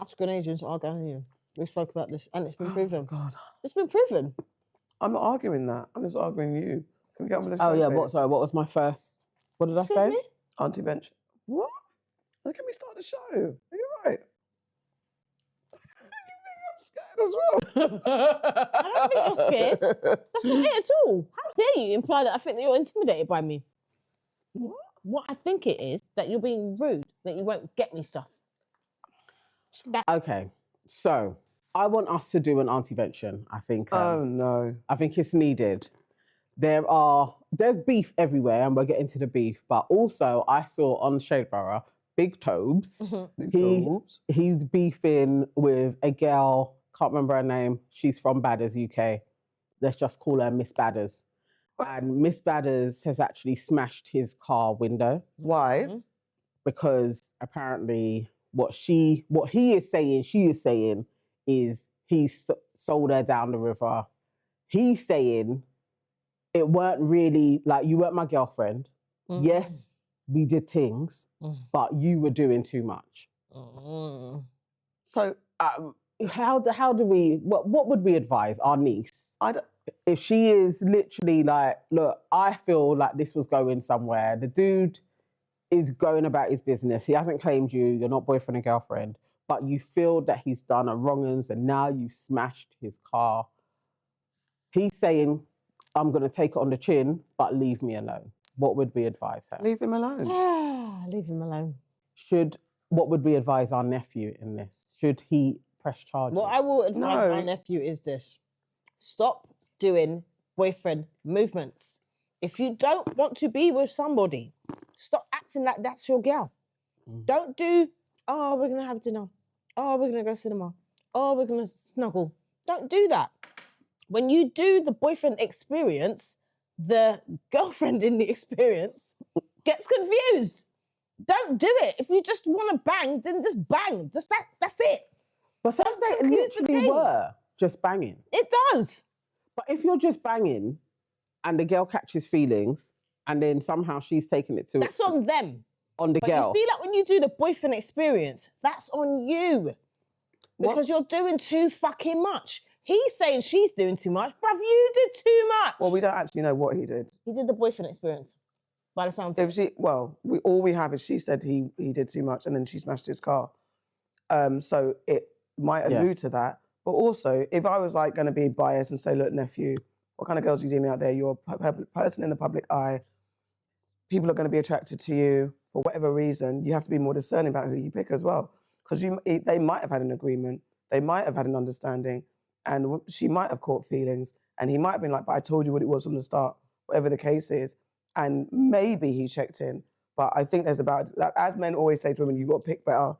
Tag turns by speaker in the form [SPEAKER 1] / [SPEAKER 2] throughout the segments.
[SPEAKER 1] Ask an agent, I'll go on you. We spoke about this and it's been proven.
[SPEAKER 2] Oh, God.
[SPEAKER 1] It's been proven.
[SPEAKER 2] I'm not arguing that. I'm just arguing you. Can we get on with this?
[SPEAKER 3] Oh, yeah, what was my first? What did I say?
[SPEAKER 1] Me?
[SPEAKER 2] Auntie Bench. What? Look at me start the show. Are you right? I'm scared as well.
[SPEAKER 1] I don't think you're scared. That's not it at all. How dare you imply that I think that you're intimidated by me?
[SPEAKER 2] What?
[SPEAKER 1] What I think it is that you're being rude, that you won't get me stuff.
[SPEAKER 3] Okay, so I want us to do an auntie-vention. I think.
[SPEAKER 2] Oh no.
[SPEAKER 3] I think it's needed. There's beef everywhere, and we'll get into the beef. But also, I saw on Shade Borough, Big Tobz. He's beefing with a girl. Can't remember her name. She's from Badders, UK. Let's just call her Miss Badders. And Miss Badders has actually smashed his car window.
[SPEAKER 2] Why?
[SPEAKER 3] Because apparently what he is saying, she is saying, is he sold her down the river. He's saying it weren't really, like, you weren't my girlfriend. Mm-hmm. Yes, we did things, but you were doing too much.
[SPEAKER 2] Mm-hmm.
[SPEAKER 3] So how do we, what would we advise our niece? If she is literally like, look, I feel like this was going somewhere. The dude is going about his business. He hasn't claimed you. You're not boyfriend and girlfriend, but you feel that he's done a wrong-uns and now you smashed his car. He's saying, I'm going to take it on the chin, but leave me alone. What would we advise her?
[SPEAKER 2] Leave him alone.
[SPEAKER 1] Leave him alone.
[SPEAKER 3] What would we advise our nephew in this? Should he press charges?
[SPEAKER 1] What I will advise my nephew is this. Stop doing boyfriend movements. If you don't want to be with somebody, stop acting like that's your girl. Don't do, oh, we're going to have dinner. Oh, we're going to go cinema. Oh, we're going to snuggle. Don't do that. When you do the boyfriend experience, the girlfriend in the experience gets confused. Don't do it. If you just want to bang, then just bang. That's it.
[SPEAKER 3] But some they literally were just banging.
[SPEAKER 1] It does.
[SPEAKER 3] But if you're just banging and the girl catches feelings and then somehow she's taking it to...
[SPEAKER 1] That's on them.
[SPEAKER 3] On the girl.
[SPEAKER 1] You see, like when you do the boyfriend experience, that's on you. Because you're doing too fucking much. He's saying she's doing too much. Bruv, you did too much.
[SPEAKER 2] Well, we don't actually know what he did.
[SPEAKER 1] He did the boyfriend experience. By the sounds of it.
[SPEAKER 2] All we have is she said he did too much and then she smashed his car. So it might allude to that. But also, if I was like going to be biased and say, look, nephew, what kind of girls are you dealing out there? You're a person in the public eye. People are going to be attracted to you for whatever reason. You have to be more discerning about who you pick as well. Because they might have had an agreement. They might have had an understanding. And she might have caught feelings. And he might have been like, but I told you what it was from the start, whatever the case is. And maybe he checked in. But I think there's as men always say to women, you've got to pick better.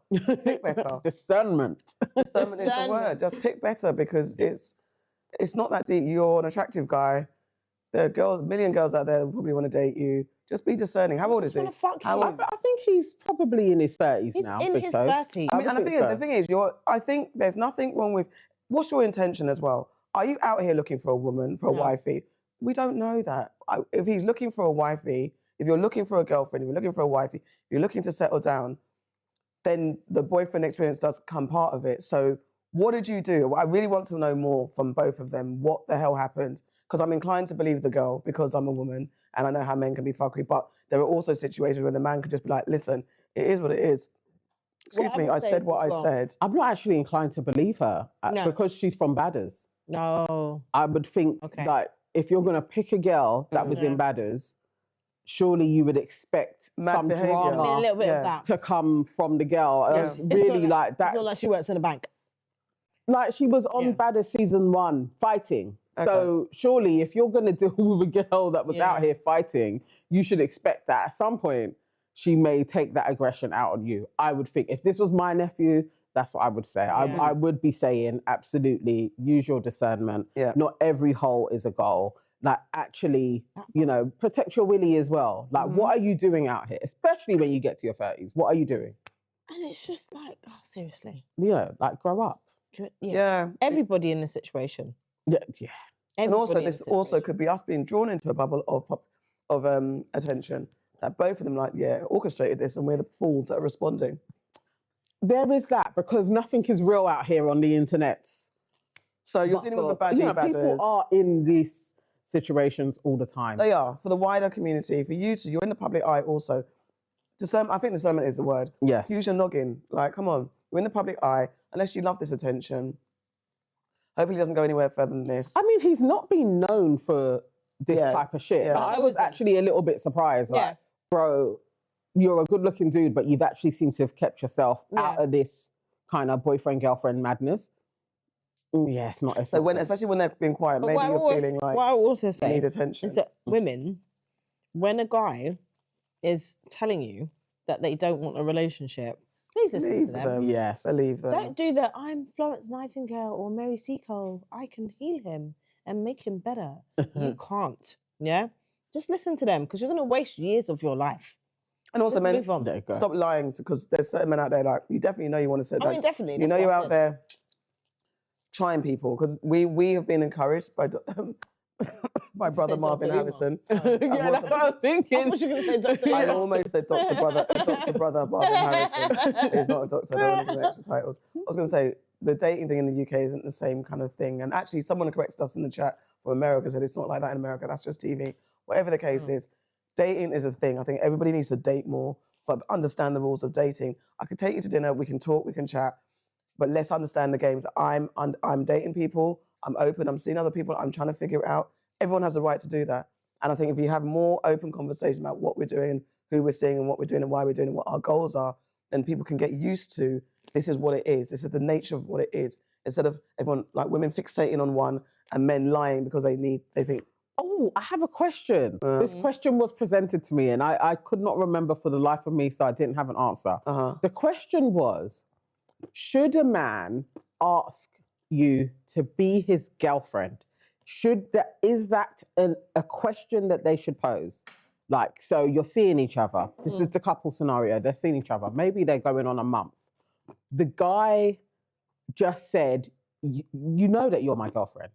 [SPEAKER 2] Pick better.
[SPEAKER 3] Discernment.
[SPEAKER 2] Discernment is the word. Just pick better because it's not that deep. You're an attractive guy. There are a million girls out there that probably want to date you. Just be discerning. How old is he?
[SPEAKER 1] I
[SPEAKER 3] think he's probably in his 30s now.
[SPEAKER 1] He's in his 30s.
[SPEAKER 2] I mean, and the thing is, I think there's nothing wrong with, what's your intention as well? Are you out here looking for a woman, for a wifey? We don't know that. If he's looking for a wifey, if you're looking for a girlfriend, if you're looking for a wifey, if you're looking to settle down, then the boyfriend experience does come part of it. So what did you do? I really want to know more from both of them. What the hell happened? Because I'm inclined to believe the girl because I'm a woman and I know how men can be fuckery, but there are also situations where the man could just be like, listen, it is what it is. Excuse me, I said what I said.
[SPEAKER 3] I'm not actually inclined to believe her because she's from Badders.
[SPEAKER 1] No.
[SPEAKER 3] I would think that if you're going to pick a girl that was in Badders, surely you would expect some drama
[SPEAKER 1] a little bit of that
[SPEAKER 3] to come from the girl. It was really like that.
[SPEAKER 1] It's not like she works in a bank.
[SPEAKER 3] Like she was on Badders season 1 fighting. Okay. So surely if you're going to deal with a girl that was out here fighting, you should expect that at some point she may take that aggression out on you. I would think if this was my nephew, that's what I would say. Yeah. I would be saying absolutely use your discernment. Yeah. Not every hole is a goal. Like actually, protect your willy as well. Like what are you doing out here? Especially when you get to your 30s. What are you doing?
[SPEAKER 1] And it's just like, oh, seriously.
[SPEAKER 3] Yeah, like grow up.
[SPEAKER 1] Yeah. Everybody in this situation.
[SPEAKER 3] Yeah.
[SPEAKER 2] And also, this also could be us being drawn into a bubble of attention. That both of them orchestrated this and we're the fools that are responding.
[SPEAKER 3] There is that, because nothing is real out here on the internet.
[SPEAKER 2] So you're dealing with the baddie badders.
[SPEAKER 3] People are in these situations all the time.
[SPEAKER 2] They are. For the wider community, for you you're in the public eye also. I think discernment is the word.
[SPEAKER 3] Yes.
[SPEAKER 2] Use your noggin. Like, come on. You're in the public eye. Unless you love this attention. Hopefully he doesn't go anywhere further than this.
[SPEAKER 3] I mean, he's not been known for this type of shit.
[SPEAKER 2] Yeah.
[SPEAKER 3] Like, I was actually a little bit surprised. Like, bro, you're a good-looking dude, but you've actually seemed to have kept yourself out of this kind of boyfriend-girlfriend madness. Yeah, it's not.
[SPEAKER 2] So especially when they're being quiet, maybe you're feeling like
[SPEAKER 1] what I also say
[SPEAKER 2] need attention.
[SPEAKER 1] is that women, when a guy is telling you that they don't want a relationship, please listen to them.
[SPEAKER 3] Yes.
[SPEAKER 2] Believe them.
[SPEAKER 1] Don't do that. I'm Florence Nightingale or Mary Seacole. I can heal him and make him better. You can't. Yeah? Just listen to them, because you're going to waste years of your life.
[SPEAKER 2] And also, men,
[SPEAKER 1] move on.
[SPEAKER 2] stop lying, because there's certain men out there, like, you definitely know you want to say that.
[SPEAKER 1] I mean, definitely.
[SPEAKER 2] You know you're out there trying people, because we have been encouraged by by brother Marvin Harrison.
[SPEAKER 3] Yeah, that's what I was thinking.
[SPEAKER 1] I thought you were going to say Dr.
[SPEAKER 2] I almost said Dr. Brother Marvin Harrison. He's not a doctor, I don't want to give extra titles. I was going to say, the dating thing in the UK isn't the same kind of thing. And actually, someone corrected us in the chat from America, said it's not like that in America, that's just TV. Whatever the case is, dating is a thing. I think everybody needs to date more, but understand the rules of dating. I could take you to dinner, we can talk, we can chat, but let's understand the games. I'm dating people, I'm open, I'm seeing other people, I'm trying to figure it out. Everyone has the right to do that. And I think if you have more open conversation about what we're doing, who we're seeing and what we're doing and why we're doing and what our goals are, then people can get used to this is what it is. This is the nature of what it is. Instead of everyone, like women fixating on one and men lying because they think,
[SPEAKER 3] oh, I have a question. This question was presented to me and I could not remember for the life of me, so I didn't have an answer. The question was, should a man ask you to be his girlfriend? Is that a question that they should pose? Like, so you're seeing each other. This is the couple scenario. They're seeing each other. Maybe they're going on a month. The guy just said, you know that you're my girlfriend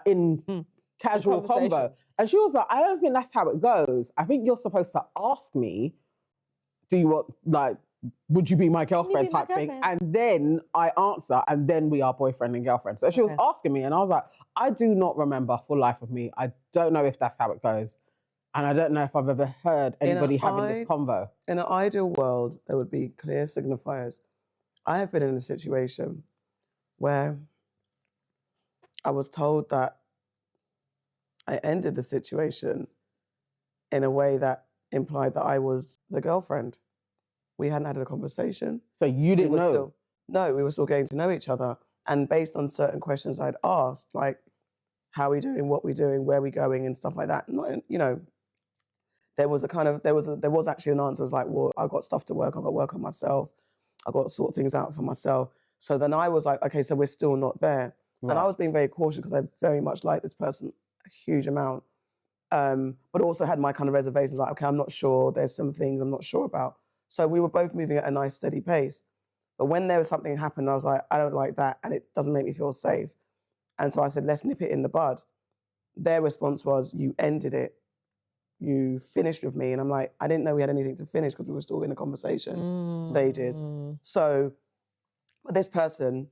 [SPEAKER 3] in casual convo. And she was like, I don't think that's how it goes. I think you're supposed to ask me, do you want, like, would you be my girlfriend type thing? And then I answer, and then we are boyfriend and girlfriend. So she was asking me, and I was like, I do not remember for life of me. I don't know if that's how it goes. And I don't know if I've ever heard anybody having this convo.
[SPEAKER 2] In an ideal world, there would be clear signifiers. I have been in a situation where I was told that I ended the situation in a way that implied that I was the girlfriend. We hadn't had a conversation.
[SPEAKER 3] So you didn't know?
[SPEAKER 2] No, we were still getting to know each other. And based on certain questions I'd asked, like, how are we doing, what we doing, where we going and stuff like that, there was actually an answer. It was like, well, I've got stuff to work on. I've got to work on myself. I've got to sort things out for myself. So then I was like, okay, so we're still not there. Right. And I was being very cautious because I very much like this person a huge amount. But also had my kind of reservations, like, okay, I'm not sure. There's some things I'm not sure about. So we were both moving at a nice, steady pace. But when there was something happened, I was like, I don't like that, and it doesn't make me feel safe. And so I said, let's nip it in the bud. Their response was, you ended it. You finished with me. And I'm like, I didn't know we had anything to finish because we were still in the conversation stages. So this person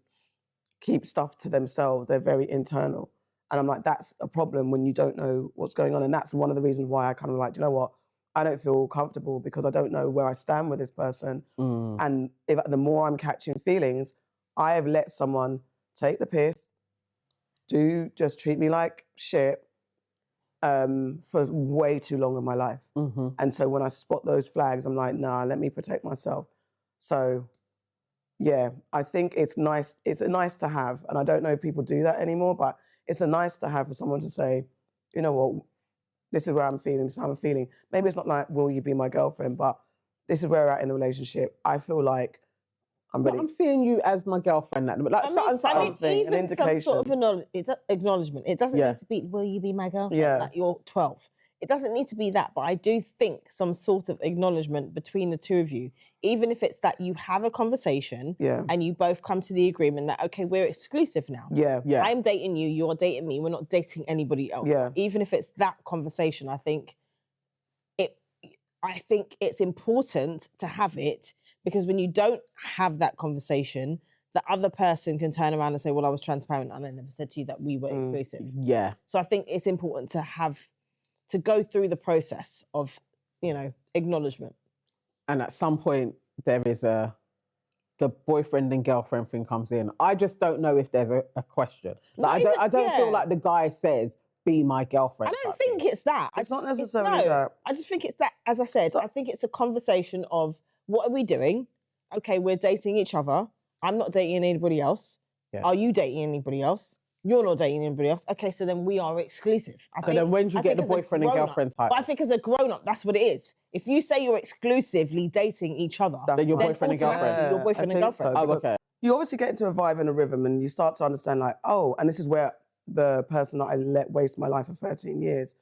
[SPEAKER 2] keeps stuff to themselves. They're very internal. And I'm like, that's a problem when you don't know what's going on. And that's one of the reasons why I kind of like, you know what? I don't feel comfortable because I don't know where I stand with this person. And the more I'm catching feelings, I have let someone take the piss, just treat me like shit for way too long in my life. And so when I spot those flags, I'm like, nah, let me protect myself. So yeah, I think it's nice. It's a nice to have. And I don't know if people do that anymore, but it's a nice to have for someone to say, you know what, this is where I'm feeling, this is how I'm feeling. Maybe it's not like, will you be my girlfriend? But this is where we're at in the relationship. I feel like I'm ready.
[SPEAKER 3] But I'm seeing you as my girlfriend. Like
[SPEAKER 1] even an some sort of acknowledgement. It doesn't need to be, will you be my girlfriend? Like you're 12. It doesn't need to be that, but I do think some sort of acknowledgement between the two of you, even if it's that you have a conversation and you both come to the agreement that, okay, we're exclusive now. I'm dating you, you're dating me, we're not dating anybody else. Even if it's that conversation, I think it's important to have it Because when you don't have that conversation, the other person can turn around and say, well, I was transparent and I never said to you that we were exclusive.
[SPEAKER 3] Yeah.
[SPEAKER 1] So I think it's important to go through the process of, acknowledgement.
[SPEAKER 3] And at some point, there is the boyfriend and girlfriend thing comes in. I just don't know if there's a question. Like, I don't feel like the guy says, be my girlfriend.
[SPEAKER 1] I don't think it's that.
[SPEAKER 2] It's not necessarily that.
[SPEAKER 1] I just think it's that, as I said, I think it's a conversation of, what are we doing? Okay, we're dating each other. I'm not dating anybody else. Yeah. Are you dating anybody else? You're not dating anybody else. Okay, so then we are exclusive.
[SPEAKER 3] Then when do you get the boyfriend and girlfriend type?
[SPEAKER 1] But I think as a grown-up, that's what it is. If you say you're exclusively dating each other,
[SPEAKER 3] then you're boyfriend and girlfriend.
[SPEAKER 1] Your boyfriend and girlfriend.
[SPEAKER 3] So, okay.
[SPEAKER 2] You obviously get into a vibe and a rhythm and you start to understand like, oh, and this is where the person that I let waste my life for 13 years,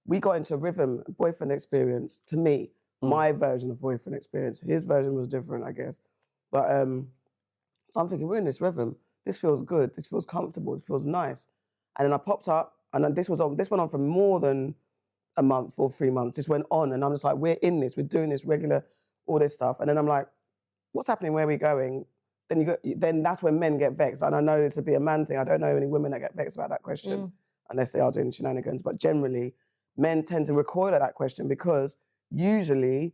[SPEAKER 2] we got into a rhythm, boyfriend experience. To me, my version of boyfriend experience, his version was different, I guess. But so I'm thinking, we're in this rhythm. This feels good. This feels comfortable. This feels nice. And then I popped up, and then this went on for more than a month or 3 months. This went on, and I'm just like, we're in this. We're doing this regular, all this stuff. And then I'm like, what's happening? Where are we going? Then that's when men get vexed. And I know this would be a man thing. I don't know any women that get vexed about that question, unless they are doing shenanigans. But generally, men tend to recoil at that question because usually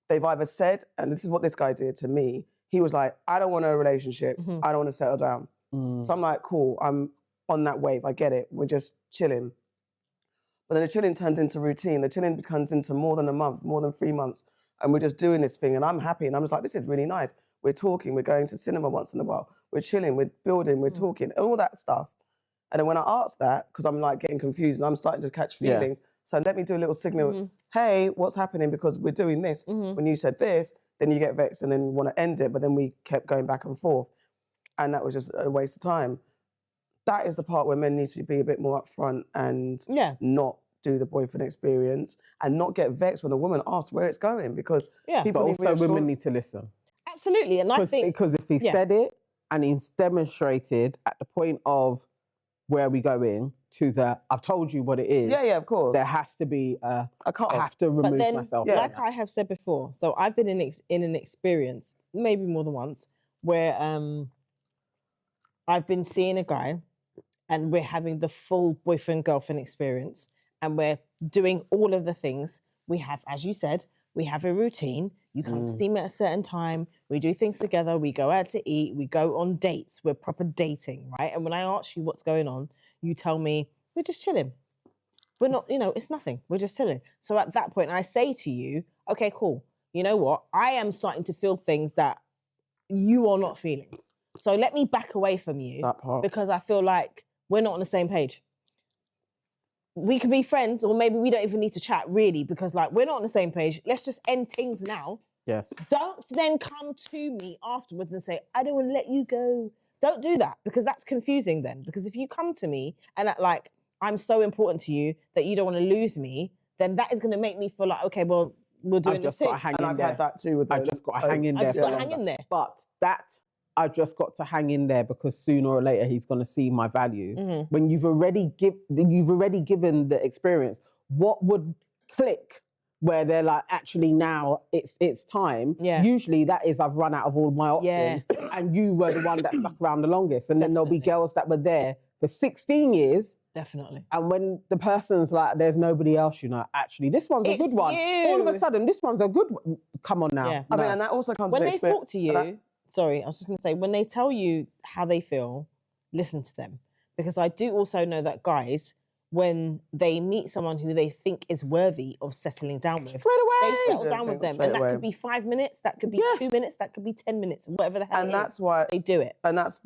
[SPEAKER 2] they've either said, and this is what this guy did to me, he was like, I don't want a relationship. I don't want to settle down. So I'm like, cool, I'm on that wave. I get it. We're just chilling. But then the chilling turns into routine. The chilling turns into more than a month, more than 3 months. And we're just doing this thing. And I'm happy. And I'm just like, this is really nice. We're talking. We're going to cinema once in a while. We're chilling. We're building. We're talking. All that stuff. And then when I asked that, because I'm like getting confused and I'm starting to catch feelings, so let me do a little signal. Hey, what's happening? Because we're doing this. When you said this, then you get vexed and then you want to end it. But then we kept going back and forth. And that was just a waste of time. That is the part where men need to be a bit more upfront and not do the boyfriend experience and not get vexed when a woman asks where it's going, because people
[SPEAKER 3] but also women need to listen.
[SPEAKER 1] Absolutely. And I think...
[SPEAKER 3] Because if he said it and he's demonstrated at the point of where are we going to the, I've told you what it is.
[SPEAKER 2] Yeah, of course.
[SPEAKER 3] There has to be I have to remove myself.
[SPEAKER 1] Like I have said before, so I've been in an experience, maybe more than once, where I've been seeing a guy and we're having the full boyfriend-girlfriend experience and we're doing all of the things. We have, as you said, we have a routine. You come to see me at a certain time. We do things together. We go out to eat. We go on dates. We're proper dating, right? And when I ask you what's going on, you tell me, we're just chilling. We're not, it's nothing. We're just chilling. So at that point, I say to you, okay, cool. You know what? I am starting to feel things that you are not feeling. So let me back away from you because I feel like we're not on the same page. We can be friends, or maybe we don't even need to chat really because we're not on the same page. Let's just end things now.
[SPEAKER 3] Yes.
[SPEAKER 1] Don't then come to me afterwards and say, I don't want to let you go. Don't do that because that's confusing then. Because if you come to me and act like I'm so important to you that you don't want to lose me, then that is going to make me feel like, okay, well, we're doing this thing.
[SPEAKER 2] I've had that too with
[SPEAKER 3] I've just got to hang in there.
[SPEAKER 1] I've just got to hang in there.
[SPEAKER 3] But I've just got to hang in there because sooner or later he's going to see my value. When you've already given the experience, what would click where they're like, actually now it's time? Usually that is I've run out of all my options and you were the one that stuck around the longest. And then there'll be girls that were there for 16 years.
[SPEAKER 1] Definitely.
[SPEAKER 3] And when the person's like, there's nobody else, actually, this one's a good one. All of a sudden, this one's a good one. Come on now.
[SPEAKER 1] Yeah.
[SPEAKER 2] I mean, and that also comes
[SPEAKER 1] when they talk to you. Sorry, I was just going to say, when they tell you how they feel, listen to them. Because I do also know that guys, when they meet someone who they think is worthy of settling down with, they settle down with them. And that could be 5 minutes, that could be 2 minutes, that could be 10 minutes, whatever the hell
[SPEAKER 2] and that's why
[SPEAKER 1] they do it.
[SPEAKER 2] And that's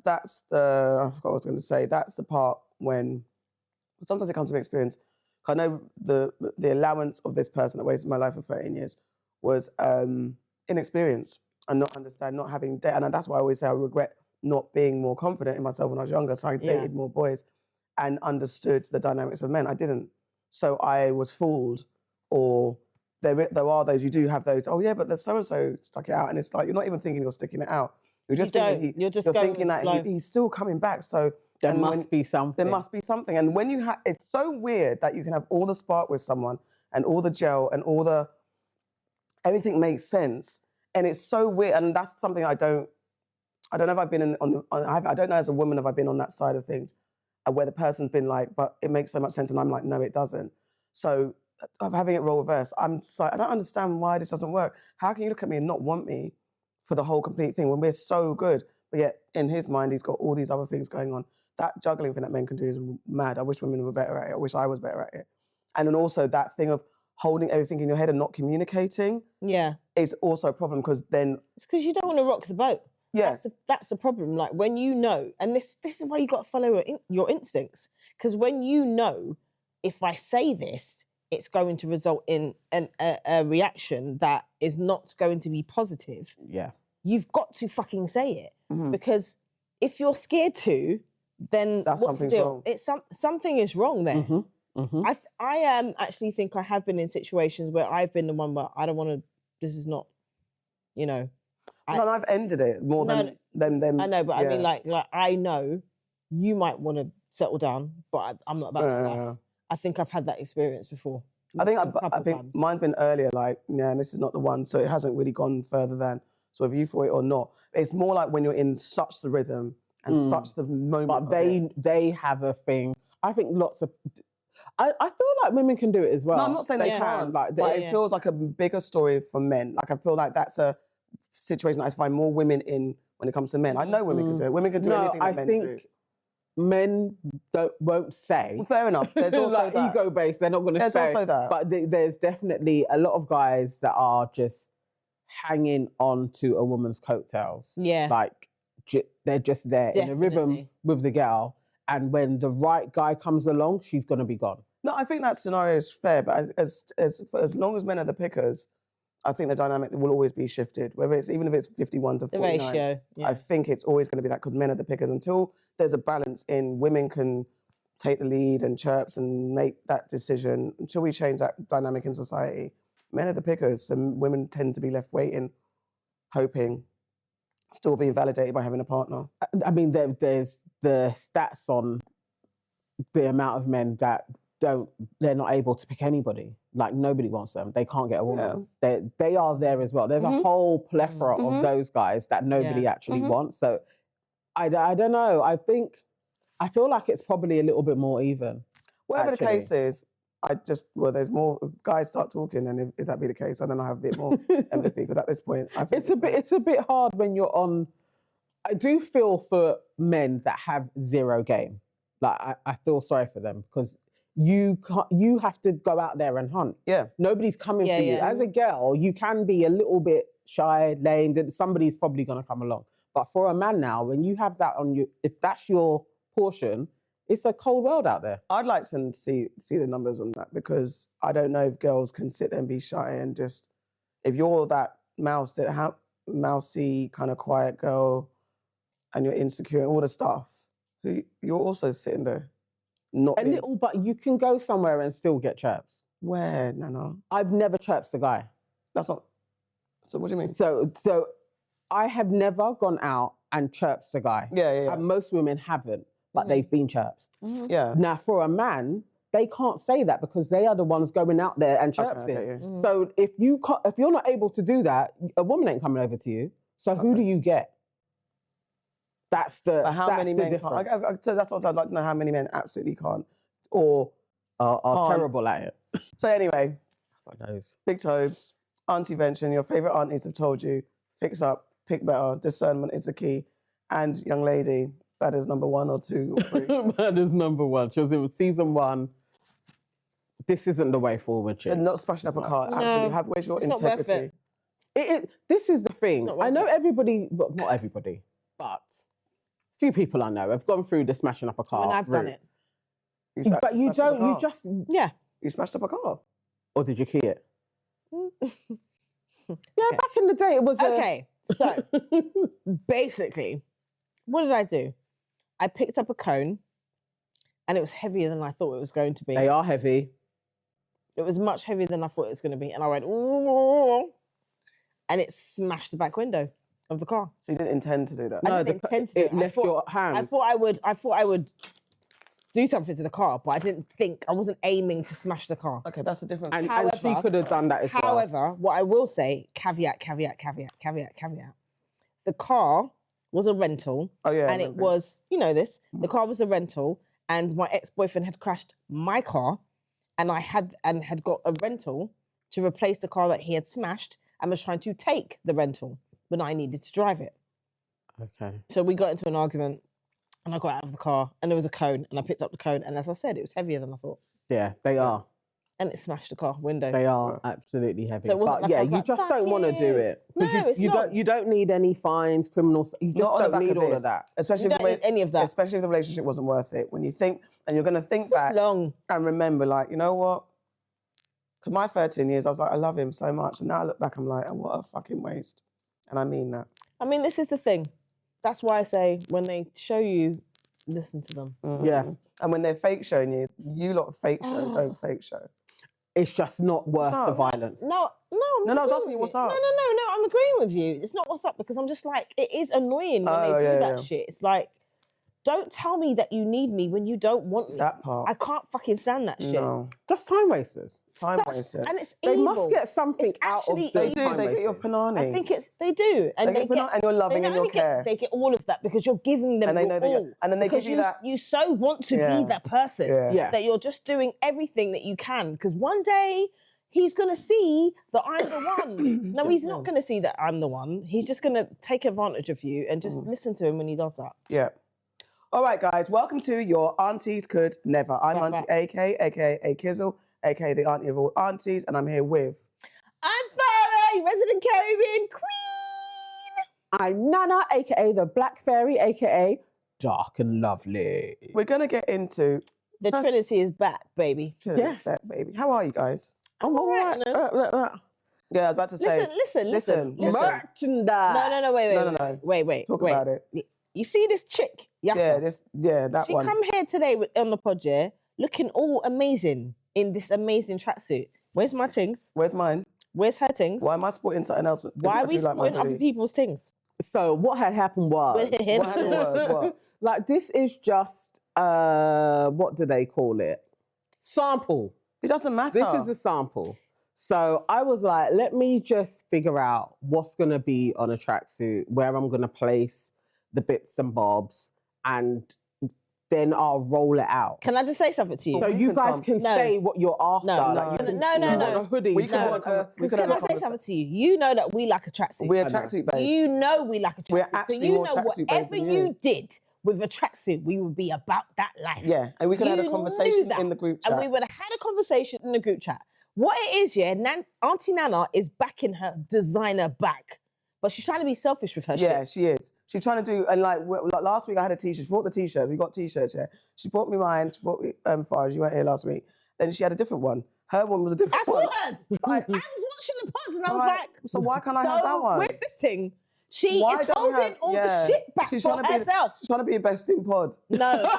[SPEAKER 2] the, I forgot what I was going to say, that's the part when, sometimes it comes with experience. I know the allowance of this person that wasted my life for 13 years was inexperience. And not understand, not having and that's why I always say I regret not being more confident in myself when I was younger. So I dated more boys and understood the dynamics of men. I didn't. So I was fooled. Or there are those, you do have those, oh yeah, but there's so-and-so stuck it out. And it's like, you're not even thinking you're sticking it out. You're just you're thinking that he's still coming back. So
[SPEAKER 3] there must be something.
[SPEAKER 2] There must be something. And when you it's so weird that you can have all the spark with someone and all the gel and everything makes sense. and it's so weird, and that's something I don't know if I've been I don't know as a woman if I've been on that side of things, where the person's been like, but it makes so much sense, and I'm like, no, it doesn't. So of having it role reverse, I'm just like, I don't understand why this doesn't work. How can you look at me and not want me for the whole complete thing when we're so good, but yet in his mind he's got all these other things going on. That juggling thing that men can do is mad. I wish women were better at it. I wish I was better at it. And then also that thing of holding everything in your head and not communicating.
[SPEAKER 1] Yeah.
[SPEAKER 2] Is also a problem because then
[SPEAKER 1] it's because you don't want to rock the boat.
[SPEAKER 2] Yeah.
[SPEAKER 1] That's the problem. Like when you know, and this is why you got to follow your instincts. Because when you know, if I say this, it's going to result in a reaction that is not going to be positive.
[SPEAKER 3] Yeah.
[SPEAKER 1] You've got to fucking say it. Because if you're scared to, then
[SPEAKER 2] that's
[SPEAKER 1] what's the
[SPEAKER 2] something's
[SPEAKER 1] deal?
[SPEAKER 2] wrong.
[SPEAKER 1] It's something is wrong there. I actually think I have been in situations where I've been the one where I don't want to, this is not, you know.
[SPEAKER 2] And I've ended it more than them.
[SPEAKER 1] I know, but I mean, like I know you might want to settle down, but I'm not about that life. I think I've had that experience before.
[SPEAKER 2] I think mine's been earlier, like, yeah, and this is not the one, so it hasn't really gone further than, so if you for it or not. It's more like when you're in such the rhythm and such the moment.
[SPEAKER 3] But they have a thing. I think lots of, I feel like women can do it as well.
[SPEAKER 2] No, I'm not saying they can't, but it feels like a bigger story for men. Like I feel like that's a situation that I find more women in when it comes to men. I know women can do it. Women can do anything that men do.
[SPEAKER 3] I think men won't say.
[SPEAKER 2] Well, fair enough. There's also
[SPEAKER 3] like
[SPEAKER 2] that.
[SPEAKER 3] ego-based. They're not going to say.
[SPEAKER 2] There's also that.
[SPEAKER 3] But there's definitely a lot of guys that are just hanging on to a woman's coattails.
[SPEAKER 1] Yeah.
[SPEAKER 3] Like they're just there in a rhythm with the girl. And when the right guy comes along, she's going to be gone.
[SPEAKER 2] No, I think that scenario is fair. But as long as men are the pickers, I think the dynamic will always be shifted. Whether it's even if it's 51 to 49,
[SPEAKER 1] the ratio. Yeah.
[SPEAKER 2] I think it's always going to be that because men are the pickers. Until there's a balance in women can take the lead and chirps and make that decision. Until we change that dynamic in society, men are the pickers, and women tend to be left waiting, hoping, still being validated by having a partner.
[SPEAKER 3] I mean, there's the stats on the amount of men that they're not able to pick anybody. Like nobody wants them. They can't get a woman. Yeah. They are there as well. There's a whole plethora of those guys that nobody actually wants. So I don't know. I feel like it's probably a little bit more even.
[SPEAKER 2] Whatever the case is, there's more guys start talking, and if that be the case, then I have a bit more empathy because at this point, I think
[SPEAKER 3] it's a bit hard when you're on. I do feel for men that have zero game. Like I feel sorry for them because you have to go out there and hunt. Yeah. Nobody's coming for you. As a girl, you can be a little bit shy, lame, and somebody's probably going to come along. But for a man now, when you have that on you, if that's your portion, it's a cold world out there.
[SPEAKER 2] I'd like to see the numbers on that because I don't know if girls can sit there and be shy and just, if you're that mousy kind of quiet girl and you're insecure and all the stuff, you're also sitting there.
[SPEAKER 3] Little, but you can go somewhere and still get chirps.
[SPEAKER 2] Where, Nana?
[SPEAKER 3] I've never chirped a guy.
[SPEAKER 2] That's not. So what do you mean?
[SPEAKER 3] So I have never gone out and chirped a guy.
[SPEAKER 2] Yeah.
[SPEAKER 3] And most women haven't, but they've been chirped.
[SPEAKER 2] Yeah.
[SPEAKER 3] Now for a man, they can't say that because they are the ones going out there and chirping. So if you're not able to do that, a woman ain't coming over to you. So who do you get? That's
[SPEAKER 2] many men can't? So that's what I'd like to know, how many men absolutely can't or
[SPEAKER 3] are terrible at it.
[SPEAKER 2] So anyway,
[SPEAKER 3] Big
[SPEAKER 2] Tobz, Auntie Vention, your favourite aunties have told you, fix up, pick better, discernment is the key. And young lady, that is number 1 or 2 or 3.
[SPEAKER 3] That is number 1. She was in season 1. This isn't the way forward, chick.
[SPEAKER 2] And not smashing up a car. No, absolutely. Where's your integrity?
[SPEAKER 3] This is the thing. I know everybody, but not everybody, but few people I know have gone through the smashing up a car.
[SPEAKER 1] I've done it.
[SPEAKER 3] But you don't, you just,
[SPEAKER 2] You smashed up a car?
[SPEAKER 3] Or did you key it? Back in the day it was
[SPEAKER 1] Okay, so basically, what did I do? I picked up a cone and it was heavier than I thought it was going to be.
[SPEAKER 3] They are heavy.
[SPEAKER 1] It was much heavier than I thought it was going to be. And I went, ooh, and it smashed the back window of the car.
[SPEAKER 2] So you didn't intend to do that?
[SPEAKER 1] I didn't intend to do it.
[SPEAKER 3] It left your hands.
[SPEAKER 1] I thought I would do something to the car, but I wasn't aiming to smash the car.
[SPEAKER 2] Okay, that's a different.
[SPEAKER 3] And she could have done that as well.
[SPEAKER 1] However, what I will say, caveat. The car was a rental.
[SPEAKER 2] Oh, yeah.
[SPEAKER 1] And it was, you know this, the car was a rental and my ex-boyfriend had crashed my car and I had got a rental to replace the car that he had smashed and was trying to take the rental when I needed to drive it.
[SPEAKER 3] Okay.
[SPEAKER 1] So we got into an argument and I got out of the car and there was a cone and I picked up the cone and as I said, it was heavier than I thought.
[SPEAKER 3] Yeah, they are.
[SPEAKER 1] And it smashed the car window.
[SPEAKER 3] They are absolutely heavy.
[SPEAKER 1] So it wasn't
[SPEAKER 3] but
[SPEAKER 1] like I
[SPEAKER 3] yeah,
[SPEAKER 1] was
[SPEAKER 3] you
[SPEAKER 1] like,
[SPEAKER 3] just
[SPEAKER 1] "Fuck
[SPEAKER 3] don't want to
[SPEAKER 1] you."
[SPEAKER 3] do it.
[SPEAKER 1] No, it's not.
[SPEAKER 3] You don't need any fines, criminals. You just
[SPEAKER 2] Not on the
[SPEAKER 3] don't
[SPEAKER 2] back
[SPEAKER 3] need
[SPEAKER 2] of
[SPEAKER 3] all
[SPEAKER 2] this.
[SPEAKER 3] of that.
[SPEAKER 2] Especially
[SPEAKER 1] You don't need any of that.
[SPEAKER 2] Especially if the relationship wasn't worth it. When you think, and you're going to think
[SPEAKER 1] Just
[SPEAKER 2] back
[SPEAKER 1] long.
[SPEAKER 2] and remember, like, you know what? Because my 13 years, I was like, I love him so much. And now I look back, I'm like, oh, what a fucking waste. And I mean that.
[SPEAKER 1] I mean, this is the thing. That's why I say when they show you, listen to them.
[SPEAKER 3] Yeah.
[SPEAKER 2] And when they're fake showing you, you lot fake show, don't fake show.
[SPEAKER 3] It's just not worth the violence.
[SPEAKER 1] No,
[SPEAKER 2] I was asking you what's up.
[SPEAKER 1] No, I'm agreeing with you. It's not what's up because I'm just like, it is annoying when they do that shit. It's like, don't tell me that you need me when you don't want me.
[SPEAKER 2] That part.
[SPEAKER 1] I can't fucking stand that shit.
[SPEAKER 2] No.
[SPEAKER 3] Just time wasters.
[SPEAKER 2] Time wasters.
[SPEAKER 1] And it's
[SPEAKER 3] They
[SPEAKER 1] evil.
[SPEAKER 3] must get something
[SPEAKER 1] It's
[SPEAKER 3] out of
[SPEAKER 1] actually
[SPEAKER 3] their
[SPEAKER 1] evil.
[SPEAKER 3] time
[SPEAKER 2] They get your
[SPEAKER 3] wasting.
[SPEAKER 2] panani.
[SPEAKER 1] I think they do. And
[SPEAKER 2] They get panani and you're loving
[SPEAKER 1] they
[SPEAKER 2] and
[SPEAKER 1] not
[SPEAKER 2] your
[SPEAKER 1] only get-
[SPEAKER 2] care.
[SPEAKER 1] They get all of that because you're giving them
[SPEAKER 2] And they
[SPEAKER 1] your
[SPEAKER 2] know that
[SPEAKER 1] all.
[SPEAKER 2] and then they give
[SPEAKER 1] Because
[SPEAKER 2] you that.
[SPEAKER 1] You so want to
[SPEAKER 2] Yeah.
[SPEAKER 1] be that person
[SPEAKER 2] Yeah.
[SPEAKER 1] that you're just doing everything that you can. Because one day he's going to see that I'm the one. No, he's not going to see that I'm the one. He's just going to take advantage of you and just listen to him when he does that.
[SPEAKER 2] Yeah. All right, guys. Welcome to Your Aunties Could Never. I'm Auntie AK, aka Kizzle, aka the auntie of all aunties, and I'm here with...
[SPEAKER 1] I'm Farah, resident Caribbean queen.
[SPEAKER 3] I'm Nana, aka the Black Fairy, aka Dark and Lovely.
[SPEAKER 2] We're going to get into...
[SPEAKER 1] The Trinity is back, baby.
[SPEAKER 3] Yes.
[SPEAKER 2] Baby. How are you guys?
[SPEAKER 3] I'm all right.
[SPEAKER 2] Yeah, I was about to say...
[SPEAKER 1] Listen.
[SPEAKER 3] Merchandise.
[SPEAKER 1] No, wait.
[SPEAKER 2] Talk about it.
[SPEAKER 1] You see this chick? Yassa?
[SPEAKER 2] That
[SPEAKER 1] She
[SPEAKER 2] one.
[SPEAKER 1] come here today on the pod, yeah, looking all amazing in this amazing tracksuit. Where's my things?
[SPEAKER 2] Where's mine?
[SPEAKER 1] Where's her things?
[SPEAKER 2] Why am I sporting something else?
[SPEAKER 1] Why are we supporting other people's things?
[SPEAKER 3] So what had happened was...
[SPEAKER 2] What happened was what?
[SPEAKER 3] Like, this is just, what do they call it? Sample.
[SPEAKER 2] It doesn't matter.
[SPEAKER 3] This is a sample. So I was like, let me just figure out what's going to be on a tracksuit, where I'm going to place the bits and bobs, and then I'll roll it out.
[SPEAKER 1] Can I just say something to you?
[SPEAKER 3] So you guys can say what you're after.
[SPEAKER 1] No.
[SPEAKER 3] Like, you
[SPEAKER 1] No.
[SPEAKER 3] want a hoodie.
[SPEAKER 2] We can have a
[SPEAKER 1] Can I say something to you? You know that we like a tracksuit.
[SPEAKER 2] We're a tracksuit, babe.
[SPEAKER 1] You know we like a tracksuit.
[SPEAKER 2] We're actually
[SPEAKER 1] so you
[SPEAKER 2] more
[SPEAKER 1] know
[SPEAKER 2] tracksuit, babe,
[SPEAKER 1] whatever
[SPEAKER 2] than
[SPEAKER 1] you
[SPEAKER 2] you.
[SPEAKER 1] did with a tracksuit, we would be about that life.
[SPEAKER 2] Yeah, and we could have
[SPEAKER 1] You
[SPEAKER 2] had a
[SPEAKER 1] knew
[SPEAKER 2] conversation
[SPEAKER 1] that.
[SPEAKER 2] in the group chat.
[SPEAKER 1] And we would have had a conversation in the group chat. What it is, yeah, Auntie Nana is backing her designer back. But she's trying to be selfish with her
[SPEAKER 2] Yeah,
[SPEAKER 1] shit.
[SPEAKER 2] she is. She's trying to do, and like last week I had a t-shirt. She bought the t-shirt. We got t-shirts, yeah. She bought me mine. She bought me Farage. You weren't here last week. Then she had a different one. Her one was a different
[SPEAKER 1] I
[SPEAKER 2] one.
[SPEAKER 1] saw hers. I was watching the pods and I was like,
[SPEAKER 2] so why can't I have that one?
[SPEAKER 1] Where's this thing? She
[SPEAKER 2] Why
[SPEAKER 1] is
[SPEAKER 2] don't we
[SPEAKER 1] holding
[SPEAKER 2] have-
[SPEAKER 1] all
[SPEAKER 2] yeah.
[SPEAKER 1] the shit back
[SPEAKER 2] She's
[SPEAKER 1] for
[SPEAKER 2] trying to be
[SPEAKER 1] herself.
[SPEAKER 2] She's trying to be a best in pod.
[SPEAKER 1] No.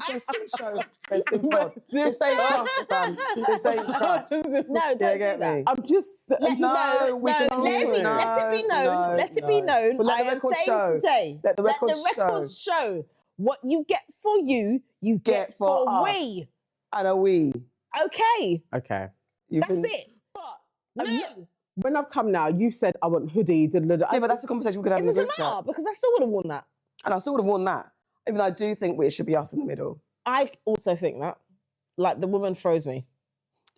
[SPEAKER 2] Best in show, best in pod. This ain't crafts, fam. This ain't crafts.
[SPEAKER 1] No, don't
[SPEAKER 2] Yeah,
[SPEAKER 1] do
[SPEAKER 2] get
[SPEAKER 1] that.
[SPEAKER 2] me.
[SPEAKER 3] I'm just...
[SPEAKER 1] Let it be known. Let it be known. Let it be known.
[SPEAKER 2] But let
[SPEAKER 1] I
[SPEAKER 2] the
[SPEAKER 1] am
[SPEAKER 2] record
[SPEAKER 1] saying
[SPEAKER 2] show.
[SPEAKER 1] today.
[SPEAKER 2] Let the records
[SPEAKER 1] show. What you get for you get
[SPEAKER 2] for
[SPEAKER 1] for
[SPEAKER 2] us.
[SPEAKER 1] we.
[SPEAKER 2] And a we.
[SPEAKER 1] Okay.
[SPEAKER 3] Okay.
[SPEAKER 1] That's it.
[SPEAKER 3] But
[SPEAKER 1] No.
[SPEAKER 3] when I've come now, you said I want hoodie.
[SPEAKER 2] Yeah, but that's a conversation we could have
[SPEAKER 1] It
[SPEAKER 2] in the
[SPEAKER 1] doesn't
[SPEAKER 2] group
[SPEAKER 1] matter
[SPEAKER 2] chat.
[SPEAKER 1] because I still would have worn that.
[SPEAKER 2] And I still would have worn that. Even though I do think it should be us in the middle.
[SPEAKER 1] I also think that. Like the woman froze me.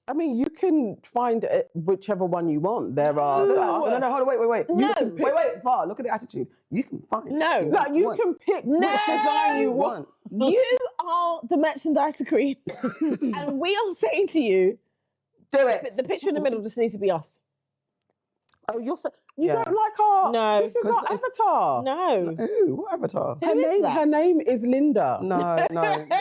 [SPEAKER 3] I mean, you can find it whichever one you want. There are...
[SPEAKER 2] No, hold on, wait.
[SPEAKER 1] No.
[SPEAKER 2] You can pick, wait, Var, look at the attitude. You can find it.
[SPEAKER 1] No.
[SPEAKER 3] No, you can pick what design you want.
[SPEAKER 1] You are the merchandiser queen. And we are saying to you,
[SPEAKER 2] Do it.
[SPEAKER 1] the picture in the middle just needs to be us.
[SPEAKER 3] Oh, you
[SPEAKER 2] Yeah.
[SPEAKER 3] don't like our...
[SPEAKER 1] No.
[SPEAKER 3] This is our avatar.
[SPEAKER 1] No.
[SPEAKER 2] Ooh, what avatar?
[SPEAKER 3] Her
[SPEAKER 1] Who is
[SPEAKER 3] name,
[SPEAKER 1] that?
[SPEAKER 3] her name is Linda.
[SPEAKER 2] No.
[SPEAKER 1] Her name doesn't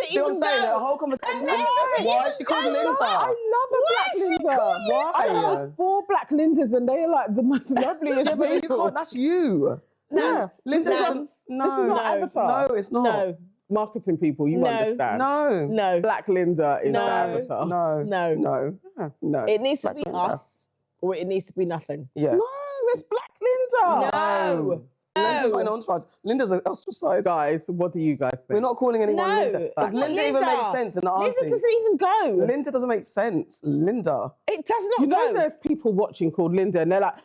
[SPEAKER 2] See what I'm
[SPEAKER 1] even
[SPEAKER 2] saying?
[SPEAKER 1] go.
[SPEAKER 2] The whole conversation.
[SPEAKER 1] Her name doesn't
[SPEAKER 2] Why
[SPEAKER 1] even
[SPEAKER 2] is she called
[SPEAKER 1] go.
[SPEAKER 2] Linda?
[SPEAKER 3] I love a black
[SPEAKER 1] is she
[SPEAKER 3] Linda.
[SPEAKER 1] called
[SPEAKER 2] Why?
[SPEAKER 3] I have 4 black Lindas and they are like the most loveliest
[SPEAKER 2] Yeah, but you
[SPEAKER 3] people.
[SPEAKER 2] can't. That's you.
[SPEAKER 3] Yeah.
[SPEAKER 2] Linda
[SPEAKER 3] This is
[SPEAKER 2] isn't.
[SPEAKER 3] this is our
[SPEAKER 1] No.
[SPEAKER 3] avatar.
[SPEAKER 2] No, it's not.
[SPEAKER 1] No.
[SPEAKER 3] Marketing people, you
[SPEAKER 1] No.
[SPEAKER 3] understand.
[SPEAKER 2] No.
[SPEAKER 1] No.
[SPEAKER 3] Black Linda is
[SPEAKER 1] No.
[SPEAKER 3] the avatar.
[SPEAKER 2] No.
[SPEAKER 1] No.
[SPEAKER 2] No.
[SPEAKER 3] Yeah.
[SPEAKER 2] No.
[SPEAKER 1] It needs to
[SPEAKER 2] Black
[SPEAKER 1] be
[SPEAKER 2] Linda.
[SPEAKER 1] us or it needs to be nothing.
[SPEAKER 2] Yeah.
[SPEAKER 3] No, it's Black Linda.
[SPEAKER 1] No.
[SPEAKER 2] Linda's not in Entourage. Linda's an ostracized.
[SPEAKER 3] Guys, what do you guys think?
[SPEAKER 2] We're not calling anyone
[SPEAKER 1] No,
[SPEAKER 2] Linda.
[SPEAKER 1] it's
[SPEAKER 2] Does
[SPEAKER 1] not
[SPEAKER 2] Linda even make sense in the
[SPEAKER 1] Linda
[SPEAKER 2] Aunties?
[SPEAKER 1] doesn't even go.
[SPEAKER 2] Linda doesn't make sense. Linda.
[SPEAKER 1] It does not
[SPEAKER 3] You know,
[SPEAKER 1] go.
[SPEAKER 3] there's people watching called Linda, and they're like,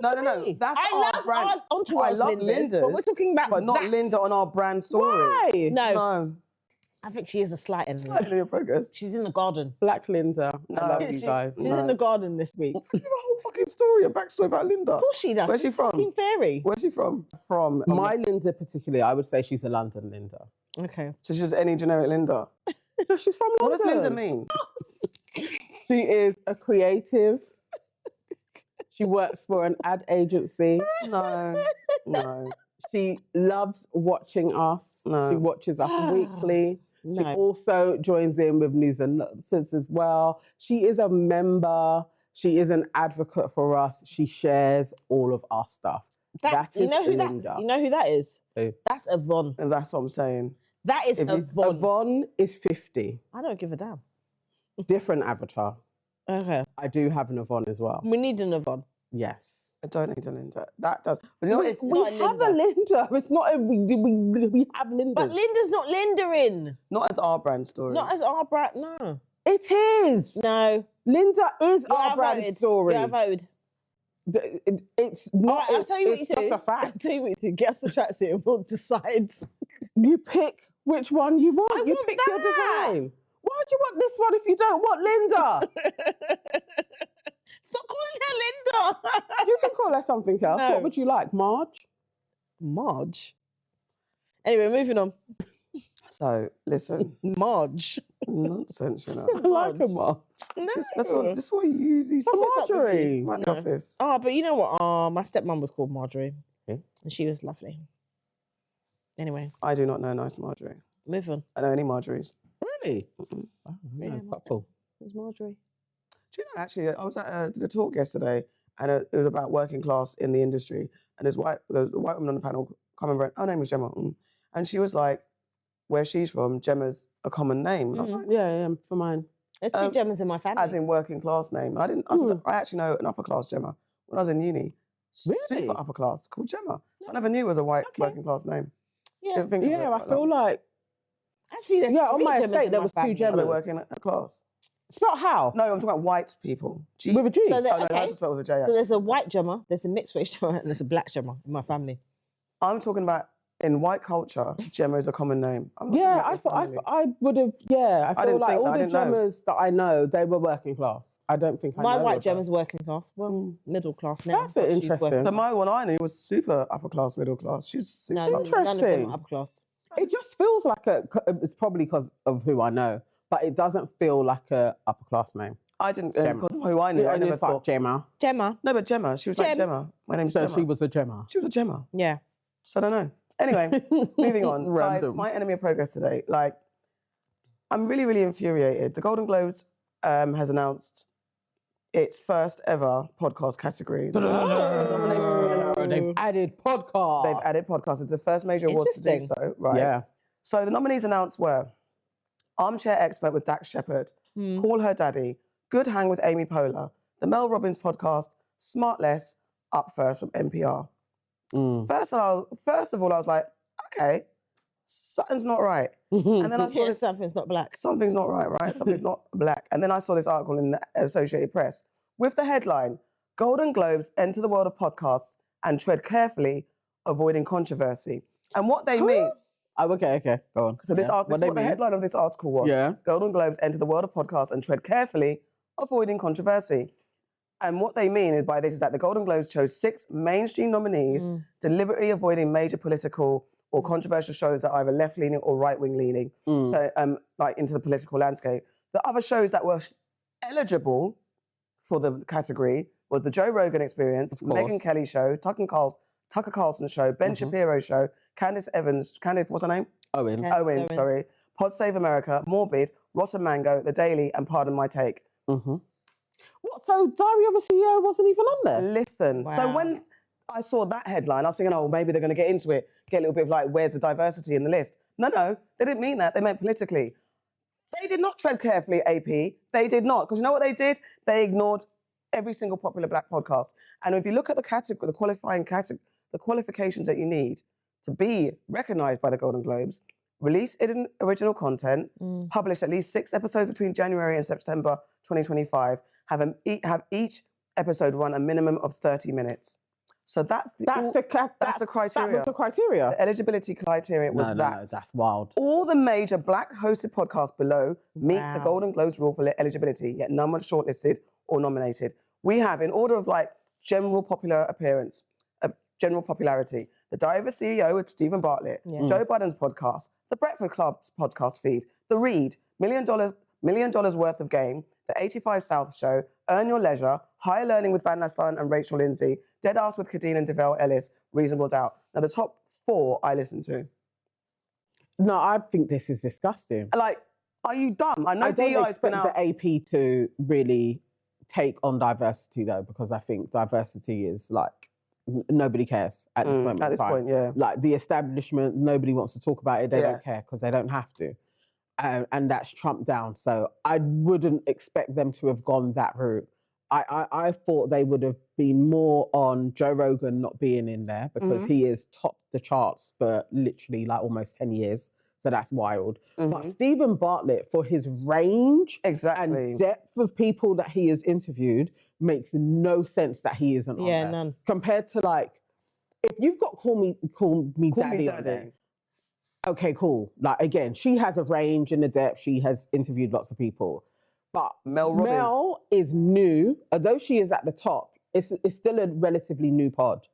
[SPEAKER 2] No. That's
[SPEAKER 1] I
[SPEAKER 2] our
[SPEAKER 1] love
[SPEAKER 2] brand.
[SPEAKER 1] our Entourage
[SPEAKER 2] I love
[SPEAKER 1] Lindas, but we're talking about
[SPEAKER 2] but not
[SPEAKER 1] that.
[SPEAKER 2] Linda on our brand story.
[SPEAKER 3] why?
[SPEAKER 1] No, I think she is a slight enemy.
[SPEAKER 2] Slightly in progress.
[SPEAKER 1] She's in the garden.
[SPEAKER 3] Black Linda. I love you
[SPEAKER 1] She-
[SPEAKER 3] guys.
[SPEAKER 1] She's in the garden this week. Of
[SPEAKER 2] Give a whole fucking story, a backstory about Linda.
[SPEAKER 1] course she does.
[SPEAKER 2] Where's she
[SPEAKER 1] She's
[SPEAKER 2] from?
[SPEAKER 1] fucking fairy.
[SPEAKER 2] Where's she from? From
[SPEAKER 3] My Linda particularly, I would say she's a London Linda.
[SPEAKER 1] Okay.
[SPEAKER 2] So she's just any generic Linda.
[SPEAKER 3] No, she's from
[SPEAKER 2] What does
[SPEAKER 3] London.
[SPEAKER 2] Linda mean?
[SPEAKER 3] She is a creative. She works for an ad agency.
[SPEAKER 2] No.
[SPEAKER 3] She loves watching us.
[SPEAKER 2] No.
[SPEAKER 3] She watches us weekly. She
[SPEAKER 1] No.
[SPEAKER 3] also joins in with news and nonsense as well. She is a member. She is an advocate for us. She shares all of our stuff. That
[SPEAKER 1] you
[SPEAKER 3] is
[SPEAKER 1] know who
[SPEAKER 3] Linda.
[SPEAKER 1] that? You know who that is?
[SPEAKER 3] Who?
[SPEAKER 1] That's Yvonne.
[SPEAKER 2] And that's what I'm saying.
[SPEAKER 1] That is Yvonne.
[SPEAKER 3] Yvonne is 50.
[SPEAKER 1] I don't give a damn.
[SPEAKER 3] Different avatar.
[SPEAKER 1] Okay.
[SPEAKER 3] I do have an Yvonne as well.
[SPEAKER 1] We need an Yvonne.
[SPEAKER 3] Yes.
[SPEAKER 2] I don't need a Linda. That does. But you know what? It's
[SPEAKER 3] We
[SPEAKER 1] not a
[SPEAKER 3] have a Linda. It's not a, we have Linda.
[SPEAKER 1] But Linda's not Linda in.
[SPEAKER 2] not as our brand story.
[SPEAKER 1] Not as our brand. No.
[SPEAKER 3] It is.
[SPEAKER 1] No.
[SPEAKER 3] Linda is
[SPEAKER 1] You're
[SPEAKER 3] our brand
[SPEAKER 1] outvoted.
[SPEAKER 3] story.
[SPEAKER 1] You're outvoted.
[SPEAKER 3] It's
[SPEAKER 1] All
[SPEAKER 3] not.
[SPEAKER 1] right, I'll tell you what
[SPEAKER 3] it's
[SPEAKER 1] you do.
[SPEAKER 3] just a
[SPEAKER 1] I'll
[SPEAKER 3] fact.
[SPEAKER 1] tell you what you do. Get us a tracksuit and we'll decide.
[SPEAKER 3] You pick which one you want. You
[SPEAKER 1] want
[SPEAKER 3] pick your
[SPEAKER 1] that.
[SPEAKER 3] design. Why do you want this one if you don't want Linda?
[SPEAKER 1] Stop calling her Linda.
[SPEAKER 3] You can call her something else.
[SPEAKER 1] No.
[SPEAKER 3] What would you like, Marge?
[SPEAKER 1] Marge. Anyway, moving on.
[SPEAKER 2] So listen,
[SPEAKER 1] Marge.
[SPEAKER 2] nonsense, you know.
[SPEAKER 3] I like a Marge.
[SPEAKER 1] No.
[SPEAKER 2] This is what you
[SPEAKER 3] So Marjorie.
[SPEAKER 2] right in the office.
[SPEAKER 1] Oh, but you know what? My stepmom was called Marjorie.
[SPEAKER 3] Okay.
[SPEAKER 1] And she was lovely. Anyway,
[SPEAKER 2] I do not know nice Marjorie.
[SPEAKER 1] move on.
[SPEAKER 2] I know any Marjories.
[SPEAKER 3] Really?
[SPEAKER 2] Mm-mm.
[SPEAKER 3] Oh,
[SPEAKER 1] Yeah,
[SPEAKER 3] yeah, quite cool.
[SPEAKER 1] It was Marjorie.
[SPEAKER 2] Do you know, actually, I was at did a talk yesterday, and it was about working class in the industry. And there was a white woman on the panel, can't remember, her name was Gemma. And she was like, where she's from, Gemma's a common name. And I was like,
[SPEAKER 3] Yeah, for mine.
[SPEAKER 1] There's two Gemmas in my family.
[SPEAKER 2] as in working class name. And I said, I actually know an upper class Gemma. When I was in uni,
[SPEAKER 3] Really?
[SPEAKER 2] super upper class, called Gemma. So I never knew it was a white working class name.
[SPEAKER 1] yeah.
[SPEAKER 2] Didn't think of it
[SPEAKER 3] Yeah, I
[SPEAKER 2] like
[SPEAKER 3] feel
[SPEAKER 2] that.
[SPEAKER 3] like
[SPEAKER 1] Actually, there's
[SPEAKER 3] on
[SPEAKER 1] three
[SPEAKER 3] my
[SPEAKER 1] Gemmas
[SPEAKER 3] estate,
[SPEAKER 1] in
[SPEAKER 3] there
[SPEAKER 1] my
[SPEAKER 3] was two
[SPEAKER 1] family.
[SPEAKER 2] Are
[SPEAKER 3] Gemmas.
[SPEAKER 2] they working at a class?
[SPEAKER 3] spelled how?
[SPEAKER 2] No, I'm talking about white people. G.
[SPEAKER 3] With a G.
[SPEAKER 1] So there-
[SPEAKER 2] Oh, no,
[SPEAKER 1] okay.
[SPEAKER 2] that's spelled with a J.
[SPEAKER 1] So
[SPEAKER 2] actually.
[SPEAKER 1] there's a white Gemma, there's a mixed race Gemma, and there's a black Gemma in my family.
[SPEAKER 2] I'm talking about in white culture, Gemma is a common name. I'm not talking
[SPEAKER 3] Yeah,
[SPEAKER 2] about
[SPEAKER 3] I
[SPEAKER 2] your
[SPEAKER 3] thought
[SPEAKER 2] family.
[SPEAKER 3] I would have. Yeah, I feel
[SPEAKER 2] didn't
[SPEAKER 3] like
[SPEAKER 2] think
[SPEAKER 3] all
[SPEAKER 2] that, I
[SPEAKER 3] the
[SPEAKER 2] didn't know.
[SPEAKER 3] Gemmas that I know, they were working class. I don't think I
[SPEAKER 1] My
[SPEAKER 3] know
[SPEAKER 1] white
[SPEAKER 3] of them.
[SPEAKER 1] Gemma's working class. Well, middle class now.
[SPEAKER 3] That's
[SPEAKER 1] but she's
[SPEAKER 3] interesting.
[SPEAKER 1] working
[SPEAKER 2] So
[SPEAKER 1] class.
[SPEAKER 2] my one I knew was super upper class, middle class. She's super.
[SPEAKER 1] No, none of them
[SPEAKER 3] Interesting.
[SPEAKER 1] are upper class.
[SPEAKER 3] It just feels like it's probably because of who I know, but it doesn't feel like a upper class name.
[SPEAKER 2] I didn't
[SPEAKER 3] Gemma.
[SPEAKER 2] because of who I knew. I
[SPEAKER 3] And
[SPEAKER 2] never
[SPEAKER 3] it's like
[SPEAKER 2] thought.
[SPEAKER 3] Gemma.
[SPEAKER 1] Gemma.
[SPEAKER 2] No, but Gemma. She was like Gemma. My name's
[SPEAKER 3] So
[SPEAKER 2] Gemma.
[SPEAKER 3] she was a Gemma.
[SPEAKER 2] She was a Gemma.
[SPEAKER 1] Yeah.
[SPEAKER 2] So I don't know. Anyway, moving on. Guys,
[SPEAKER 3] Random.
[SPEAKER 2] my enemy of progress today. Like, I'm really, really infuriated. The Golden Globes has announced its first ever podcast category.
[SPEAKER 3] They've added podcast.
[SPEAKER 2] They've added podcasts. It's the first major awards to do
[SPEAKER 1] Interesting.
[SPEAKER 2] so, right?
[SPEAKER 3] Yeah.
[SPEAKER 2] So the nominees announced were Armchair Expert with Dax Shepard, Call Her Daddy, Good Hang with Amy Poehler, The Mel Robbins Podcast, Smartless, Up First from NPR. First of all, I was like, okay, something's not right. And then I saw
[SPEAKER 1] Yeah,
[SPEAKER 2] this,
[SPEAKER 1] something's not black.
[SPEAKER 2] something's not right? Something's not black. And then I saw this article in the Associated Press with the headline, Golden Globes enter the world of podcasts and tread carefully, avoiding controversy. And what they mean,
[SPEAKER 3] Oh, okay, go on.
[SPEAKER 2] so this
[SPEAKER 3] Yeah.
[SPEAKER 2] is what the headline of this article was.
[SPEAKER 3] Yeah.
[SPEAKER 2] Golden Globes enter the world of podcasts and tread carefully, avoiding controversy. And what they mean by this is that the Golden Globes chose 6 mainstream nominees, deliberately avoiding major political or controversial shows that are either left-leaning or right-wing leaning, so like into the political landscape. The other shows that were eligible for the category was the Joe Rogan Experience, Megyn Kelly Show, Tucker Carlson Show, Ben Shapiro Show, Candice, what's her name?
[SPEAKER 3] Owen.
[SPEAKER 2] Owen, sorry. Pod Save America, Morbid, Ross and Mango, The Daily, and Pardon My Take.
[SPEAKER 3] What? So Diary of a CEO wasn't even on there?
[SPEAKER 2] Listen, so
[SPEAKER 1] Wow.
[SPEAKER 2] when I saw that headline, I was thinking, oh, maybe they're going to get into it, get a little bit of like, where's the diversity in the list? No, they didn't mean that. They meant politically. They did not tread carefully, AP. They did not. Because you know what they did? They ignored every single popular black podcast. And if you look at the category, the qualifying category, the qualifications that you need to be recognised by the Golden Globes, release original content, publish at least 6 episodes between January and September 2025, have each episode run a minimum of 30 minutes. So that's the criteria.
[SPEAKER 3] That was the criteria.
[SPEAKER 2] The eligibility criteria was that.
[SPEAKER 3] No, that's wild.
[SPEAKER 2] All the major Black-hosted podcasts below meet the Golden Globes rule for eligibility, yet none were shortlisted or nominated. We have, in order of like general popularity, the Diver CEO with Stephen Bartlett, Joe Biden's podcast, the Breakfast Club's podcast feed, The Read, $1 million worth of game, the 85 South Show, Earn Your Leisure, Higher Learning with Van Laslan and Rachel Lindsay, Dead Ass with Kadeen and Develle Ellis, Reasonable Doubt. Now, the top 4 I listen to.
[SPEAKER 3] No, I think this is disgusting.
[SPEAKER 2] Like, are you dumb? I know
[SPEAKER 3] I don't
[SPEAKER 2] DI's been
[SPEAKER 3] expect
[SPEAKER 2] out.
[SPEAKER 3] the AP to really take on diversity, though, because I think diversity is like, nobody cares at this moment.
[SPEAKER 2] At this point, yeah.
[SPEAKER 3] Like the establishment, nobody wants to talk about it. They don't care because they don't have to. And that's trumped down. So I wouldn't expect them to have gone that route. I thought they would have been more on Joe Rogan not being in there because he has topped the charts for literally like almost 10 years. So that's wild. But Stephen Bartlett, for his range and depth of people that he has interviewed, makes no sense that he isn't on there.
[SPEAKER 1] Yeah, none.
[SPEAKER 3] Compared to like, if you've got Call Me Daddy on there, okay, cool. Like again, she has a range and a depth. She has interviewed lots of people. But Mel is new. Although she is at the top, it's still a relatively new pod.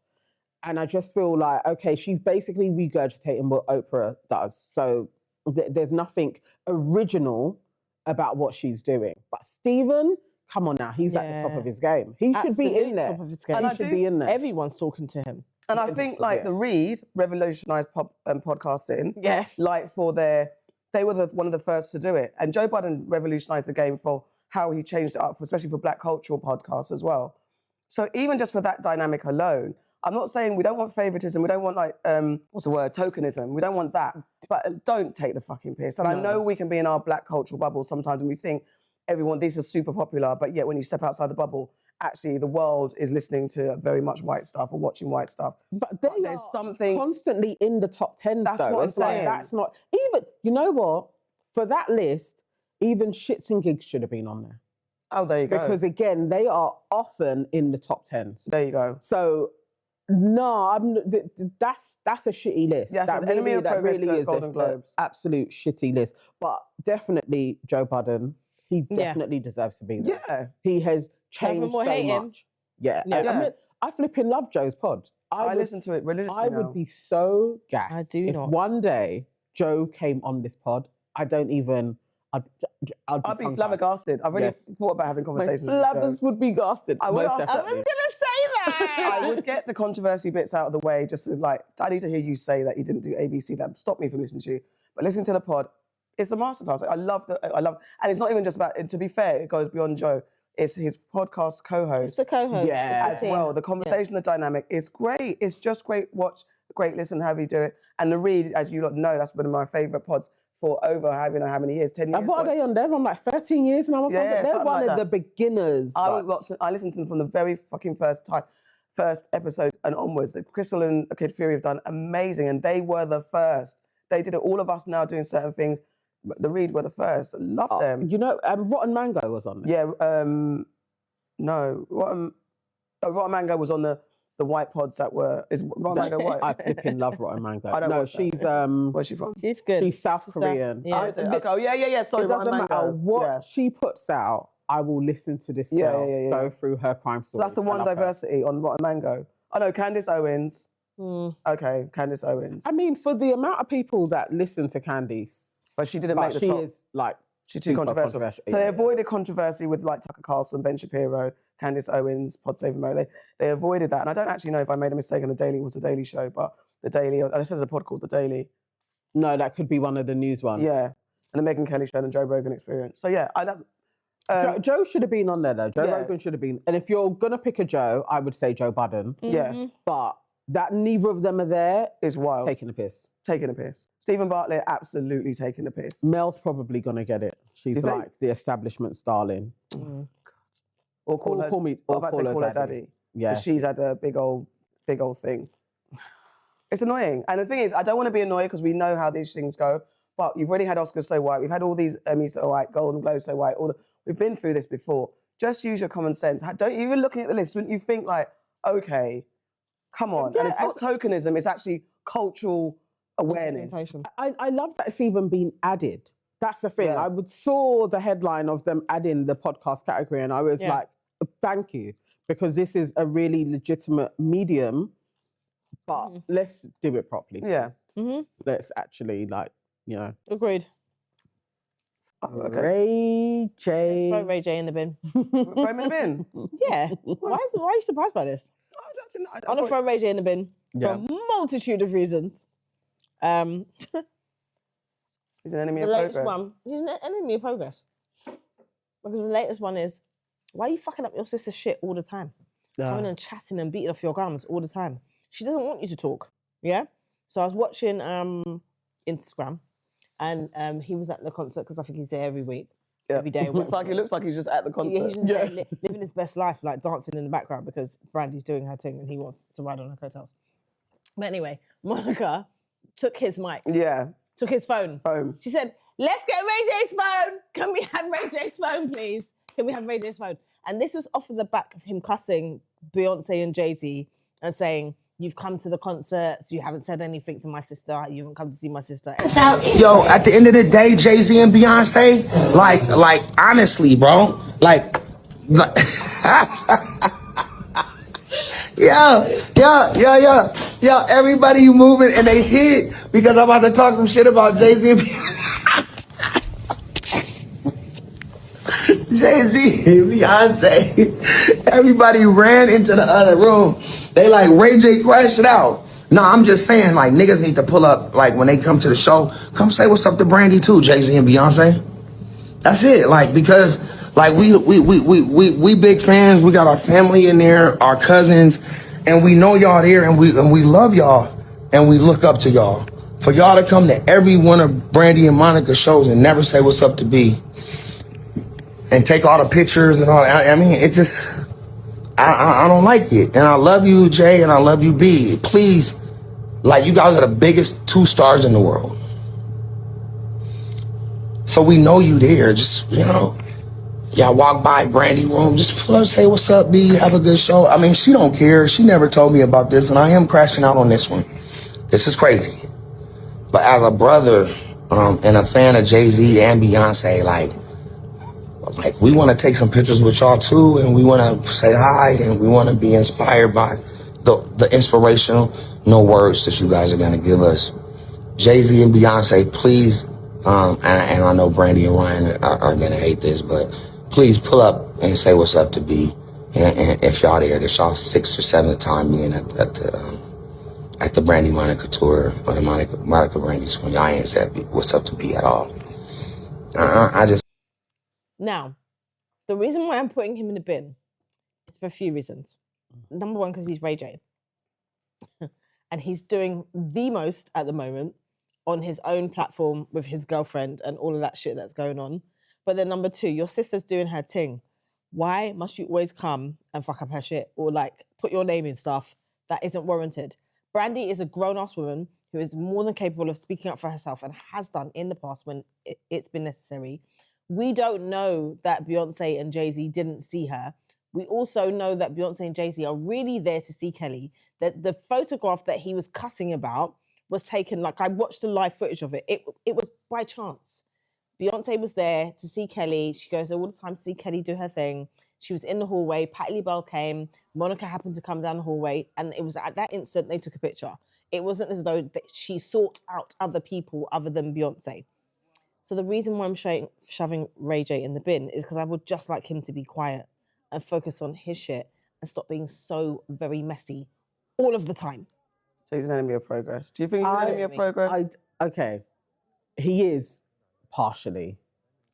[SPEAKER 3] And I just feel like, okay, she's basically regurgitating what Oprah does. So there's nothing original about what she's doing. But Stephen, come on now, he's at the top of his game. He should be in there.
[SPEAKER 1] Top of his game.
[SPEAKER 3] And he should be in there.
[SPEAKER 1] Everyone's talking to him.
[SPEAKER 2] And I think like The Read revolutionised podcasting.
[SPEAKER 1] Yes.
[SPEAKER 2] Like they were one of the first to do it. And Joe Biden revolutionised the game for how he changed it up, especially for Black cultural podcasts as well. So even just for that dynamic alone, I'm not saying we don't want favoritism, we don't want like, tokenism, we don't want that, but don't take the fucking piss. And I know we can be in our Black cultural bubble sometimes and we think these are super popular, but yet when you step outside the bubble, actually the world is listening to very much white stuff or watching white stuff.
[SPEAKER 3] But there's something constantly in the top 10.
[SPEAKER 2] That's what I'm saying.
[SPEAKER 3] That's not even. You know what? For that list, even Shits and Gigs should have been on there.
[SPEAKER 2] Oh, there you go.
[SPEAKER 3] Because again, they are often in the top 10s.
[SPEAKER 2] There you go.
[SPEAKER 3] So no, that's a shitty list.
[SPEAKER 2] Yes, that enemy of progress
[SPEAKER 3] really is
[SPEAKER 2] Golden Globes.
[SPEAKER 3] Absolute shitty list. But definitely Joe Biden. He definitely deserves to be there.
[SPEAKER 2] Yeah.
[SPEAKER 3] He has changed so much. Yeah. I mean, I flipping love Joe's pod. I
[SPEAKER 2] listen to it religiously
[SPEAKER 3] I would be so gassed
[SPEAKER 1] I do
[SPEAKER 3] if
[SPEAKER 1] not.
[SPEAKER 3] one day Joe came on this pod. I'd be
[SPEAKER 2] flabbergasted. I've really thought about having conversations with
[SPEAKER 3] Flabbers would be gasted.
[SPEAKER 1] I was going to say that.
[SPEAKER 2] I would get the controversy bits out of the way, just like, I need to hear you say that you didn't do ABC. That stopped me from listening to you. But listening to the pod, it's a masterclass. I love, and it's not even just about, to be fair, it goes beyond Joe. It's his podcast co-host.
[SPEAKER 1] It's the co-host.
[SPEAKER 3] Yeah.
[SPEAKER 2] As well. The conversation, the dynamic is great. It's just great. Watch, great listen, have you do it. And The Read, as you lot know, that's one of my favourite pods for over how many years, 10 years.
[SPEAKER 3] And what are they on there? On like 13 years? And I was like, they're one of the beginners.
[SPEAKER 2] I listened to them from the very fucking first episode and onwards. Crystal and Kid Fury have done amazing, and they were the first. They did it. All of us now doing certain things. The Read were the first. Love them.
[SPEAKER 3] You know, Rotten Mango was on there.
[SPEAKER 2] Yeah. No. Rotten Mango was on the white pods that were. Is Rotten Mango white?
[SPEAKER 3] I flipping love Rotten Mango.
[SPEAKER 2] I don't know.
[SPEAKER 3] She's
[SPEAKER 2] Where's she from?
[SPEAKER 1] She's good.
[SPEAKER 3] She's South Korean.
[SPEAKER 1] Yeah.
[SPEAKER 2] Okay. Yeah. Sorry,
[SPEAKER 3] it doesn't
[SPEAKER 2] Rotten
[SPEAKER 3] matter
[SPEAKER 2] Mango.
[SPEAKER 3] what she puts out. I will listen to this girl go through her crime story.
[SPEAKER 2] So that's the one diversity on Rotten Mango. Oh no, Candice Owens. Okay, Candice Owens.
[SPEAKER 3] I mean, for the amount of people that listen to Candice.
[SPEAKER 2] But she didn't make the top.
[SPEAKER 3] She is like
[SPEAKER 2] she's too controversial. So they avoided controversy with like Tucker Carlson, Ben Shapiro, Candice Owens, Pod Save America. They avoided that. And I don't actually know if I made a mistake and The Daily was The Daily Show, but The Daily, I said there's a pod called The Daily.
[SPEAKER 3] No, that could be one of the news ones.
[SPEAKER 2] Yeah. And the Megyn Kelly Show and Joe Rogan Experience. So yeah,
[SPEAKER 3] Joe should have been on there though. Joe Rogan should have been. And if you're going to pick a Joe, I would say Joe Budden.
[SPEAKER 2] Yeah.
[SPEAKER 3] But that neither of them are there
[SPEAKER 2] is wild.
[SPEAKER 3] Taking a piss.
[SPEAKER 2] Taking a piss. Stephen Bartlett, absolutely taking a piss.
[SPEAKER 3] Mel's probably going to get it. She's like the establishment's darling.
[SPEAKER 2] God. Or call her daddy.
[SPEAKER 3] Yeah.
[SPEAKER 2] She's had a big old thing. It's annoying. And the thing is, I don't want to be annoyed because we know how these things go. But you've already had Oscars so white. We've had all these Emmys so white, Golden Globes so white. We've been through this before. Just use your common sense. Don't even looking at the list, wouldn't you think like, okay, come on.
[SPEAKER 1] Yeah,
[SPEAKER 2] and it's not tokenism, it's actually cultural awareness.
[SPEAKER 3] I love that it's even been added. That's the thing.
[SPEAKER 2] Yeah.
[SPEAKER 3] I saw the headline of them adding the podcast category and I was like, thank you, because this is a really legitimate medium, but let's do it properly.
[SPEAKER 2] Yeah.
[SPEAKER 3] Let's actually
[SPEAKER 1] Agreed.
[SPEAKER 2] Oh, okay.
[SPEAKER 3] Ray J.
[SPEAKER 1] Let's throw Ray J in the bin.
[SPEAKER 2] Throw him in the bin.
[SPEAKER 1] Yeah. Why are you surprised by this? I want to throw Ray J in the bin for a multitude of reasons.
[SPEAKER 2] He's an enemy of
[SPEAKER 1] latest
[SPEAKER 2] progress.
[SPEAKER 1] one, he's an enemy of progress. Because the latest one is, why are you fucking up your sister's shit all the time? Coming and chatting and beating off your gums all the time. She doesn't want you to talk. Yeah? So I was watching Instagram and he was at the concert because I think he's there every week. Every day.
[SPEAKER 2] He looks like he's just at the concert.
[SPEAKER 1] Yeah, he's just there, living his best life, like dancing in the background because Brandy's doing her thing and he wants to ride on her coattails. But anyway, Monica took his mic.
[SPEAKER 2] Yeah.
[SPEAKER 1] Took his phone. She said, let's get Ray J's phone. Can we have Ray J's phone, please? Can we have Ray J's phone? And this was off of the back of him cussing Beyonce and Jay-Z and saying, you've come to the concerts, you haven't said anything to my sister, you haven't come to see my sister.
[SPEAKER 4] Yo, at the end of the day, Jay-Z and Beyonce, like honestly, bro, like yeah, everybody moving and they hit because I'm about to talk some shit about Jay-Z and Beyonce. Everybody ran into the other room. They like, Ray J crashed it out. No, I'm just saying, like, niggas need to pull up, like, when they come to the show, come say what's up to Brandy too, Jay-Z and Beyonce. That's it, like, because, like, we big fans. We got our family in there, our cousins, and we know y'all there, and we love y'all, and we look up to y'all. For y'all to come to every one of Brandy and Monica's shows and never say what's up to B, and take all the pictures and all. I mean, it just, I don't like it. And I love you, Jay, and I love you, B. Please, like, you guys are the biggest 2 stars in the world. So we know you there. Just, y'all walk by Brandy room, just pull up, say what's up, B, have a good show. I mean, she don't care. She never told me about this, and I am crashing out on this one. This is crazy. But as a brother and a fan of Jay-Z and Beyonce, like we want to take some pictures with y'all too, and we want to say hi, and we want to be inspired by the inspirational words that you guys are going to give us. Jay-Z and Beyonce, please, and I know Brandy and Ryan are going to hate this, but please pull up and say what's up to B. And if y'all there, this y'all 6th or 7th time being at the Brandy Monica tour, or the Monica Brandy tour. Y'all ain't said what's up to B at all. I just.
[SPEAKER 1] Now, the reason why I'm putting him in the bin is for a few reasons. Number one, because he's Ray J. And he's doing the most at the moment on his own platform with his girlfriend and all of that shit that's going on. But then number two, your sister's doing her thing. Why must you always come and fuck up her shit or like put your name in stuff that isn't warranted? Brandy is a grown-ass woman who is more than capable of speaking up for herself and has done in the past when it's been necessary. We don't know that Beyonce and Jay-Z didn't see her. We also know that Beyonce and Jay-Z are really there to see Kelly. That the photograph that he was cussing about was taken, like I watched the live footage of it. It was by chance. Beyonce was there to see Kelly. She goes all the time to see Kelly do her thing. She was in the hallway. Patti LaBelle came. Monica happened to come down the hallway. And it was at that instant they took a picture. It wasn't as though she sought out other people other than Beyonce. So the reason why I'm shoving Ray J in the bin is because I would just like him to be quiet and focus on his shit and stop being so very messy all of the time.
[SPEAKER 2] So he's an enemy of progress. Do you think he's an enemy of progress?
[SPEAKER 3] Okay, he is partially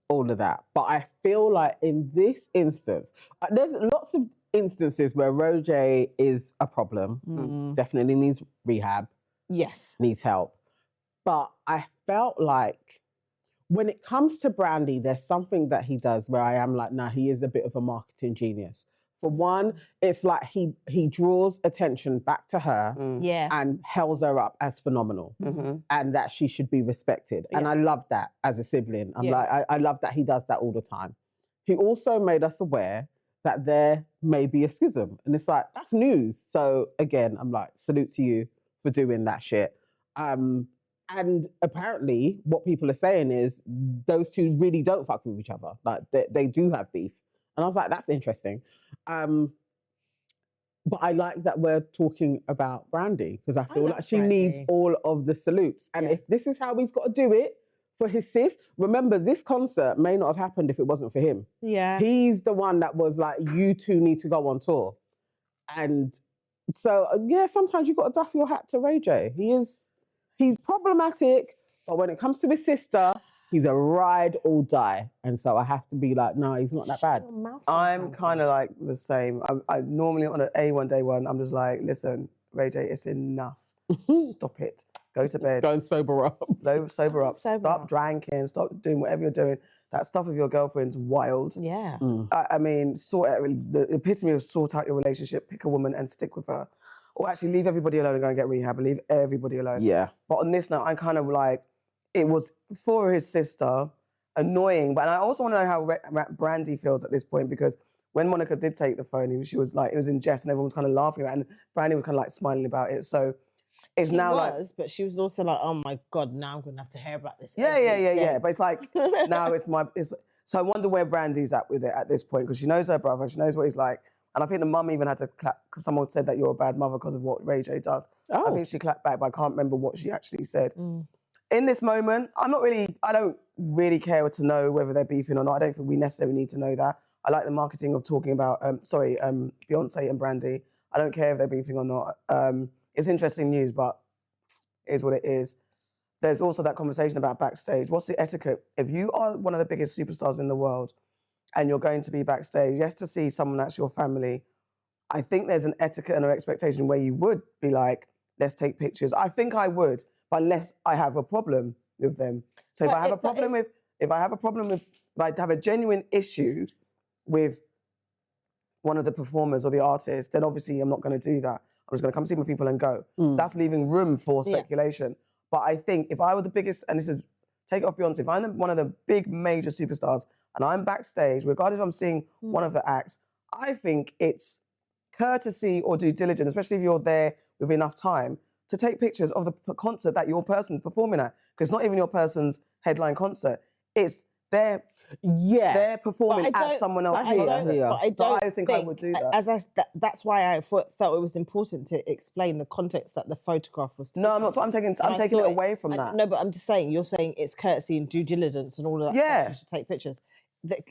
[SPEAKER 3] all of that. But I feel like in this instance, there's lots of instances where Ray J is a problem. Definitely needs rehab.
[SPEAKER 1] Yes.
[SPEAKER 3] Needs help. But I felt like when it comes to Brandy, there's something that he does where I am like, nah, he is a bit of a marketing genius. For one, it's like he draws attention back to her
[SPEAKER 1] Yeah.
[SPEAKER 3] and held her up as phenomenal and that she should be respected. And I love that as a sibling. I'm like, I love that he does that all the time. He also made us aware that there may be a schism. And it's like, that's news. So again, I'm like, salute to you for doing that shit. And apparently what people are saying is those two really don't fuck with each other. Like they do have beef. And I was like, that's interesting. But I like that we're talking about Brandy because I feel like she needs all of the salutes. And if this is how he's got to do it for his sis, remember this concert may not have happened if it wasn't for him.
[SPEAKER 1] Yeah.
[SPEAKER 3] He's the one that was like, you two need to go on tour. And so, yeah, sometimes you've got to duff your hat to Ray J. He's problematic, but when it comes to his sister, he's a ride or die. And so I have to be like, no, he's not that bad.
[SPEAKER 2] I'm kind of like the same. I normally on an A1 day one, I'm just like, listen, Ray J, it's enough. Stop it. Go to bed.
[SPEAKER 3] Go and sober up.
[SPEAKER 2] Sober up. Stop drinking. Stop doing whatever you're doing. That stuff with your girlfriend's wild.
[SPEAKER 1] Yeah.
[SPEAKER 2] I mean, the epitome of sort out your relationship, pick a woman and stick with her. Or actually leave everybody alone and go and get rehab and leave everybody alone.
[SPEAKER 3] Yeah.
[SPEAKER 2] But on this note, I'm kind of like, it was for his sister, annoying. But I also want to know how Brandy feels at this point because when Monica did take the phone, she was like, it was in jest and everyone was kind of laughing at it. And Brandy was kind of like smiling about it. So it's
[SPEAKER 1] She
[SPEAKER 2] now
[SPEAKER 1] was,
[SPEAKER 2] like...
[SPEAKER 1] but she was also like, oh my God, now I'm going to have to hear about this.
[SPEAKER 2] Yeah. But it's like, now so I wonder where Brandy's at with it at this point because she knows her brother, she knows what he's like. And I think the mum even had to clap because someone said that you're a bad mother because of what Ray J does. Oh. I think she clapped back, but I can't remember what she actually said. In this moment, I don't really care to know whether they're beefing or not. I don't think we necessarily need to know that. I like the marketing of talking about, Beyonce and Brandy. I don't care if they're beefing or not. It's interesting news, but it is what it is. There's also that conversation about Backstage. What's the etiquette? If you are one of the biggest superstars in the world and you're going to be backstage, yes, to see someone that's your family, I think there's an etiquette and an expectation where you would be like, let's take pictures. I think I would, but unless I have a problem with them. So if I have a genuine issue with one of the performers or the artists, then obviously I'm not going to do that. I'm just going to come see my people and go. That's leaving room for speculation. But I think if I were the biggest, and this is, take it off Beyonce, if I'm one of the big major superstars and I'm backstage, regardless if I'm seeing one of the acts, I think it's courtesy or due diligence, especially if you're there with enough time, to take pictures of the concert that your person's performing at. Because it's not even your person's headline concert. It's they're performing at someone else's concert. So I think I would do that.
[SPEAKER 1] That's why I felt it was important to explain the context that the photograph was taken.
[SPEAKER 2] No, I'm not. I'm taking it away from that.
[SPEAKER 1] No, but I'm just saying, you're saying it's courtesy and due diligence and all of that. Yeah. You should take pictures.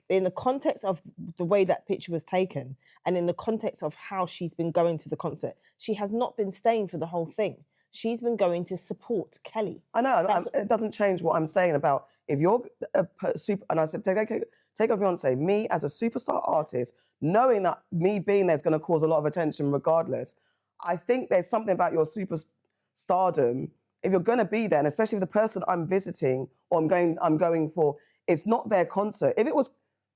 [SPEAKER 1] In the context of the way that picture was taken and in the context of how she's been going to the concert, she has not been staying for the whole thing. She's been going to support Kelly.
[SPEAKER 2] I know. It doesn't change what I'm saying about if you're a super... And I said, take off Beyonce. Me as a superstar artist, knowing that me being there is going to cause a lot of attention regardless, I think there's something about your superstardom. If you're going to be there, and especially if the person I'm visiting or I'm going for, it's not their concert. If it was...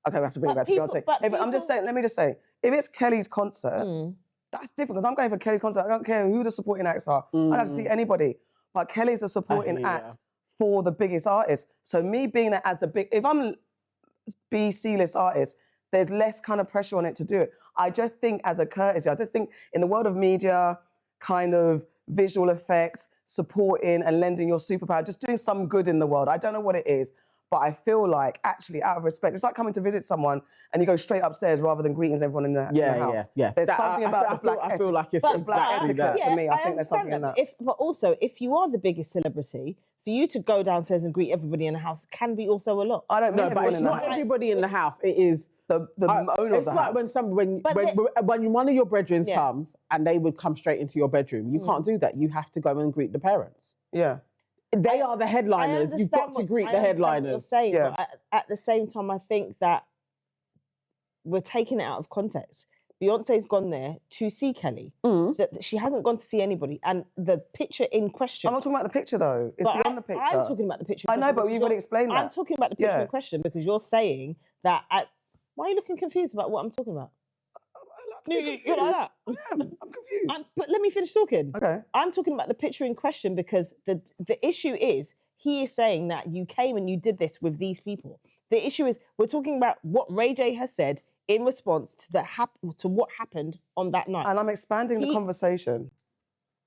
[SPEAKER 2] Okay, we have to bring it back to Beyonce. I'm just saying, let me just say, if it's Kelly's concert... That's different because I'm going for Kelly's concert. I don't care who the supporting acts are. I don't have to see anybody. But Kelly's a supporting act for the biggest artist. So me being there as if I'm B, C-list artist, there's less kind of pressure on it to do it. I just think as a courtesy, I just think in the world of media, kind of visual effects, supporting and lending your superpower, just doing some good in the world. I don't know what it is. But I feel like, actually, out of respect, it's like coming to visit someone and you go straight upstairs rather than greetings everyone in the house.
[SPEAKER 3] Yeah.
[SPEAKER 2] There's something about the black etiquette. I feel like it's black etiquette for me. I think there's something in that.
[SPEAKER 1] But also, if you are the biggest celebrity, for you to go downstairs and greet everybody in the house can be also a lot.
[SPEAKER 2] I don't know, but it's
[SPEAKER 3] not everybody in the house. It is
[SPEAKER 2] the owner of the house.
[SPEAKER 3] It's like when one of your brethren comes and they would come straight into your bedroom. You can't do that. You have to go and greet the parents.
[SPEAKER 2] Yeah.
[SPEAKER 3] They are the headliners. You've got to greet the headliners.
[SPEAKER 1] What you're saying, but at the same time, I think that we're taking it out of context. Beyonce's gone there to see Kelly. That she hasn't gone to see anybody. And the picture in question...
[SPEAKER 2] I'm not talking about the picture, though. It's beyond the picture.
[SPEAKER 1] I'm talking about the picture.
[SPEAKER 2] I know, but you've got to explain that.
[SPEAKER 1] I'm talking about the picture in question because you're saying that... Why are you looking confused about what I'm talking about? You're like that.
[SPEAKER 2] I'm confused.
[SPEAKER 1] But let me finish talking.
[SPEAKER 2] Okay.
[SPEAKER 1] I'm talking about the picture in question because the issue is he is saying that you came and you did this with these people. The issue is we're talking about what Ray J has said in response to what happened on that night.
[SPEAKER 2] And I'm expanding the conversation.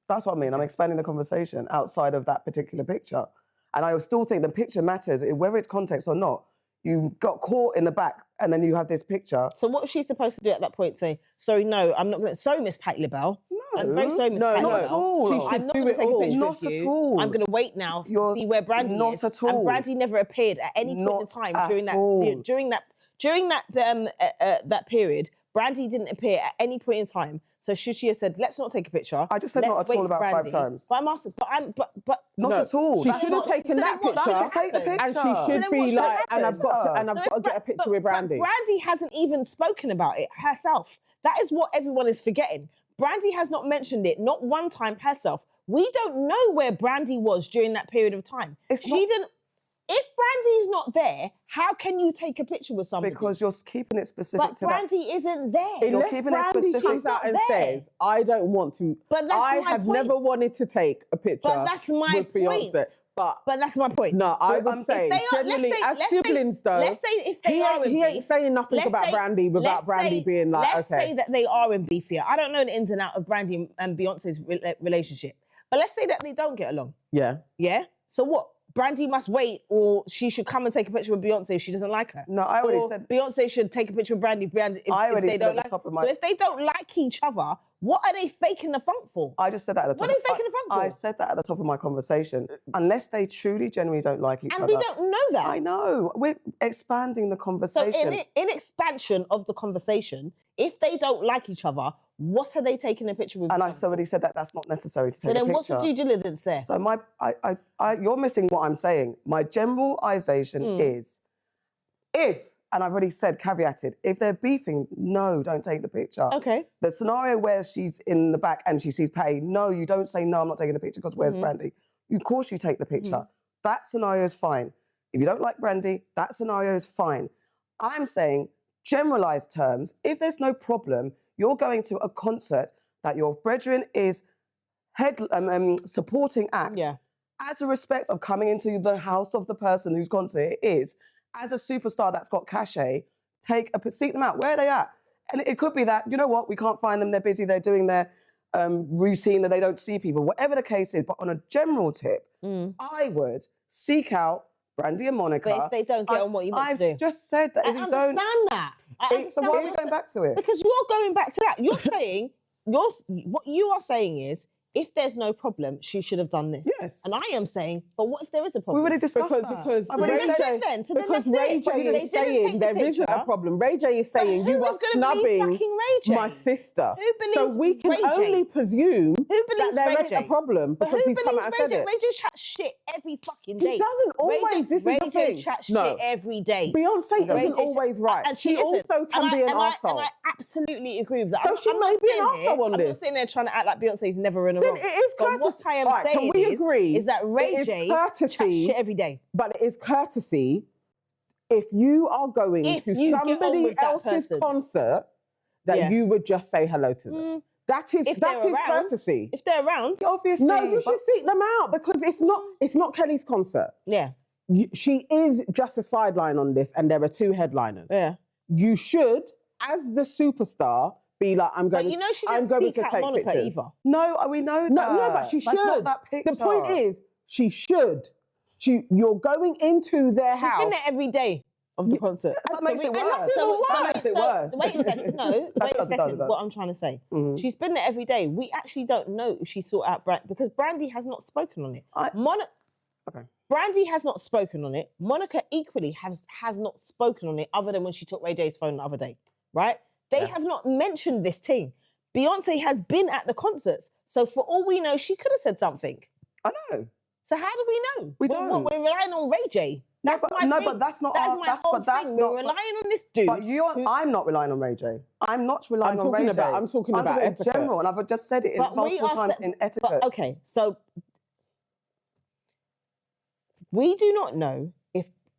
[SPEAKER 2] That's what I mean. I'm expanding the conversation outside of that particular picture. And I still think the picture matters, whether it's context or not. You got caught in the back and then you have this picture.
[SPEAKER 1] So what was she supposed to do at that point? Say, sorry, no, I'm not going to... Sorry, Miss Patti LaBelle.
[SPEAKER 2] No.
[SPEAKER 1] I'm very sorry, Miss Patti
[SPEAKER 2] Not at all.
[SPEAKER 1] I'm not going to take a picture
[SPEAKER 2] Not
[SPEAKER 1] with you.
[SPEAKER 2] at all.
[SPEAKER 1] I'm going to wait now to see where Brandy is.
[SPEAKER 2] Not at all.
[SPEAKER 1] And Brandy never appeared at any point in time during that period. Brandy didn't appear at any point in time. So should she have said, let's not take a picture?
[SPEAKER 2] I just said not at all about Brandy. 5 times.
[SPEAKER 1] But I'm asking, but
[SPEAKER 2] not at all.
[SPEAKER 3] She should have taken that picture.
[SPEAKER 2] Take the picture.
[SPEAKER 3] And she should be like, and I've got to get a picture with Brandy.
[SPEAKER 1] But Brandy hasn't even spoken about it herself. That is what everyone is forgetting. Brandy has not mentioned it, not one time herself. We don't know where Brandy was during that period of time. If Brandy's not there, how can you take a picture with somebody?
[SPEAKER 2] Because you're keeping it specific to that.
[SPEAKER 1] But Brandy isn't there.
[SPEAKER 2] You're keeping it specific.
[SPEAKER 3] Comes out and says, I don't want to.
[SPEAKER 1] But that's
[SPEAKER 3] I
[SPEAKER 1] my
[SPEAKER 3] have
[SPEAKER 1] point.
[SPEAKER 3] Never wanted to take a picture
[SPEAKER 1] But that's my
[SPEAKER 3] with Beyonce.
[SPEAKER 1] point.
[SPEAKER 3] But
[SPEAKER 1] that's my point.
[SPEAKER 3] No, I would say, generally, as siblings though,
[SPEAKER 1] let's say if they are in
[SPEAKER 3] he ain't saying nothing about Brandy without Brandy being like,
[SPEAKER 1] let's
[SPEAKER 3] okay.
[SPEAKER 1] say that they are in beef here. I don't know the ins and outs of Brandy and Beyonce's relationship. But let's say that they don't get along.
[SPEAKER 3] Yeah.
[SPEAKER 1] Yeah? So what? Brandy must wait, or she should come and take a picture with Beyonce if she doesn't like her.
[SPEAKER 2] No, I already said...
[SPEAKER 1] Beyonce should take a picture with Brandy if they don't like her. So if they don't like each other, what are they faking the funk for?
[SPEAKER 2] I just said that at the top.
[SPEAKER 1] What are they faking the funk for?
[SPEAKER 2] I said that at the top of my conversation. Unless they truly, genuinely don't like each other.
[SPEAKER 1] And we don't know that.
[SPEAKER 2] I know. We're expanding the conversation.
[SPEAKER 1] So in expansion of the conversation, if they don't like each other, what are they taking a picture with?
[SPEAKER 2] And I already said that that's not necessary to take a picture.
[SPEAKER 1] So then what's the due diligence there?
[SPEAKER 2] So you're missing what I'm saying. My generalization is and I've already said, caveated, if they're beefing, no, don't take the picture.
[SPEAKER 1] Okay.
[SPEAKER 2] The scenario where she's in the back and she sees Patti, no, you don't say, no, I'm not taking the picture because where's Brandy? Of course you take the picture. That scenario is fine. If you don't like Brandy, that scenario is fine. I'm saying, generalized terms, if there's no problem, you're going to a concert that your brethren is supporting act.
[SPEAKER 1] Yeah.
[SPEAKER 2] As a respect of coming into the house of the person whose concert it is, as a superstar that's got cachet, seek them out. Where are they at? And it could be that, you know what, we can't find them, they're busy, they're doing their routine, that they don't see people, whatever the case is. But on a general tip, I would seek out Brandy and Monica.
[SPEAKER 1] But if they don't get on what you meant to do.
[SPEAKER 2] I've just said that if you don't...
[SPEAKER 1] I understand that.
[SPEAKER 2] So why are we going back to it?
[SPEAKER 1] Because you're going back to that. You're saying, what you are saying is, if there's no problem, she should have done this.
[SPEAKER 2] Yes.
[SPEAKER 1] And I am saying, but what if there is a problem?
[SPEAKER 2] We already discussed that.
[SPEAKER 3] Because
[SPEAKER 1] Ray
[SPEAKER 3] J is saying there isn't a problem. Ray J is saying you are snubbing my sister.
[SPEAKER 1] Who believes
[SPEAKER 3] so we can
[SPEAKER 1] Ray J?
[SPEAKER 3] only presume
[SPEAKER 1] that
[SPEAKER 3] there ain't a problem because he's come out and said it.
[SPEAKER 1] Ray J chats shit every fucking day.
[SPEAKER 3] He doesn't always. This is the thing.
[SPEAKER 1] Ray J chats shit every day.
[SPEAKER 3] Beyonce isn't always right.
[SPEAKER 1] And
[SPEAKER 3] she also can be an arsehole.
[SPEAKER 1] And I absolutely agree with that.
[SPEAKER 3] So she may be an arsehole on this.
[SPEAKER 1] I'm not sitting there trying to act like Beyonce's never in a wrong.
[SPEAKER 3] It is courtesy.
[SPEAKER 1] What I am saying
[SPEAKER 3] can we agree
[SPEAKER 1] is that Ray J chats shit every day.
[SPEAKER 3] But it is courtesy if you are going to somebody else's concert that you would just say hello to them. That is courtesy.
[SPEAKER 1] If they're around,
[SPEAKER 2] obviously.
[SPEAKER 3] No, you should seek them out because it's not Kelly's concert.
[SPEAKER 1] Yeah.
[SPEAKER 3] She is just a sideline on this and there are 2 headliners.
[SPEAKER 1] Yeah.
[SPEAKER 3] You should, as the superstar, be like, I'm going
[SPEAKER 1] but you know she didn't seek out Monica either.
[SPEAKER 2] No, we know that.
[SPEAKER 3] No, but she should.
[SPEAKER 2] Not that picture.
[SPEAKER 3] The point is, she should. You're going into their house.
[SPEAKER 1] She's been there every day of the concert.
[SPEAKER 2] That makes it worse.
[SPEAKER 1] That
[SPEAKER 2] makes it worse.
[SPEAKER 1] Wait a second. No, wait a second. What I'm trying to say. She's been there every day. We actually don't know if she sought out Brandy because Brandy has not spoken on it. Brandy has not spoken on it. Monica equally has not spoken on it other than when she took Ray J's phone the other day, right? They have not mentioned this thing. Beyonce has been at the concerts. So for all we know, she could have said something.
[SPEAKER 2] I know.
[SPEAKER 1] So how do we know?
[SPEAKER 2] We don't.
[SPEAKER 1] We're relying on Ray J.
[SPEAKER 2] But that's not
[SPEAKER 1] We're relying on this dude.
[SPEAKER 2] But I'm not relying on Ray J. I'm not relying on Ray J.
[SPEAKER 3] I'm talking about etiquette.
[SPEAKER 2] General, and I've just said it multiple times in etiquette.
[SPEAKER 1] But, okay, so we do not know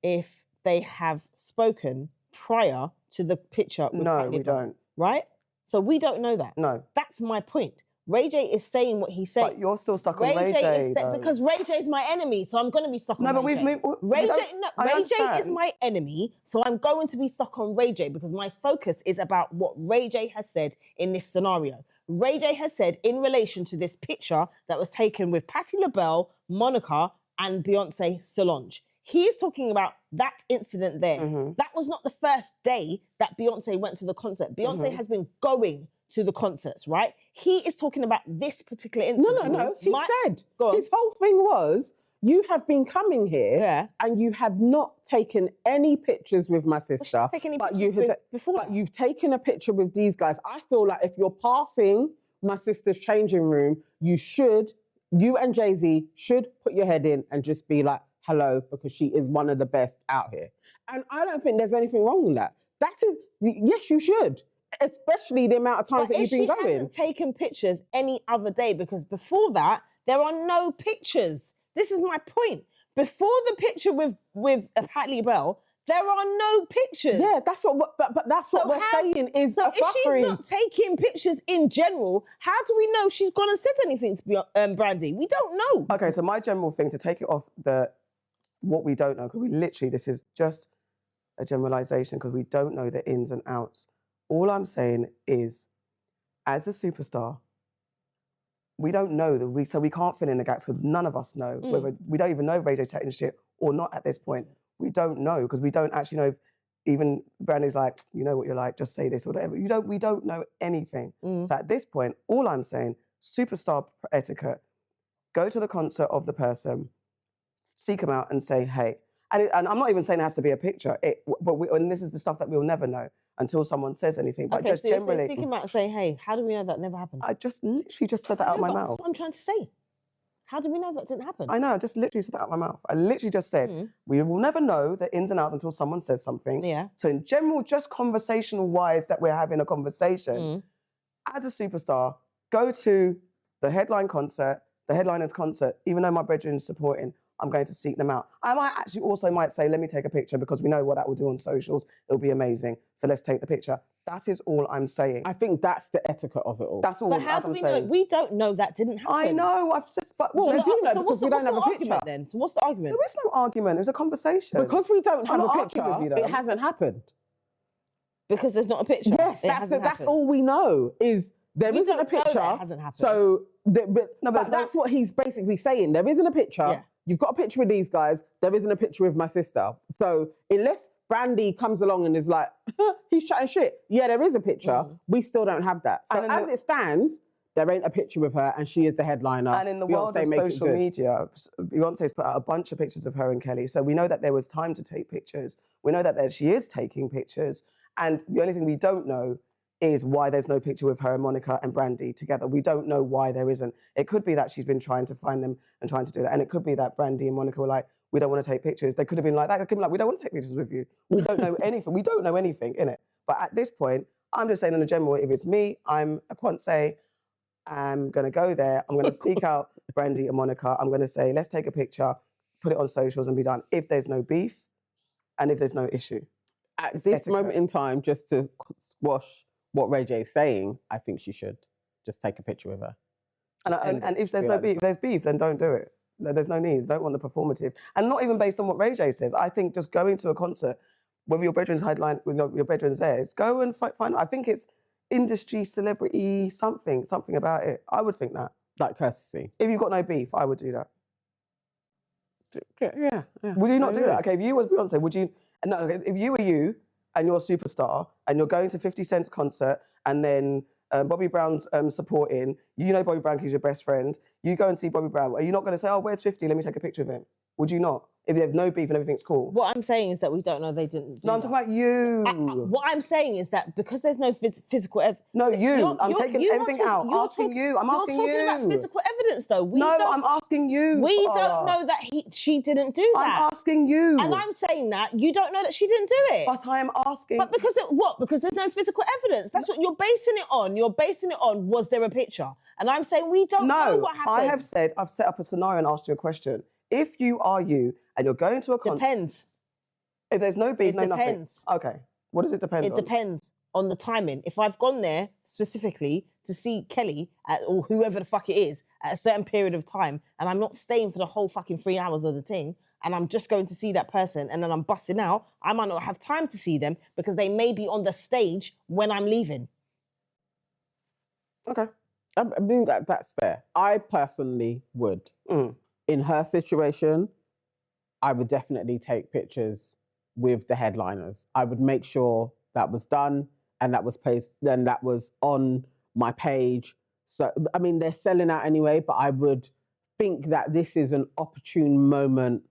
[SPEAKER 1] if they have spoken prior to the picture.
[SPEAKER 2] No, we don't.
[SPEAKER 1] Right? So we don't know that.
[SPEAKER 2] No.
[SPEAKER 1] That's my point. Ray J is saying what he's saying.
[SPEAKER 2] But you're still stuck on Ray J,
[SPEAKER 1] because Ray J is my enemy, so I'm going to be stuck on Ray J.
[SPEAKER 2] No, but
[SPEAKER 1] Ray J is my enemy, so I'm going to be stuck on Ray J because my focus is about what Ray J has said in this scenario. Ray J has said in relation to this picture that was taken with Patti LaBelle, Monica, and Beyonce Solange. He is talking about that incident there. That was not the first day that Beyonce went to the concert. Beyonce has been going to the concerts, right? He is talking about this particular incident.
[SPEAKER 3] No. He said,
[SPEAKER 1] Go on.
[SPEAKER 3] his whole thing was, you have been coming here and you have not taken any pictures with my sister. But you've taken a picture with these guys. I feel like if you're passing my sister's changing room, you and Jay-Z should put your head in and just be like, hello, because she is one of the best out here. And I don't think there's anything wrong with that. Yes, you should. Especially the amount of times that you've been going.
[SPEAKER 1] She hasn't taken pictures any other day because before that, there are no pictures. This is my point. Before the picture with Patti LaBelle, there are no pictures.
[SPEAKER 3] Yeah, that's what. But that's what we're saying is
[SPEAKER 1] so. If she's not taking pictures in general, how do we know she's gonna say anything to Brandy? We don't know.
[SPEAKER 2] Okay, so my general thing to take it off what we don't know, because this is just a generalization because we don't know the ins and outs. All I'm saying is, as a superstar, we don't know so we can't fill in the gaps because none of us know whether we don't even know if Ray J's taking shit or not at this point. We don't know because we don't actually know if even Brandy's like, you know what you're like, just say this or whatever. We don't know anything. So at this point, all I'm saying, superstar etiquette, go to the concert of the person, seek them out and say, hey. And I'm not even saying it has to be a picture, and this is the stuff that we'll never know until someone says anything. But just generally,
[SPEAKER 1] seek him out and say, hey, how do we know that never happened?
[SPEAKER 2] I just literally just said that out of my mouth.
[SPEAKER 1] That's what I'm trying to say. How do we know that didn't happen?
[SPEAKER 2] I know, I just literally said that out of my mouth. I literally just said, we will never know the ins and outs until someone says something.
[SPEAKER 1] Yeah.
[SPEAKER 2] So in general, just conversational-wise that we're having a conversation, as a superstar, go to the headliner's concert, even though my brethren's supporting, I'm going to seek them out. I might say, let me take a picture because we know what that will do on socials. It'll be amazing. So let's take the picture. That is all I'm saying.
[SPEAKER 3] I think that's the etiquette of it all.
[SPEAKER 2] That's all.
[SPEAKER 1] But how do we know? We don't know that didn't happen.
[SPEAKER 2] I know.
[SPEAKER 3] But we do know because we don't have a picture.
[SPEAKER 1] Then? So what's the argument?
[SPEAKER 2] There is no argument. It's a conversation.
[SPEAKER 3] Because we don't have a picture, it hasn't happened.
[SPEAKER 1] Because there's not a picture.
[SPEAKER 3] Yes, that's all we know is there isn't a picture.
[SPEAKER 1] It hasn't happened.
[SPEAKER 3] So, but that's what he's basically saying. There isn't a picture.
[SPEAKER 1] Yeah.
[SPEAKER 3] You've got a picture with these guys. There isn't a picture with my sister. So unless Brandy comes along and is like, he's chatting shit. Yeah, there is a picture. We still don't have that. So as it stands, there ain't a picture with her and she is the headliner.
[SPEAKER 2] And in the world of social media, Beyonce's put out a bunch of pictures of her and Kelly. So we know that there was time to take pictures. We know that she is taking pictures. And the only thing we don't know is why there's no picture with her and Monica and Brandy together. We don't know why there isn't. It could be that she's been trying to find them and trying to do that. And it could be that Brandy and Monica were like, we don't want to take pictures. They could have been like that. They could be like, we don't want to take pictures with you. We don't know anything. We don't know anything, innit? But at this point, I'm just saying in a general, if it's me, I'm a Quante, I'm going to go there. I'm going to seek out Brandy and Monica. I'm going to say, let's take a picture, put it on socials and be done. If there's no beef and if there's no issue.
[SPEAKER 3] At this moment in time, just to squash what Ray J is saying, I think she should just take a picture with her.
[SPEAKER 2] And if there's no beef, if there's beef, then don't do it. There's no need. Don't want the performative. And not even based on what Ray J says. I think just going to a concert, whether your brethren's headline, with your brethren's there, go and find. I think it's industry, celebrity, something about it. I would think that.
[SPEAKER 3] Like courtesy.
[SPEAKER 2] If you've got no beef, I would do that.
[SPEAKER 3] Yeah.
[SPEAKER 2] Would you not do that? Okay, if you was Beyonce, would you? No, if you were you and you're a superstar and you're going to 50 Cent's concert and then Bobby Brown's supporting, you know Bobby Brown is your best friend, you go and see Bobby Brown, are you not going to say, oh, where's 50? Let me take a picture of him. Would you not? If you have no beef and everything's cool.
[SPEAKER 1] What I'm saying is that we don't know they didn't do
[SPEAKER 2] No, I'm talking about you.
[SPEAKER 1] What I'm saying is that because there's no physical evidence.
[SPEAKER 2] No, I'm taking everything out. I'm asking you.
[SPEAKER 1] You're talking about physical evidence, though.
[SPEAKER 2] I'm asking you.
[SPEAKER 1] We don't know that she didn't do that.
[SPEAKER 2] I'm asking you.
[SPEAKER 1] And I'm saying that you don't know that she didn't do it.
[SPEAKER 2] But I am asking.
[SPEAKER 1] But because there's no physical evidence. That's what you're basing it on. You're basing it on, was there a picture? And I'm saying we don't know what happened.
[SPEAKER 2] I have said, I've set up a scenario and asked you a question. If you are you and you're going to a concert.
[SPEAKER 1] Depends.
[SPEAKER 2] If there's no beef, no nothing.
[SPEAKER 1] Depends.
[SPEAKER 2] Okay. What does it depend on?
[SPEAKER 1] It depends on the timing. If I've gone there specifically to see Kelly or whoever the fuck it is at a certain period of time, and I'm not staying for the whole fucking 3 hours of the thing, and I'm just going to see that person, and then I'm busting out, I might not have time to see them because they may be on the stage when I'm leaving.
[SPEAKER 3] Okay. I mean, that's fair. I personally would. In her situation, I would definitely take pictures with the headliners. I would make sure that was done and that was placed, then that was on my page. So, I mean, they're selling out anyway, but I would think that this is an opportune moment.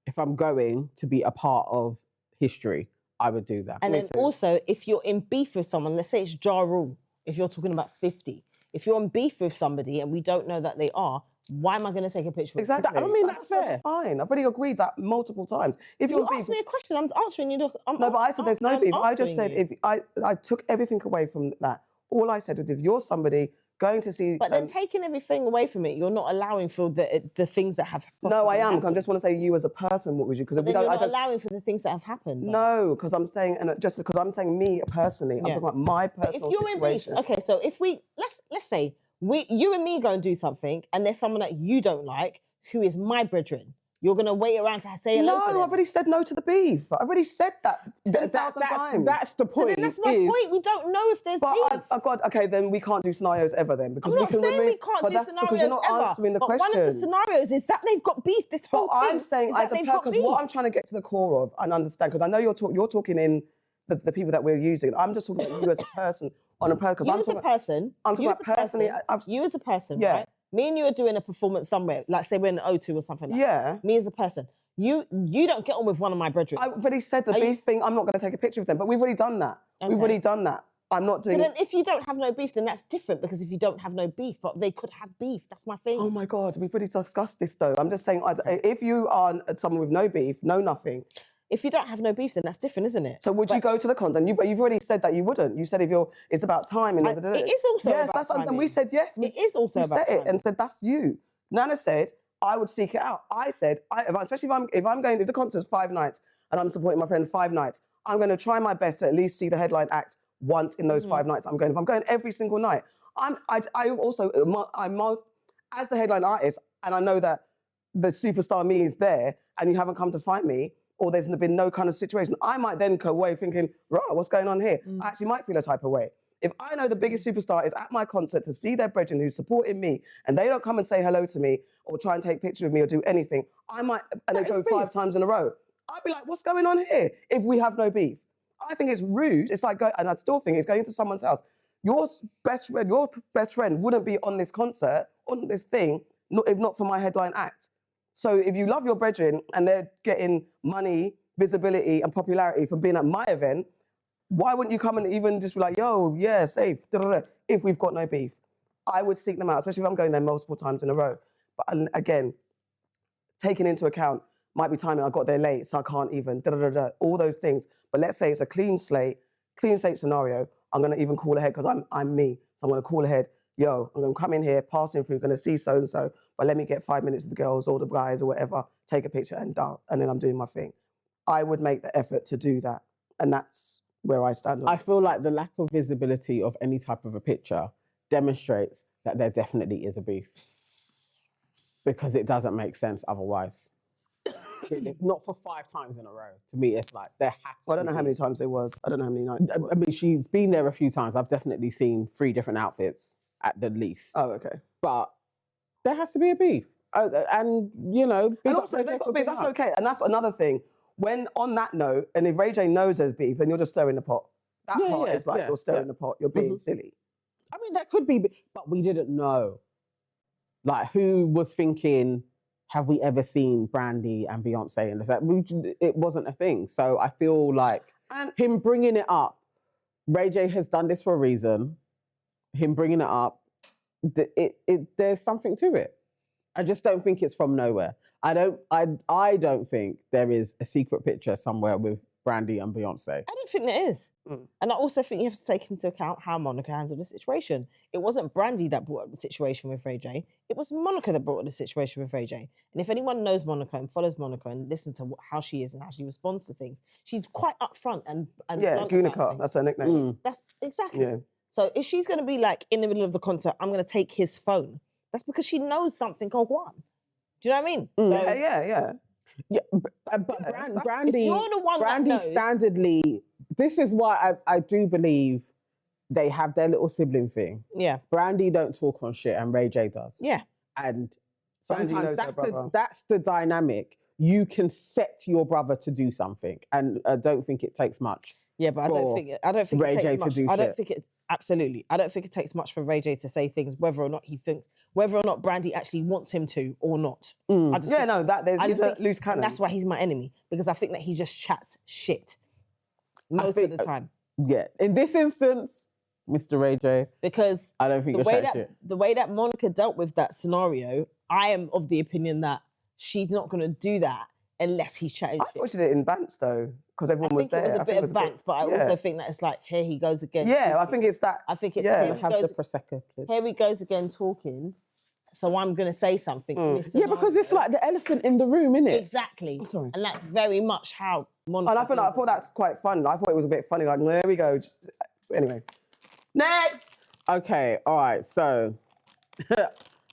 [SPEAKER 3] If I'm going to be a part of history, I would do that.
[SPEAKER 1] And then also, if you're in beef with someone, let's say it's Ja Rule, if you're talking about 50, if you're in beef with somebody and we don't know that they are, why am I going to take a picture with
[SPEAKER 2] Exactly.
[SPEAKER 3] I mean, that's fair.
[SPEAKER 2] That's fine. I've already agreed that multiple times. If
[SPEAKER 1] you asked me a question, I'm answering you.
[SPEAKER 2] No, but I said there's no beef. I just said if I took everything away from that. All I said was if you're somebody going to see...
[SPEAKER 1] But then taking everything away from it, you're not allowing for the things that have happened.
[SPEAKER 2] No, I am. I just want to say you as a person, what was you? Because
[SPEAKER 1] you're not allowing for the things that have happened.
[SPEAKER 2] No, because I'm saying, and just because I'm saying me personally, I'm talking about my personal situation.
[SPEAKER 1] Okay, so if we, let's say, you and me go and do something, and there's someone that you don't like, who is my brethren, you're going to wait around to say hello to them.
[SPEAKER 2] No, I've already said no to the beef. I've already said that 10,000 times.
[SPEAKER 3] That's the point.
[SPEAKER 1] So then that's my point. We don't know if there's beef.
[SPEAKER 2] Okay, then we can't do scenarios ever then. Because
[SPEAKER 1] I'm not saying we can't do scenarios
[SPEAKER 2] because you're not
[SPEAKER 1] ever,
[SPEAKER 2] answering the
[SPEAKER 1] but
[SPEAKER 2] question.
[SPEAKER 1] one of the scenarios is that they've got beef this whole thing.
[SPEAKER 2] I'm saying as a person, because what I'm trying to get to the core of and understand, because I know you're talking in the people that we're using. I'm just talking about you as a person. On a person.
[SPEAKER 1] You as a person.
[SPEAKER 2] I'm talking about personally.
[SPEAKER 1] You as a person, right? Me and you are doing a performance somewhere, like say we're in O2 or something like that. Me as a person. You don't get on with one of my brethren.
[SPEAKER 2] I've already said the beef thing, I'm not going to take a picture of them, but we've already done that. Okay. We've already done that. I'm not doing...
[SPEAKER 1] So then if you don't have no beef, then that's different, because if you don't have no beef, but they could have beef, that's my thing.
[SPEAKER 2] Oh my God, we've already discussed this though. I'm just saying, if you are someone with no beef, no nothing...
[SPEAKER 1] If you don't have no beef, then that's different, isn't it?
[SPEAKER 2] So would you go to the concert? But you've already said that you wouldn't. You said it's about time. And
[SPEAKER 1] it is also about timing.
[SPEAKER 2] And we said yes.
[SPEAKER 1] It is also about timing.
[SPEAKER 2] We said it and said that's you. Nana said I would seek it out. I said, especially if the concert's 5 nights and I'm supporting my friend 5 nights, I'm going to try my best to at least see the headline act once in those 5 nights I'm going. If I'm going every single night, I'm as the headline artist, and I know that the superstar me is there and you haven't come to find me, or there's been no kind of situation, I might then go away thinking, right, what's going on here? I actually might feel a type of way. If I know the biggest superstar is at my concert to see their brethren who's supporting me, and they don't come and say hello to me, or try and take pictures of me, or do anything, I might, and they go 5 times in a row, I'd be like, what's going on here? If we have no beef. I think it's rude. It's like, and I still think it's going to someone's house. Your best friend wouldn't be on this concert, on this thing, if not for my headline act. So if you love your brethren and they're getting money, visibility and popularity from being at my event, why wouldn't you come and even just be like, yo, yeah, safe, if we've got no beef? I would seek them out, especially if I'm going there multiple times in a row. But again, taking into account, might be timing, I got there late, so I can't even, all those things. But let's say it's a clean slate scenario, I'm gonna even call ahead because I'm me. So I'm gonna call ahead, yo, I'm gonna come in here, passing through, gonna see so-and-so, but let me get 5 minutes with the girls or the guys or whatever, take a picture and done, and then I'm doing my thing. I would make the effort to do that. And that's where I stand on
[SPEAKER 3] I
[SPEAKER 2] it.
[SPEAKER 3] feel like the lack of visibility of any type of a picture demonstrates that there definitely is a beef. Because it doesn't make sense otherwise. Not for 5 times in a row. To me, it's like there has to
[SPEAKER 2] I don't know how many times there was. I don't know how many nights there was.
[SPEAKER 3] I mean, she's been there a few times. I've definitely seen 3 different outfits at the least.
[SPEAKER 2] Oh, okay.
[SPEAKER 3] But there has to be a beef. And, you know...
[SPEAKER 2] And also, if they've got beef, that's okay. And that's another thing. When, on that note, and if Ray J knows there's beef, then you're just stirring the pot. That part is like you're stirring the pot. You're being silly.
[SPEAKER 3] I mean, that could be... But we didn't know. Like, who was thinking... Have we ever seen Brandy and Beyonce? And it wasn't a thing. So I feel like him bringing it up, Ray J has done this for a reason. Him bringing it up, there's something to it. I just don't think it's from nowhere. I don't think there is a secret picture somewhere with Brandy and Beyonce.
[SPEAKER 1] I don't think there is. And I also think you have to take into account how Monica handled the situation. It wasn't Brandy that brought up the situation with Ray J. It was Monica that brought up the situation with Ray J. And if anyone knows Monica and follows Monica and listens to how she is and how she responds to things, she's quite upfront and
[SPEAKER 2] yeah, Gunica, that's her nickname.
[SPEAKER 1] That's exactly.
[SPEAKER 2] Yeah.
[SPEAKER 1] So if she's going to be like in the middle of the concert, I'm going to take his phone. That's because she knows something called one. Do you know what I mean? So,
[SPEAKER 2] Yeah.
[SPEAKER 3] Yeah, but Brandy,
[SPEAKER 1] you're the one
[SPEAKER 3] Brandy
[SPEAKER 1] that knows.
[SPEAKER 3] standardly, this is why I do believe they have their little sibling thing.
[SPEAKER 1] Yeah.
[SPEAKER 3] Brandy don't talk on shit and Ray J does.
[SPEAKER 1] Yeah.
[SPEAKER 3] And
[SPEAKER 2] Brandy
[SPEAKER 3] sometimes
[SPEAKER 2] knows her brother.
[SPEAKER 3] that's the dynamic. You can set your brother to do something, and I don't think it takes much.
[SPEAKER 1] Yeah, but I don't think
[SPEAKER 3] Ray
[SPEAKER 1] it
[SPEAKER 3] J
[SPEAKER 1] takes
[SPEAKER 3] to
[SPEAKER 1] much.
[SPEAKER 3] do
[SPEAKER 1] I don't
[SPEAKER 3] shit.
[SPEAKER 1] think it's absolutely. I don't think it takes much for Ray J to say things, whether or not Brandy actually wants him to or not. I just
[SPEAKER 2] Yeah,
[SPEAKER 1] think-
[SPEAKER 2] no,
[SPEAKER 1] I
[SPEAKER 2] he's
[SPEAKER 1] just
[SPEAKER 2] a
[SPEAKER 1] think-
[SPEAKER 2] loose
[SPEAKER 1] and
[SPEAKER 2] cannon.
[SPEAKER 1] that's why he's my enemy, because I think that he just chats shit most of the time.
[SPEAKER 3] Yeah, in this instance, Mr. Ray J,
[SPEAKER 1] Because
[SPEAKER 3] I don't think you're chatting shit.
[SPEAKER 1] the way that Monica dealt with that scenario, I am of the opinion that she's not going to do that unless he's chatting
[SPEAKER 2] I
[SPEAKER 1] shit.
[SPEAKER 2] thought she did it in Bants though, because everyone was there.
[SPEAKER 1] It was a
[SPEAKER 2] I
[SPEAKER 1] bit
[SPEAKER 2] think
[SPEAKER 1] of bants, but I also think that it's like, here he goes again.
[SPEAKER 2] Yeah, I think it's that.
[SPEAKER 1] I think it's
[SPEAKER 2] Yeah.
[SPEAKER 1] here he
[SPEAKER 3] Have the
[SPEAKER 1] goes-
[SPEAKER 3] prosecco, please.
[SPEAKER 1] here he goes again talking, so I'm going to say something. in this
[SPEAKER 3] Yeah, because it's
[SPEAKER 1] scenario.
[SPEAKER 3] like the elephant in the room, innit?
[SPEAKER 1] Exactly.
[SPEAKER 2] Sorry.
[SPEAKER 1] And that's very much how Monica...
[SPEAKER 2] And I
[SPEAKER 1] deals
[SPEAKER 2] thought
[SPEAKER 1] with
[SPEAKER 2] that's quite fun. I thought it was a bit funny. Like, there we go. Anyway, next.
[SPEAKER 3] Okay, all right, so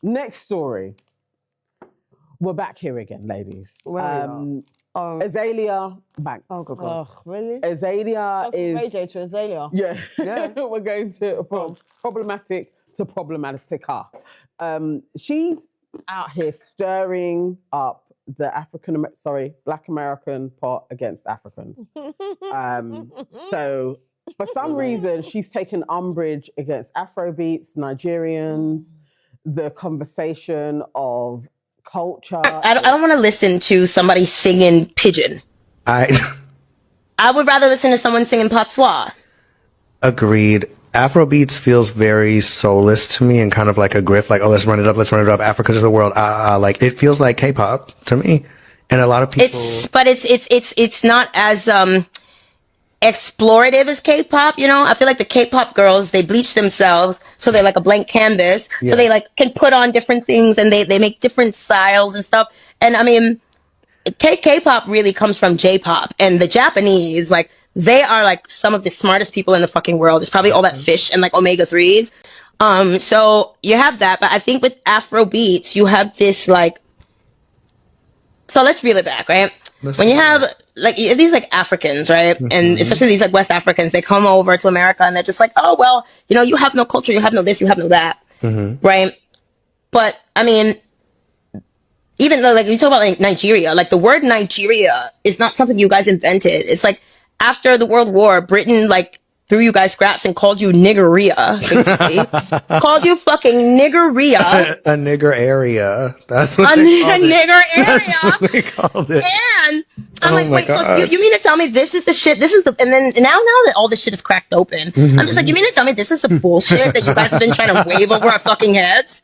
[SPEAKER 3] next story. We're back here again, ladies.
[SPEAKER 2] Where are we
[SPEAKER 3] Azalea Banks.
[SPEAKER 2] Oh, God.
[SPEAKER 1] Oh, really?
[SPEAKER 3] Azalea
[SPEAKER 1] From Ray
[SPEAKER 3] is...
[SPEAKER 1] J to Azalea.
[SPEAKER 3] Yeah,
[SPEAKER 2] Yeah.
[SPEAKER 3] we're going to problematic to problematica. She's out here stirring up the Black American pot against Africans. So for some reason, she's taken umbrage against Afrobeats, Nigerians, the conversation of culture.
[SPEAKER 5] I don't want to listen to somebody singing pidgin. I would rather listen to someone singing patois.
[SPEAKER 6] Agreed. Afrobeats feels very soulless to me and kind of like a grift, like, oh, let's run it up, Africa to the world. Like it feels like K-pop to me. And a lot of people
[SPEAKER 5] It's not as explorative as K-pop, you know? I feel like the K-pop girls, they bleach themselves so they're like a blank canvas.
[SPEAKER 6] Yeah.
[SPEAKER 5] So they like can put on different things and they make different styles and stuff. And I mean, K-pop really comes from J-pop, and the Japanese, like, they are like some of the smartest people in the fucking world. It's probably all that fish and like omega-3s. So you have that, but I think with Afrobeats, you have this like, so let's reel it back, right? When you have like these like Africans, right? And especially these like West Africans, they come over to America and they're just like, oh, well, you know, you have no culture, you have no this, you have no that, right? But I mean, even though like you talk about like Nigeria, like the word Nigeria is not something you guys invented. It's like after the World War, Britain like threw you guys scraps and called you niggeria, basically. Called you fucking niggeria.
[SPEAKER 6] a nigger area. That's what
[SPEAKER 5] A
[SPEAKER 6] they called it.
[SPEAKER 5] nigger area.
[SPEAKER 6] That's what they called it.
[SPEAKER 5] And I'm
[SPEAKER 6] Oh
[SPEAKER 5] like,
[SPEAKER 6] my
[SPEAKER 5] wait, so
[SPEAKER 6] God.
[SPEAKER 5] you mean to tell me this is the shit? This is the, and then now that all this shit is cracked open, I'm just like, you mean to tell me this is the bullshit that you guys have been trying to wave over our fucking heads?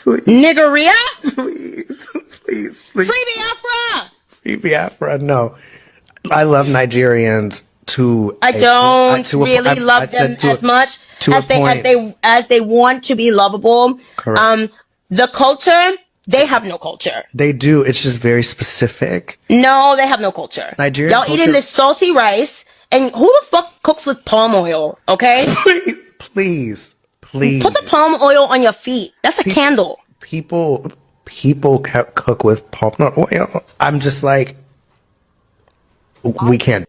[SPEAKER 5] Niggeria?
[SPEAKER 6] Please.
[SPEAKER 5] Free Biafra!
[SPEAKER 6] Free Biafra. No. I love Nigerians to
[SPEAKER 5] I don't really love them as much as they want to be lovable.
[SPEAKER 6] Correct.
[SPEAKER 5] The culture, they have no culture.
[SPEAKER 6] They do. It's just very specific.
[SPEAKER 5] No, they have no culture.
[SPEAKER 6] Nigerian
[SPEAKER 5] Y'all
[SPEAKER 6] culture-
[SPEAKER 5] eating this salty rice, and who the fuck cooks with palm oil? Okay,
[SPEAKER 6] Please.
[SPEAKER 5] put the palm oil on your feet. That's a candle.
[SPEAKER 6] People cook with palm oil. I'm just like, we can't.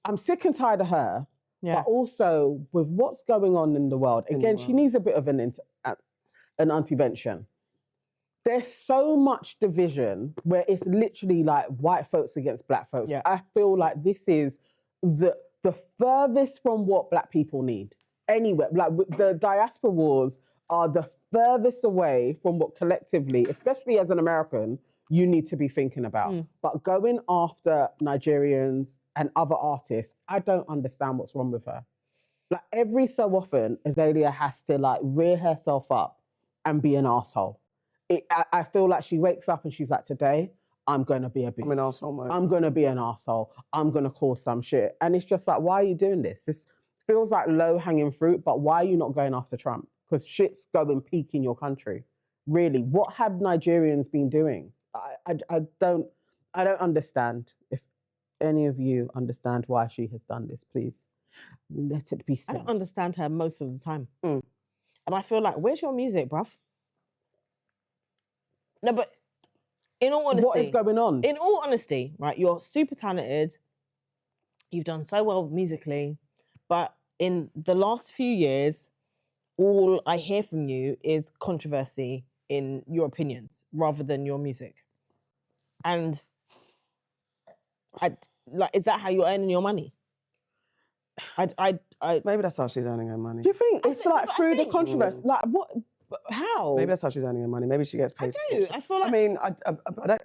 [SPEAKER 3] I'm sick and tired of her,
[SPEAKER 1] Yeah.
[SPEAKER 3] but also with what's going on in the world. Again, she needs a bit of an intervention. There's so much division where it's literally like white folks against black folks.
[SPEAKER 1] Yeah.
[SPEAKER 3] I feel like this is the furthest from what black people need. Anywhere, like the diaspora wars are the furthest away from what collectively, especially as an American, you need to be thinking about. But going after Nigerians and other artists, I don't understand what's wrong with her. Like every so often, Azalea has to like rear herself up and be an asshole. I feel like she wakes up and she's like, today, I'm going to be a bitch.
[SPEAKER 2] I'm an arsehole, mate.
[SPEAKER 3] I'm going to be an arsehole. I'm going to cause some shit. And it's just like, why are you doing this? This feels like low-hanging fruit, but why are you not going after Trump? Because shit's going peak in your country. Really, what have Nigerians been doing? I don't understand. If any of you understand why she has done this, please let it be said.
[SPEAKER 1] I don't understand her most of the time. And I feel like, where's your music, bruv? No, but in all honesty...
[SPEAKER 3] What is going on?
[SPEAKER 1] In all honesty, right, you're super talented. You've done so well musically. But in the last few years, all I hear from you is controversy in your opinions rather than your music. And is that how you're earning your money?
[SPEAKER 2] Maybe that's how she's earning her money.
[SPEAKER 3] Do you think it's like through the controversy? Like what? How?
[SPEAKER 2] Maybe that's how she's earning her money. Maybe she gets paid.
[SPEAKER 1] I feel like...
[SPEAKER 2] I mean, I don't...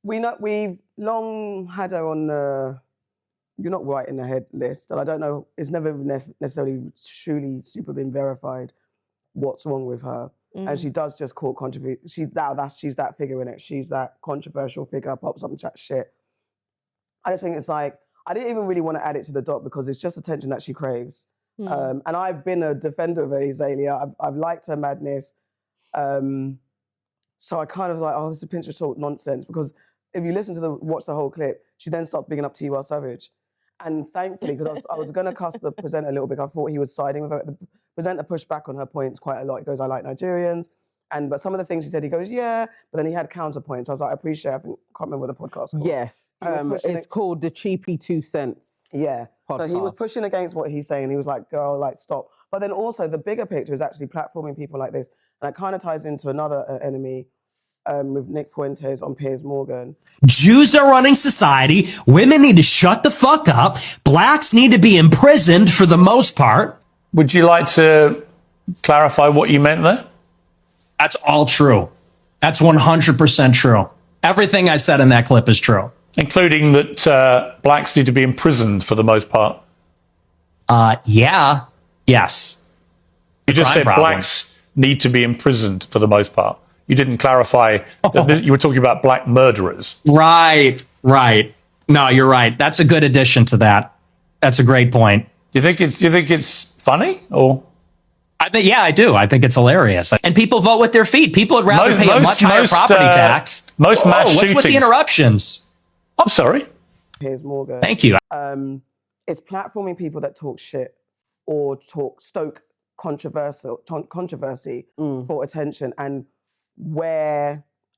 [SPEAKER 2] We've long had her on the... You're not right in the head list, and I don't know. It's never necessarily truly super been verified what's wrong with her. And she does just call controversy. She's that figure in it. She's that controversial figure, pops up and chat shit. I just think it's like, I didn't even really want to add it to the doc because it's just attention that she craves. And I've been a defender of Azealia. I've liked her madness. So I kind of like, oh, this is pinch of salt nonsense, because if you listen to watch the whole clip, she then starts bigging up T-Well Savage. And thankfully, because I was going to cuss the presenter a little bit, I thought he was siding with her. The presenter pushed back on her points quite a lot. He goes, I like Nigerians. But some of the things she said, he goes, yeah. But then he had counterpoints. I was like, I appreciate it. I can't remember what the podcast called.
[SPEAKER 3] Yes. It's called The Cheapy 2 Cents.
[SPEAKER 2] Yeah.
[SPEAKER 3] Podcast.
[SPEAKER 2] So he was pushing against what he's saying. He was like, girl, like, stop. But then also the bigger picture is actually platforming people like this. And it kind of ties into another enemy with Nick Fuentes on Piers Morgan.
[SPEAKER 7] Jews are running society. Women need to shut the fuck up. Blacks need to be imprisoned for the most part.
[SPEAKER 8] Would you like to clarify what you meant there?
[SPEAKER 7] That's all true. That's 100% true. Everything I said in that clip is true.
[SPEAKER 8] Including that blacks need to be imprisoned for the most part.
[SPEAKER 7] Yeah. Yes.
[SPEAKER 8] You just said blacks need to be imprisoned for the most part. You didn't clarify that you were talking about black murderers.
[SPEAKER 7] Right. No, you're right. That's a good addition to that. That's a great point.
[SPEAKER 8] Do you think it's funny or?
[SPEAKER 7] I do. I think it's hilarious. And people vote with their feet. People would rather pay a much higher property tax.
[SPEAKER 8] Most mass shootings.
[SPEAKER 7] What's with the interruptions?
[SPEAKER 8] I'm sorry.
[SPEAKER 2] Piers Morgan.
[SPEAKER 7] Thank you.
[SPEAKER 2] It's platforming people that talk shit or stoke controversy for attention, and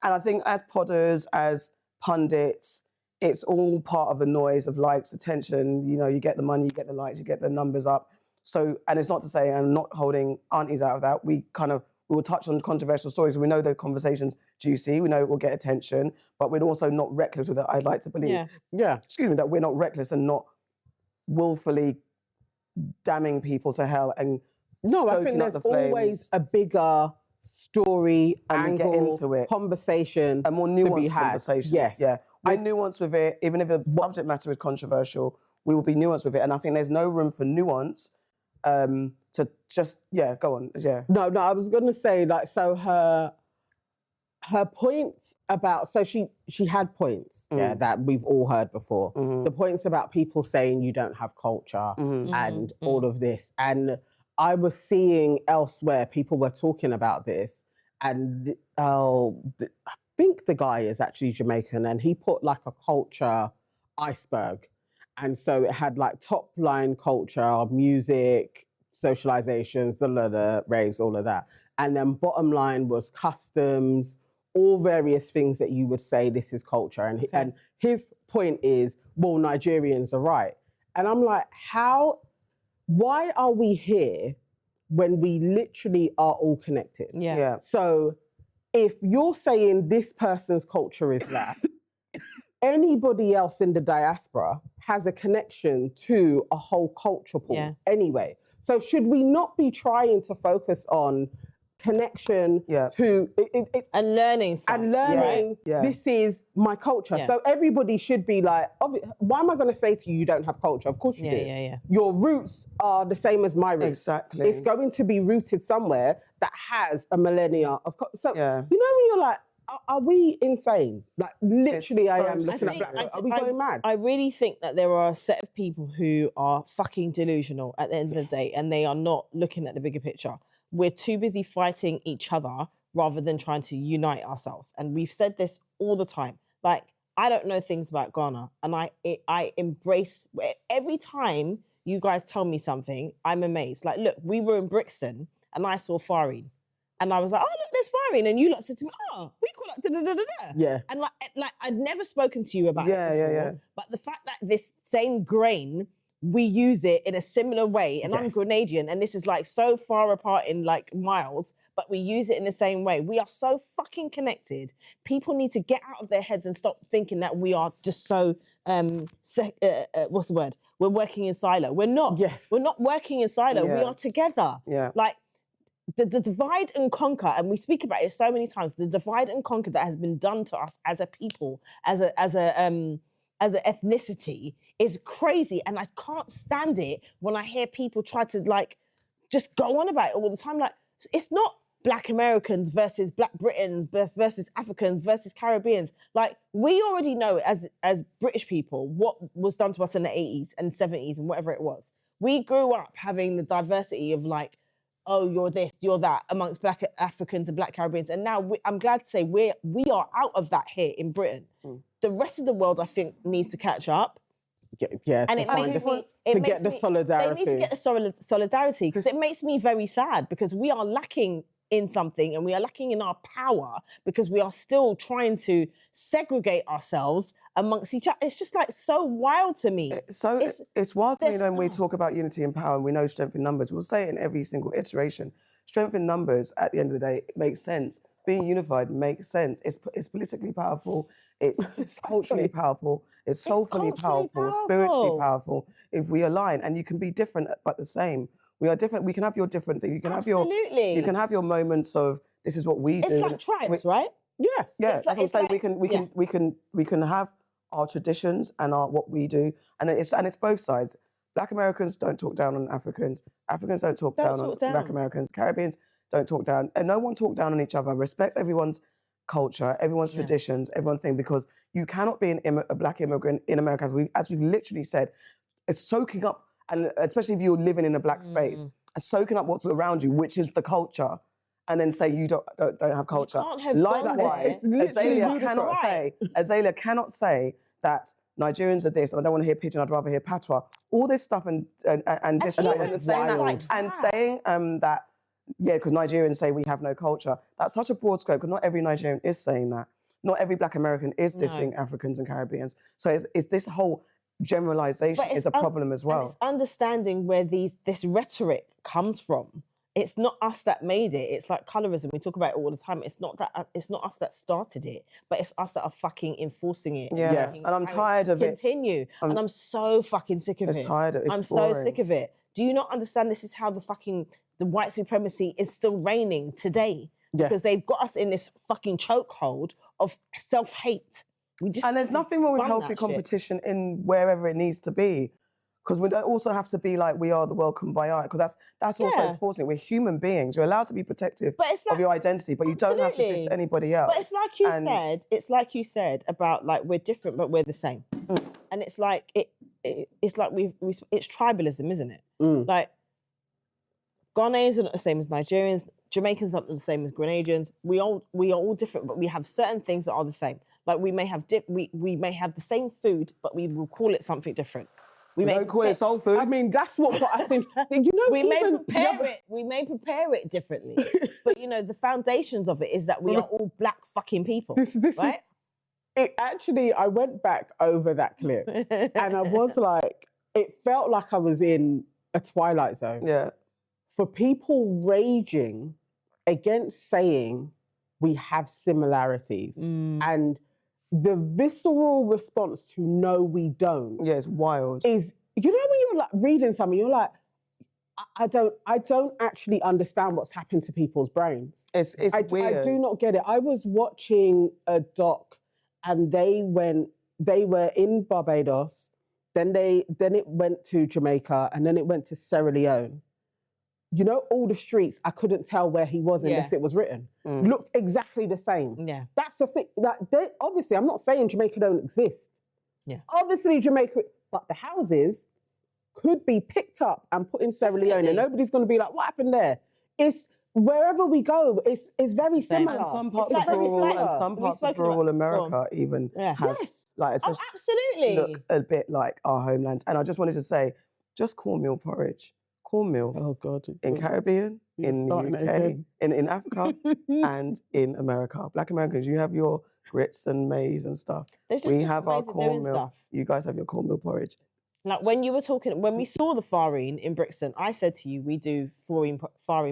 [SPEAKER 2] I think as podders, as pundits, it's all part of the noise of likes, attention. You know, you get the money, you get the likes, you get the numbers up. So, and it's not to say I'm not holding Aunties out of that. We will touch on controversial stories. We know the conversation's juicy. We know it will get attention, but we're also not reckless with it. I'd like to believe.
[SPEAKER 3] Yeah.
[SPEAKER 2] Excuse me, that we're not reckless and not willfully damning people to hell and
[SPEAKER 3] I think there's always a bigger story, and angle,
[SPEAKER 2] get into it.
[SPEAKER 3] Conversation,
[SPEAKER 2] a more nuanced conversation.
[SPEAKER 3] Yes.
[SPEAKER 2] Yeah. We're nuanced with it, even if the subject matter is controversial, we will be nuanced with it. And I think there's no room for nuance to just, go on. Yeah.
[SPEAKER 3] No, I was going to say, like, so her points about, so she had points, that we've all heard before. The points about people saying you don't have culture and all of this. And I was seeing elsewhere, people were talking about this, and I think the guy is actually Jamaican, and he put like a culture iceberg. And so it had like top line culture, music, socializations, raves, all of that. And then bottom line was customs, all various things that you would say this is culture. And his point is, well, Nigerians are right. And I'm like, why are we here when we literally are all connected?
[SPEAKER 2] Yeah.
[SPEAKER 3] So if you're saying this person's culture is that, anybody else in the diaspora has a connection to a whole culture pool anyway. So should we not be trying to focus on connection to
[SPEAKER 1] and learning stuff.
[SPEAKER 3] And learning this is my culture. So everybody should be like, why am I going to say to you don't have culture? Of course you do.
[SPEAKER 1] Yeah.
[SPEAKER 3] Your roots are the same as my roots.
[SPEAKER 2] Exactly.
[SPEAKER 3] It's going to be rooted somewhere that has a millennia of so you know when you're like, are we insane? Like, literally, I am looking at
[SPEAKER 2] stupid.
[SPEAKER 3] black folk. Are we going mad?
[SPEAKER 1] I really think that there are a set of people who are fucking delusional at the end of the day, and they are not looking at the bigger picture. We're too busy fighting each other rather than trying to unite ourselves. And we've said this all the time. Like, I don't know things about Ghana, and I embrace every time you guys tell me something, I'm amazed. Like, look, we were in Brixton, and I saw Farine. And I was like, oh, look, there's Farine. And you lot said to me, oh, we call it da-da-da-da-da.
[SPEAKER 3] Yeah.
[SPEAKER 1] And like I'd never spoken to you about it before.
[SPEAKER 2] Yeah.
[SPEAKER 1] But the fact that this same grain, we use it in a similar way. And I'm Grenadian, and this is like so far apart in like miles, but we use it in the same way. We are so fucking connected. People need to get out of their heads and stop thinking that we are just so, what's the word? We're working in silo. We're not.
[SPEAKER 3] Yes.
[SPEAKER 1] We're not working in silo. We are together.
[SPEAKER 2] Yeah.
[SPEAKER 1] Like, the divide and conquer, and we speak about it so many times, the divide and conquer that has been done to us as a people, as an ethnicity is crazy. And I can't stand it when I hear people try to like just go on about it all the time. Like, it's not Black Americans versus Black Britons versus Africans versus Caribbeans. Like, we already know as British people what was done to us in the 80s and 70s and whatever it was. We grew up having the diversity of like, oh, you're this, you're that, amongst Black Africans and Black Caribbeans. And now I'm glad to say we are out of that here in Britain. The rest of the world, I think, needs to catch up.
[SPEAKER 3] Yeah,
[SPEAKER 1] And it makes me...
[SPEAKER 3] to get the solidarity.
[SPEAKER 1] They need to get the solidarity, because it makes me very sad, because we are lacking in something, and we are lacking in our power, because we are still trying to segregate ourselves amongst each other. It's just like so wild to me.
[SPEAKER 2] It's wild to me when we talk about unity and power and we know strength in numbers. We'll say it in every single iteration. Strength in numbers, at the end of the day, it makes sense. Being unified makes sense. It's politically powerful. It's culturally powerful. It's soulfully powerful, spiritually powerful. If we align, and you can be different but the same. We are different. We can have your different thing. You can have your moments of this is what we do.
[SPEAKER 1] It's like tribes, right?
[SPEAKER 3] Yes.
[SPEAKER 2] Yeah, that's what I'm saying. We can have our traditions and what we do, and it's both sides. Black Americans don't talk down on Africans. Africans don't talk down on Black Americans. Caribbeans don't talk down, and no one talk down on each other. Respect everyone's culture, everyone's traditions, everyone's thing, because you cannot be a Black immigrant in America, as we've literally said. It's soaking up, and especially if you're living in a Black space, soaking up what's around you, which is the culture. And then say you don't have culture.
[SPEAKER 1] Likewise,
[SPEAKER 2] Azalea cannot say that Nigerians are this, and I don't want to hear pidgin, I'd rather hear patois. All this stuff and saying that, because Nigerians say we have no culture. That's such a broad scope, because not every Nigerian is saying that. Not every Black American is dissing Africans and Caribbeans. So it's this whole generalization is a problem as well.
[SPEAKER 1] And it's understanding where this rhetoric comes from. It's not us that made it. It's like colorism. We talk about it all the time. It's not us that started it, but it's us that are fucking enforcing it.
[SPEAKER 2] Yes, and I'm tired of it.
[SPEAKER 1] Continue. And I'm so fucking sick of it. I'm so sick of it. Do you not understand this is how the white supremacy is still reigning today?
[SPEAKER 3] Yes.
[SPEAKER 1] Because they've got us in this fucking chokehold of self-hate.
[SPEAKER 2] And there's nothing wrong with healthy competition in wherever it needs to be. Because we don't also have to be like we are the world combined, because that's also forcing it. We're human beings. You're allowed to be protective of your identity, but you don't have to diss anybody else.
[SPEAKER 1] But it's like you said about like we're different but we're the same. And it's like it's like it's tribalism, isn't it? Like Ghanaians are not the same as Nigerians, Jamaicans are not the same as Grenadians. We are all different, but we have certain things that are the same. Like we may have the same food, but we will call it something different.
[SPEAKER 2] We may call it soul food.
[SPEAKER 3] I mean, that's what I think. You know,
[SPEAKER 1] we may prepare it differently, but you know, the foundations of it is that we are all Black fucking people, right?
[SPEAKER 3] I went back over that clip, and I was like, it felt like I was in a Twilight Zone.
[SPEAKER 2] Yeah.
[SPEAKER 3] For people raging against saying we have similarities, and the visceral response to no, we don't.
[SPEAKER 2] Yeah, it's wild.
[SPEAKER 3] Is, you know, when you're like reading something, you're like, I don't actually understand what's happened to people's brains.
[SPEAKER 2] It's weird.
[SPEAKER 3] I do not get it. I was watching a doc, and they were in Barbados, then it went to Jamaica, and then it went to Sierra Leone. you know, all the streets, I couldn't tell where he was unless it was written. Looked exactly the same.
[SPEAKER 1] Yeah.
[SPEAKER 3] That's the thing. Obviously, I'm not saying Jamaica don't exist.
[SPEAKER 1] Yeah.
[SPEAKER 3] Obviously, Jamaica, but the houses could be picked up and put in Sierra Leone, and nobody's going to be like, what happened there? It's wherever we go, it's very similar.
[SPEAKER 2] And some parts of rural America even have, like, especially
[SPEAKER 1] absolutely,
[SPEAKER 2] look a bit like our homelands. And I just wanted to say, just cornmeal porridge, cornmeal.
[SPEAKER 3] Oh God!
[SPEAKER 2] In Caribbean, in the UK, in Africa, and in America. Black Americans, you have your grits and maize and stuff. We have our cornmeal. You guys have your cornmeal porridge.
[SPEAKER 1] Like when you were talking, when we saw the farine in Brixton, I said to you, we do farine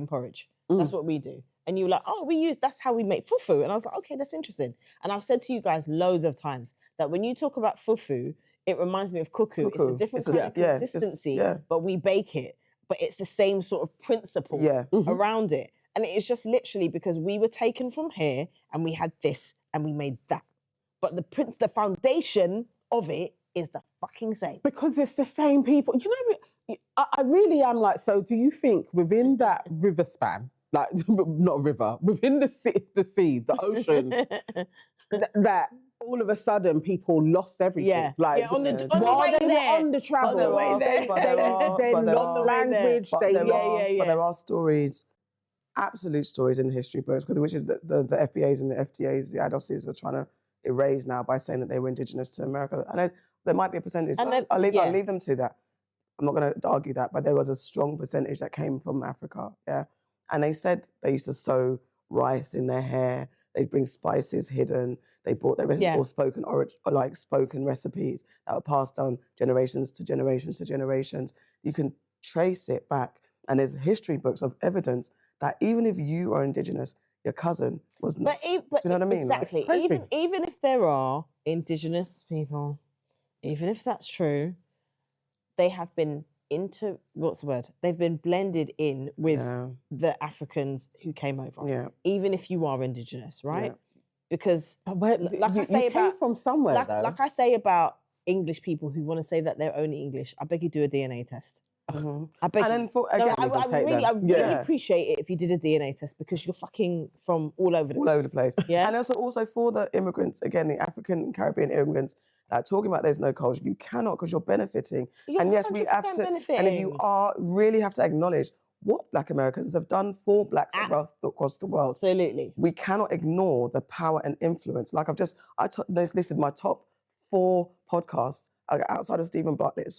[SPEAKER 1] porridge. That's what we do. And you were like, oh, that's how we make fufu. And I was like, okay, that's interesting. And I've said to you guys loads of times that when you talk about fufu, it reminds me of cuckoo. It's a different kind of consistency, but we bake it. But it's the same sort of principle around it. And it is just literally because we were taken from here and we had this and we made that. But the foundation of it is the fucking same.
[SPEAKER 3] Because it's the same people. You know, I really am like, so do you think within that river span, like, not river, within the sea, the ocean, that all of a sudden people lost everything?
[SPEAKER 1] Yeah.
[SPEAKER 3] Like,
[SPEAKER 1] on the
[SPEAKER 3] while
[SPEAKER 1] way
[SPEAKER 3] they
[SPEAKER 1] there.
[SPEAKER 3] were on the travel, they lost language.
[SPEAKER 2] But there are stories, absolute stories in history books, which is the FBAs and the FTAs, the ADOSs are trying to erase now by saying that they were indigenous to America. I know there might be a percentage. I'll leave them to that. I'm not going to argue that, but there was a strong percentage that came from Africa, And they said they used to sow rice in their hair. They'd bring spices hidden. They brought their spoken recipes that were passed down generations to generations to generations. You can trace it back, and there's history books of evidence that even if you are indigenous, your cousin was not. But do you know what I mean?
[SPEAKER 1] Exactly.
[SPEAKER 2] Like,
[SPEAKER 1] even if there are indigenous people, even if that's true, they have been they've been blended in with the Africans who came over.
[SPEAKER 2] Yeah.
[SPEAKER 1] Even if you are indigenous, right? Yeah. Because
[SPEAKER 3] I say about from somewhere,
[SPEAKER 1] like I say about English people who want to say that they're only English, I beg you do a DNA test. I beg you. I really appreciate it if you did a DNA test because you're fucking from all over the place. Yeah.
[SPEAKER 2] And also for the immigrants, again, the African and Caribbean immigrants that are talking about there's no culture, you cannot because you're benefiting.
[SPEAKER 1] And yes, we have to.
[SPEAKER 2] Benefiting. And if you really have to acknowledge what Black Americans have done for Blacks across the world.
[SPEAKER 1] Absolutely.
[SPEAKER 2] We cannot ignore the power and influence. Like I listed my top 4 podcasts outside of Stephen Bartlett,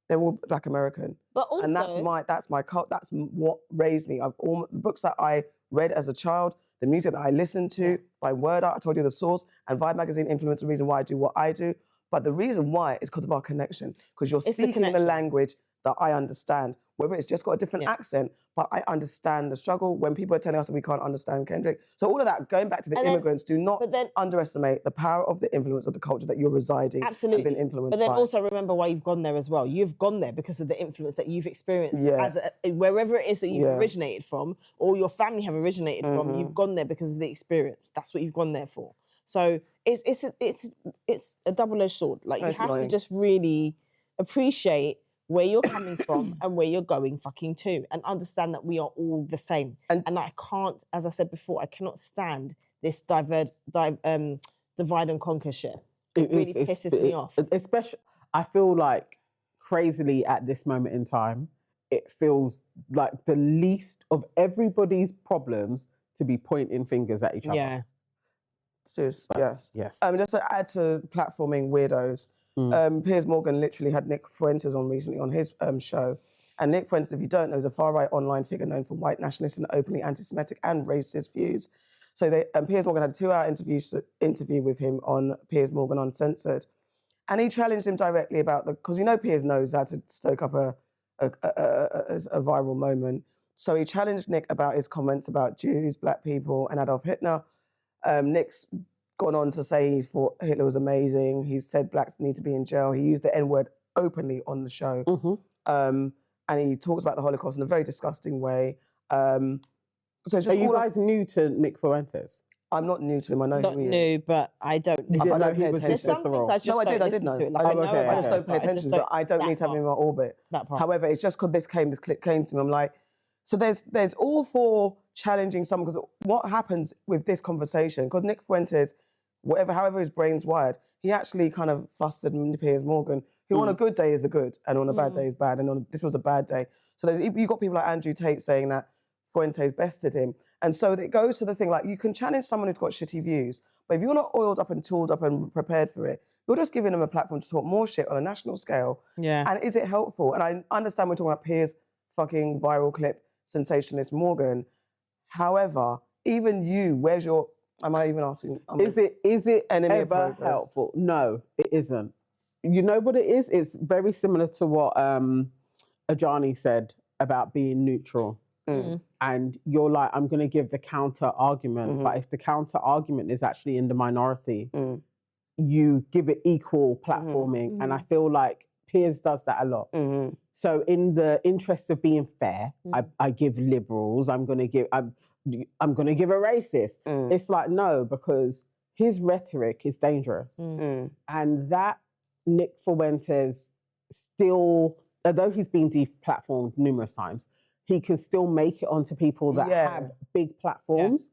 [SPEAKER 2] they're all Black American.
[SPEAKER 1] But also,
[SPEAKER 2] and that's my cult. That's what raised me. All the books that I read as a child, the music that I listened to, by word art, I told you the source, and Vibe magazine influenced the reason why I do what I do. But the reason why is because of our connection. Because you're speaking the language that I understand. Whether it's just got a different accent, but I understand the struggle. When people are telling us that we can't understand Kendrick. So all of that, going back to the immigrants, do not underestimate the power of the influence of the culture that you're residing and been influenced by.
[SPEAKER 1] But then also remember why you've gone there as well. You've gone there because of the influence that you've experienced wherever it is that you've originated from or your family have originated from, you've gone there because of the experience. That's what you've gone there for. So it's a double-edged sword. Like you have to just really appreciate where you're coming from and where you're going fucking to, and understand that we are all the same. And I can't, as I said before, I cannot stand this divide and conquer shit. It really pisses me off.
[SPEAKER 3] Especially, I feel like crazily at this moment in time, it feels like the least of everybody's problems to be pointing fingers at each other.
[SPEAKER 1] Yeah.
[SPEAKER 2] Yes. Just to add to platforming weirdos, Piers Morgan literally had Nick Fuentes on recently on his show. And Nick Fuentes, if you don't know, is a far-right online figure known for white nationalist and openly anti-Semitic and racist views. So Piers Morgan had a 2-hour interview with him on Piers Morgan Uncensored. And he challenged him directly about because Piers knows how to stoke up a viral moment. So he challenged Nick about his comments about Jews, Black people, and Adolf Hitler. Nick's gone on to say he thought Hitler was amazing. He said blacks need to be in jail. He used the N-word openly on the show. And he talks about the Holocaust in a very disgusting way. So it's just
[SPEAKER 3] are you guys new to Nick Fuentes?
[SPEAKER 2] I'm not new to him. I know
[SPEAKER 1] not
[SPEAKER 2] who he
[SPEAKER 1] new,
[SPEAKER 2] is.
[SPEAKER 1] but I don't.
[SPEAKER 3] I know he was
[SPEAKER 1] There's some things I just
[SPEAKER 2] I did know. I just don't pay attention. But I don't need to have him in my orbit. However, it's just because this clip came to me. I'm like, So there's all for challenging someone, because what happens with this conversation, because Nick Fuentes, however his brain's wired, he actually kind of flustered Piers Morgan, who on a good day is a good, and on a bad day is bad, and this was a bad day. So you've got people like Andrew Tate saying that Fuentes bested him. And so it goes to the thing, like, you can challenge someone who's got shitty views, but if you're not oiled up and tooled up and prepared for it, you're just giving them a platform to talk more shit on a national scale. Yeah. And is it helpful? And I understand we're talking about Piers' fucking viral clip, sensationalist Morgan. However, even you, where's your, am I even asking?
[SPEAKER 3] Is it ever helpful? No, it isn't. You know what it is? It's very similar to what Ajani said about being neutral. And you're like, I'm going to give the counter argument, but if the counter argument is actually in the minority, you give it equal platforming. And I feel like Piers does that a lot. So in the interest of being fair, I give liberals, I'm going to give a racist. It's like, no, because his rhetoric is dangerous. And that Nick Fuentes still, although he's been deplatformed numerous times, he can still make it onto people that have big platforms.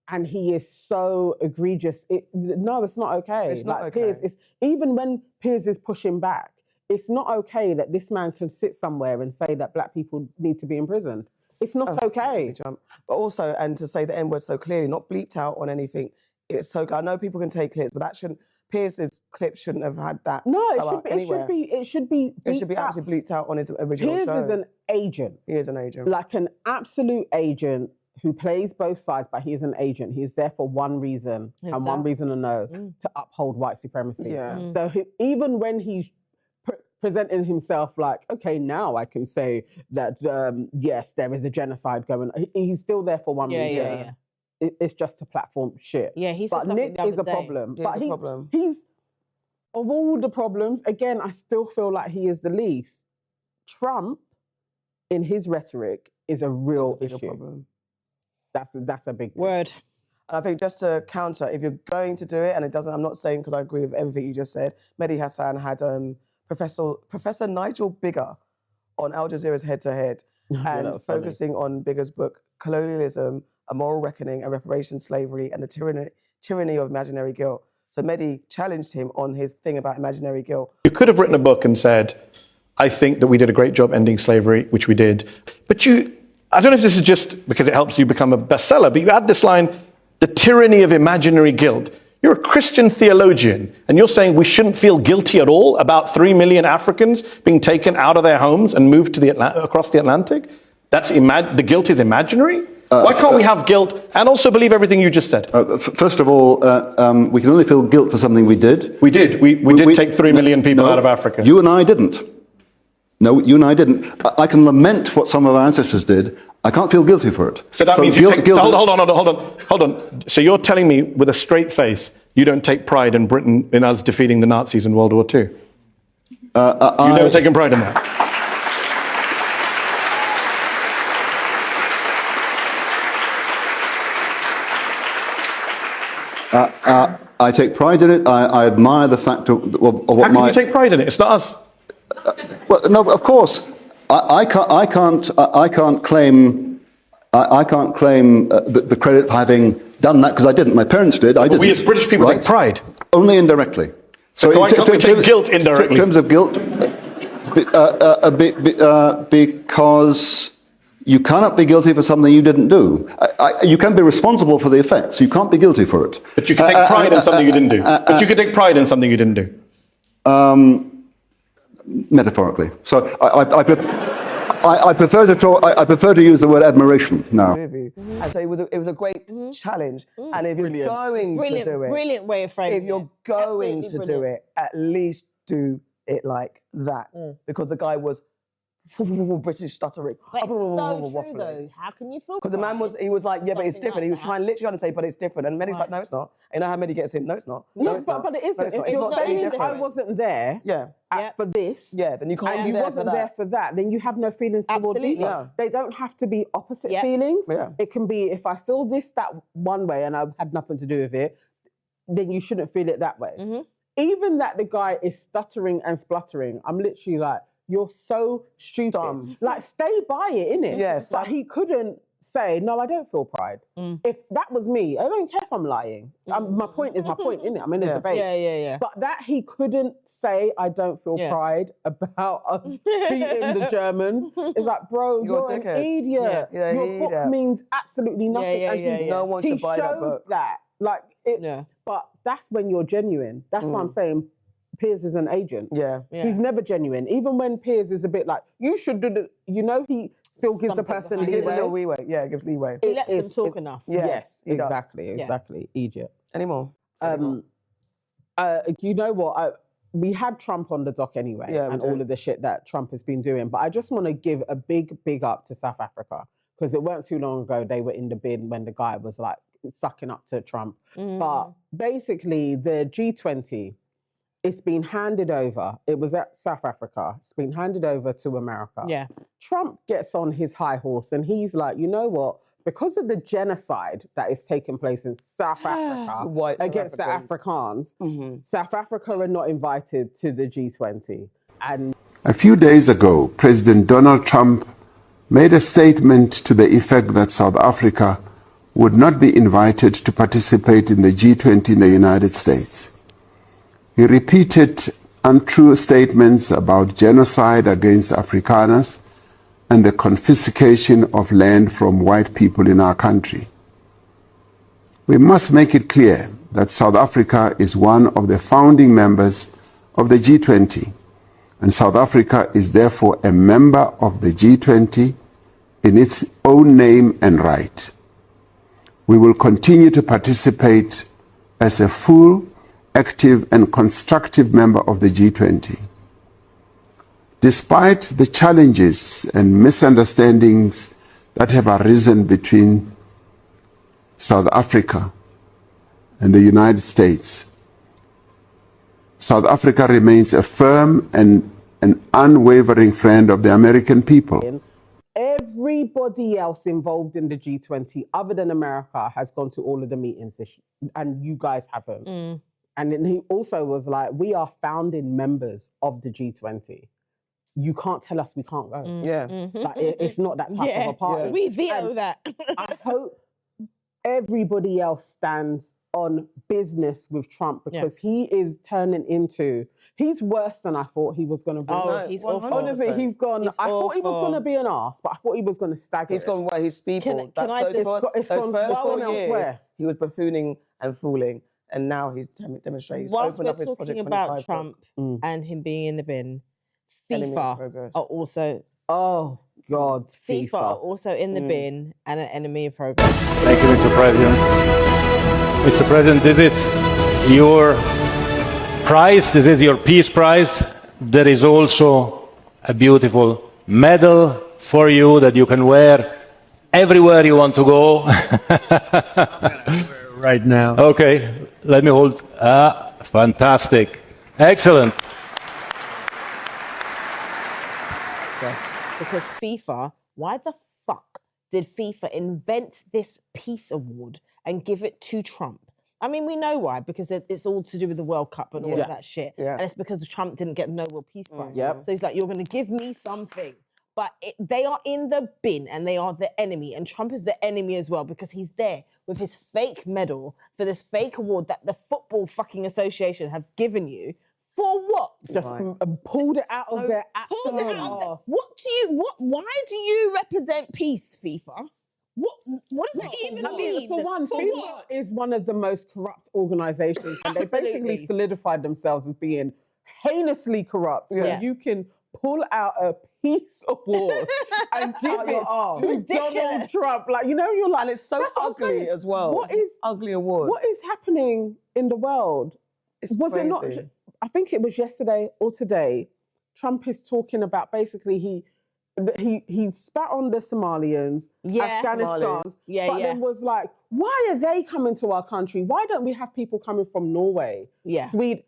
[SPEAKER 3] And he is so egregious. No, it's not okay.
[SPEAKER 2] It's not okay.
[SPEAKER 3] Piers, even when Piers is pushing back, it's not okay that this man can sit somewhere and say that black people need to be imprisoned. It's not okay.
[SPEAKER 2] But also, and to say the N-word so clearly, not bleeped out on anything. It's so, I know people can take clips, but that shouldn't, Piers's clip shouldn't have had that.
[SPEAKER 3] No, it should be
[SPEAKER 2] absolutely bleeped out on his original show.
[SPEAKER 3] Piers is an agent.
[SPEAKER 2] He is an agent.
[SPEAKER 3] Like an absolute agent who plays both sides, but he is an agent. He is there for one reason, and one reason to uphold white supremacy. So even when he's presenting himself like, okay, now I can say that, yes, there is a genocide going on, he's still there for one reason. It's just a platform shit.
[SPEAKER 1] Yeah, he's.
[SPEAKER 3] But Nick is a problem. He's of all the problems. Again, I still feel like he is the least. Trump, in his rhetoric, is a real issue. Problem. That's a big
[SPEAKER 1] word.
[SPEAKER 2] And I think just to counter, if you're going to do it, and it doesn't, I'm not saying because I agree with everything you just said. Mehdi Hassan had Professor Nigel Bigger on Al Jazeera's Head to Head, and focusing on Bigger's book, Colonialism, A Moral Reckoning, and Reparation, Slavery, and the Tyranny of Imaginary Guilt. So Mehdi challenged him on his thing about imaginary guilt.
[SPEAKER 8] You could have written a book and said, I think that we did a great job ending slavery, which we did. But I don't know if this is just because it helps you become a bestseller, but you add this line, the tyranny of imaginary guilt. You're a Christian theologian, and you're saying we shouldn't feel guilty at all about 3 million Africans being taken out of their homes and moved to across the Atlantic? The guilt is imaginary? Why can't we have guilt and also believe everything you just said?
[SPEAKER 9] First of all, we can only feel guilt for something we did.
[SPEAKER 8] We did. We did take 3 million people out of Africa.
[SPEAKER 9] You and I didn't. No, you and I didn't. I can lament what some of our ancestors did. I can't feel guilty for it.
[SPEAKER 8] So that means you take... So hold on. So you're telling me with a straight face, you don't take pride in Britain, in us defeating the Nazis in World War II? You've never taken pride in that?
[SPEAKER 9] I take pride in it. I admire the fact of what
[SPEAKER 8] How can you take pride in it? It's not us.
[SPEAKER 9] Well, no, of course. I can't claim the credit for having done that because I didn't. My parents did. I didn't.
[SPEAKER 8] We as British people take pride
[SPEAKER 9] only indirectly.
[SPEAKER 8] So why can't we take guilt indirectly?
[SPEAKER 9] In terms of guilt, because you cannot be guilty for something you didn't do. You can be responsible for the effects. You can't be guilty for it.
[SPEAKER 8] But you can take pride in something you didn't do. But you can take pride in something you didn't do.
[SPEAKER 9] Metaphorically. So I prefer to talk. I prefer to use the word admiration now.
[SPEAKER 2] And so it was a great challenge. And if you're going to do it,
[SPEAKER 1] brilliant way of framing it.
[SPEAKER 2] If you're going to do it, at least do it like that, because the guy was British stuttering.
[SPEAKER 1] But it's so true though. How can you feel?
[SPEAKER 2] Because the man was like, yeah, but it's different. He was trying literally to say, but it's different. And Mehdi's like, no, it's not. You know how Mehdi gets in? No, it's not.
[SPEAKER 3] No, but it isn't. If you're saying I wasn't there for this,
[SPEAKER 2] then you can't
[SPEAKER 3] and you wasn't there for that, then you have no feelings towards either.
[SPEAKER 2] Yeah.
[SPEAKER 3] They don't have to be opposite feelings.
[SPEAKER 2] Yeah.
[SPEAKER 3] It can be, if I feel this, that one way, and I had nothing to do with it, then you shouldn't feel it that way. Even that the guy is stuttering and spluttering, I'm literally like, you're so stupid.
[SPEAKER 2] Dumb.
[SPEAKER 3] Like, stay by it, innit?
[SPEAKER 2] Yes.
[SPEAKER 3] Like, he couldn't say, no, I don't feel pride. If that was me, I don't care if I'm lying. My point is my point, innit? I'm in a debate.
[SPEAKER 1] Yeah.
[SPEAKER 3] But that he couldn't say, I don't feel pride about us beating the Germans. It's like, bro, you're an idiot.
[SPEAKER 2] Yeah,
[SPEAKER 3] Your book means absolutely nothing. And
[SPEAKER 2] no one should buy that book.
[SPEAKER 3] Like, but that's when you're genuine. That's what I'm saying. Piers is an agent.
[SPEAKER 2] Yeah.
[SPEAKER 3] He's never genuine. Even when Piers is a bit like, you should do the, he still gives the person
[SPEAKER 2] He gives a little leeway. Yeah, it gives leeway.
[SPEAKER 1] He lets them talk enough.
[SPEAKER 2] Yeah,
[SPEAKER 3] yes,
[SPEAKER 2] he does.
[SPEAKER 3] exactly. Idiot.
[SPEAKER 2] Any more?
[SPEAKER 3] You know what? We have Trump on the dock anyway, and all of the shit that Trump has been doing. But I just want to give a big up to South Africa, because it weren't too long ago they were in the bin when the guy was like sucking up to Trump. But basically, the G20, it's been handed over. It was at South Africa. It's been handed over to America.
[SPEAKER 1] Yeah.
[SPEAKER 3] Trump gets on his high horse and he's like, you know what? Because of the genocide that is taking place in South Africa against the Afrikaans, South Africa are not invited to the G20. And
[SPEAKER 10] a few days ago, President Donald Trump made a statement to the effect that South Africa would not be invited to participate in the G20 in the United States. He repeated untrue statements about genocide against Afrikaners and the confiscation of land from white people in our country. We must make it clear that South Africa is one of the founding members of the G20, and South Africa is therefore a member of the G20 in its own name and right. We will continue to participate as a full, active and constructive member of the G20. Despite the challenges and misunderstandings that have arisen between South Africa and the United States, South Africa remains a firm and an unwavering friend of the American people.
[SPEAKER 3] Everybody else involved in the G20, other than America, has gone to all of the meetings, and you guys haven't. And then he also was like, we are founding members of the G20. You can't tell us we can't go. Like, it's not that type of a party.
[SPEAKER 1] We veto that.
[SPEAKER 3] I hope everybody else stands on business with Trump, because he is turning into, he's worse than I thought he was going to be.
[SPEAKER 1] Oh, he's awful.
[SPEAKER 3] Honestly, he's gone, I thought he was going to be an arse, but I thought he was going to stagger.
[SPEAKER 2] He's gone where his people.
[SPEAKER 1] Can I just...
[SPEAKER 2] Those first 4 years, he was buffooning and fooling. And now he's demonstrating.
[SPEAKER 1] Whilst we're talking about Trump and him being in the bin, FIFA are also...
[SPEAKER 3] Oh, God,
[SPEAKER 1] FIFA are also in the bin and an enemy of progress.
[SPEAKER 11] Thank you, Mr. President. Mr. President, this is your prize. This is your Peace Prize. There is also a beautiful medal for you that you can wear everywhere you want to go.
[SPEAKER 7] Right now.
[SPEAKER 11] Okay, let me hold. Fantastic. Excellent.
[SPEAKER 1] Because FIFA, why the fuck did FIFA invent this peace award and give it to Trump? I mean, we know why, because it's all to do with the World Cup and all of that shit. And it's because Trump didn't get the Nobel Peace Prize. So he's like, you're going to give me something. But they are in the bin and they are the enemy. And Trump is the enemy as well, because he's there with his fake medal for this fake award that the Football fucking Association have given you. For what?
[SPEAKER 3] Just pulled it out of their absolute arse.
[SPEAKER 1] Why do you represent peace, FIFA? What does that even mean?
[SPEAKER 3] For one, FIFA is one of the most corrupt organizations, and they basically solidified themselves as being heinously corrupt, where you can pull out a peace award and give it to Donald Trump. Like, you know, you're like,
[SPEAKER 2] and it's so ugly as well.
[SPEAKER 3] What is
[SPEAKER 2] ugly award?
[SPEAKER 3] What is happening in the world? Was it not? I think it was yesterday or today. Trump is talking about basically he spat on the Somalians, Afghanistan, but then was like, why are they coming to our country? Why don't we have people coming from Norway, Sweden?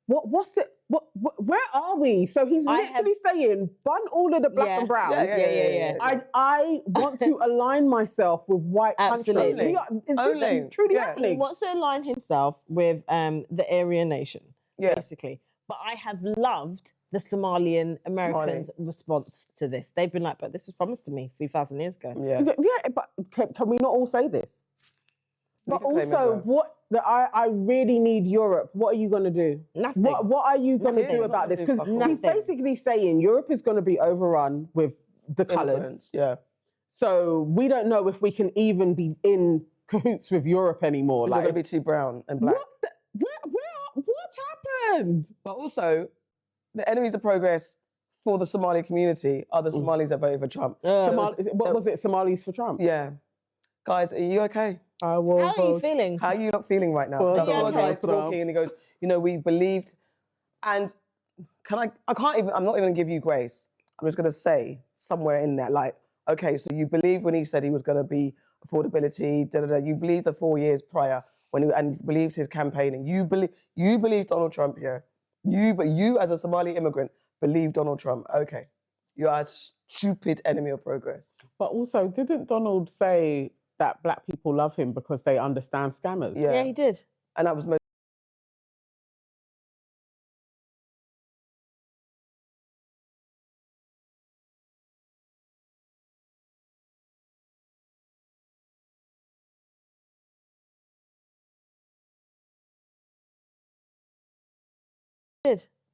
[SPEAKER 3] What's it? Where are we? So he's literally saying, bun all of the black and brown. I want to align myself with white countries. Is this truly happening?
[SPEAKER 1] He wants to align himself with the Aryan nation, basically. But I have loved the Somalian Americans' response to this. They've been like, but this was promised to me 3,000 years ago.
[SPEAKER 2] Yeah.
[SPEAKER 3] Yeah, but can we not all say this? But also, I really need Europe. What are you going to do?
[SPEAKER 1] Nothing.
[SPEAKER 3] What are you going to do about this? Because he's basically saying Europe is going to be overrun with the colours.
[SPEAKER 2] Yeah.
[SPEAKER 3] So we don't know if we can even be in cahoots with Europe anymore.
[SPEAKER 2] Like, going to be too brown and black.
[SPEAKER 3] What happened?
[SPEAKER 2] But also, the enemies of progress for the Somali community are the Somalis that voted for Trump.
[SPEAKER 3] What was it? Somalis for Trump?
[SPEAKER 2] Yeah. Guys, are you okay?
[SPEAKER 1] How are you feeling?
[SPEAKER 2] How are you not feeling right now? That's one guy's talking and he goes, you know, we believed. And I'm not even going to give you grace. I'm just going to say somewhere in there, like, okay, so you believed when he said he was going to be affordability, you believed the 4 years prior and believed his campaigning. You believed Donald Trump here. But you as a Somali immigrant believe Donald Trump. Okay. You are a stupid enemy of progress.
[SPEAKER 3] But also, didn't Donald say that black people love him because they understand scammers?
[SPEAKER 1] Yeah, he did.
[SPEAKER 2] And that was most